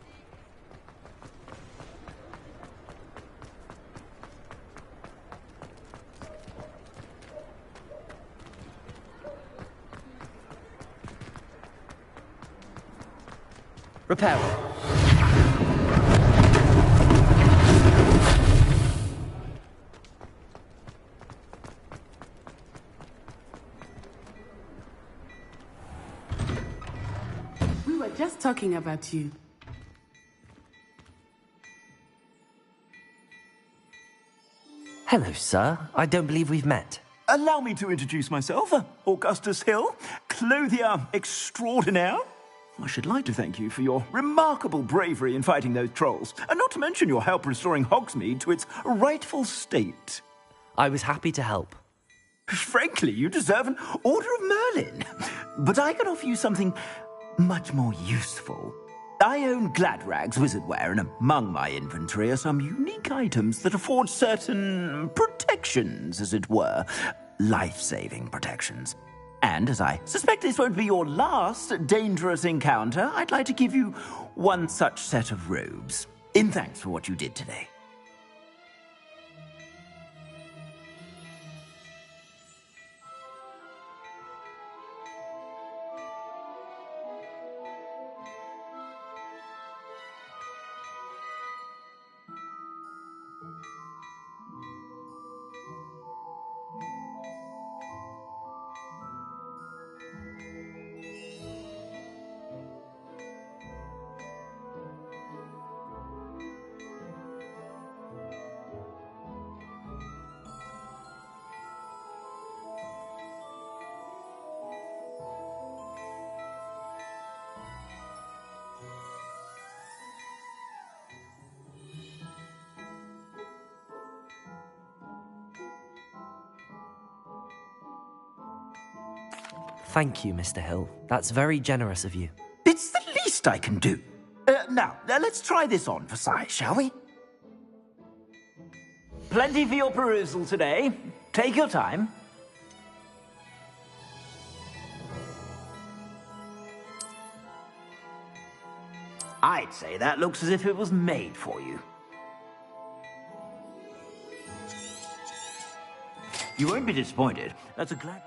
Repairer. We were just talking about you. Hello, sir. I don't believe we've met. Allow me to introduce myself, Augustus Hill, clothier extraordinaire. I should like to thank you for your remarkable bravery in fighting those trolls, and not to mention your help restoring Hogsmeade to its rightful state. I was happy to help. Frankly, you deserve an Order of Merlin. But I can offer you something much more useful. I own Gladrag's wizardware, and among my inventory are some unique items that afford certain protections, as it were. Life-saving protections. And as I suspect this won't be your last dangerous encounter, I'd like to give you one such set of robes, in thanks for what you did today. Thank you, Mr. Hill. That's very generous of you. It's the least I can do. Now, let's try this on for size, shall we? Plenty for your perusal today. Take your time. I'd say that looks as if it was made for you. You won't be disappointed. That's a glad...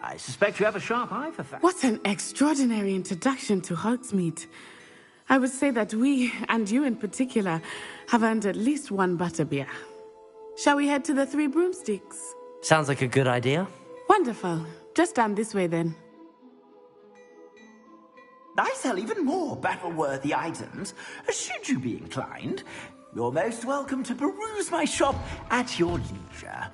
I suspect you have a sharp eye for facts. What an extraordinary introduction to Hogsmeade. I would say that we, and you in particular, have earned at least one butterbeer. Shall we head to the Three Broomsticks? Sounds like a good idea. Wonderful. Just down this way then. I sell even more battle-worthy items, should you be inclined. You're most welcome to peruse my shop at your leisure.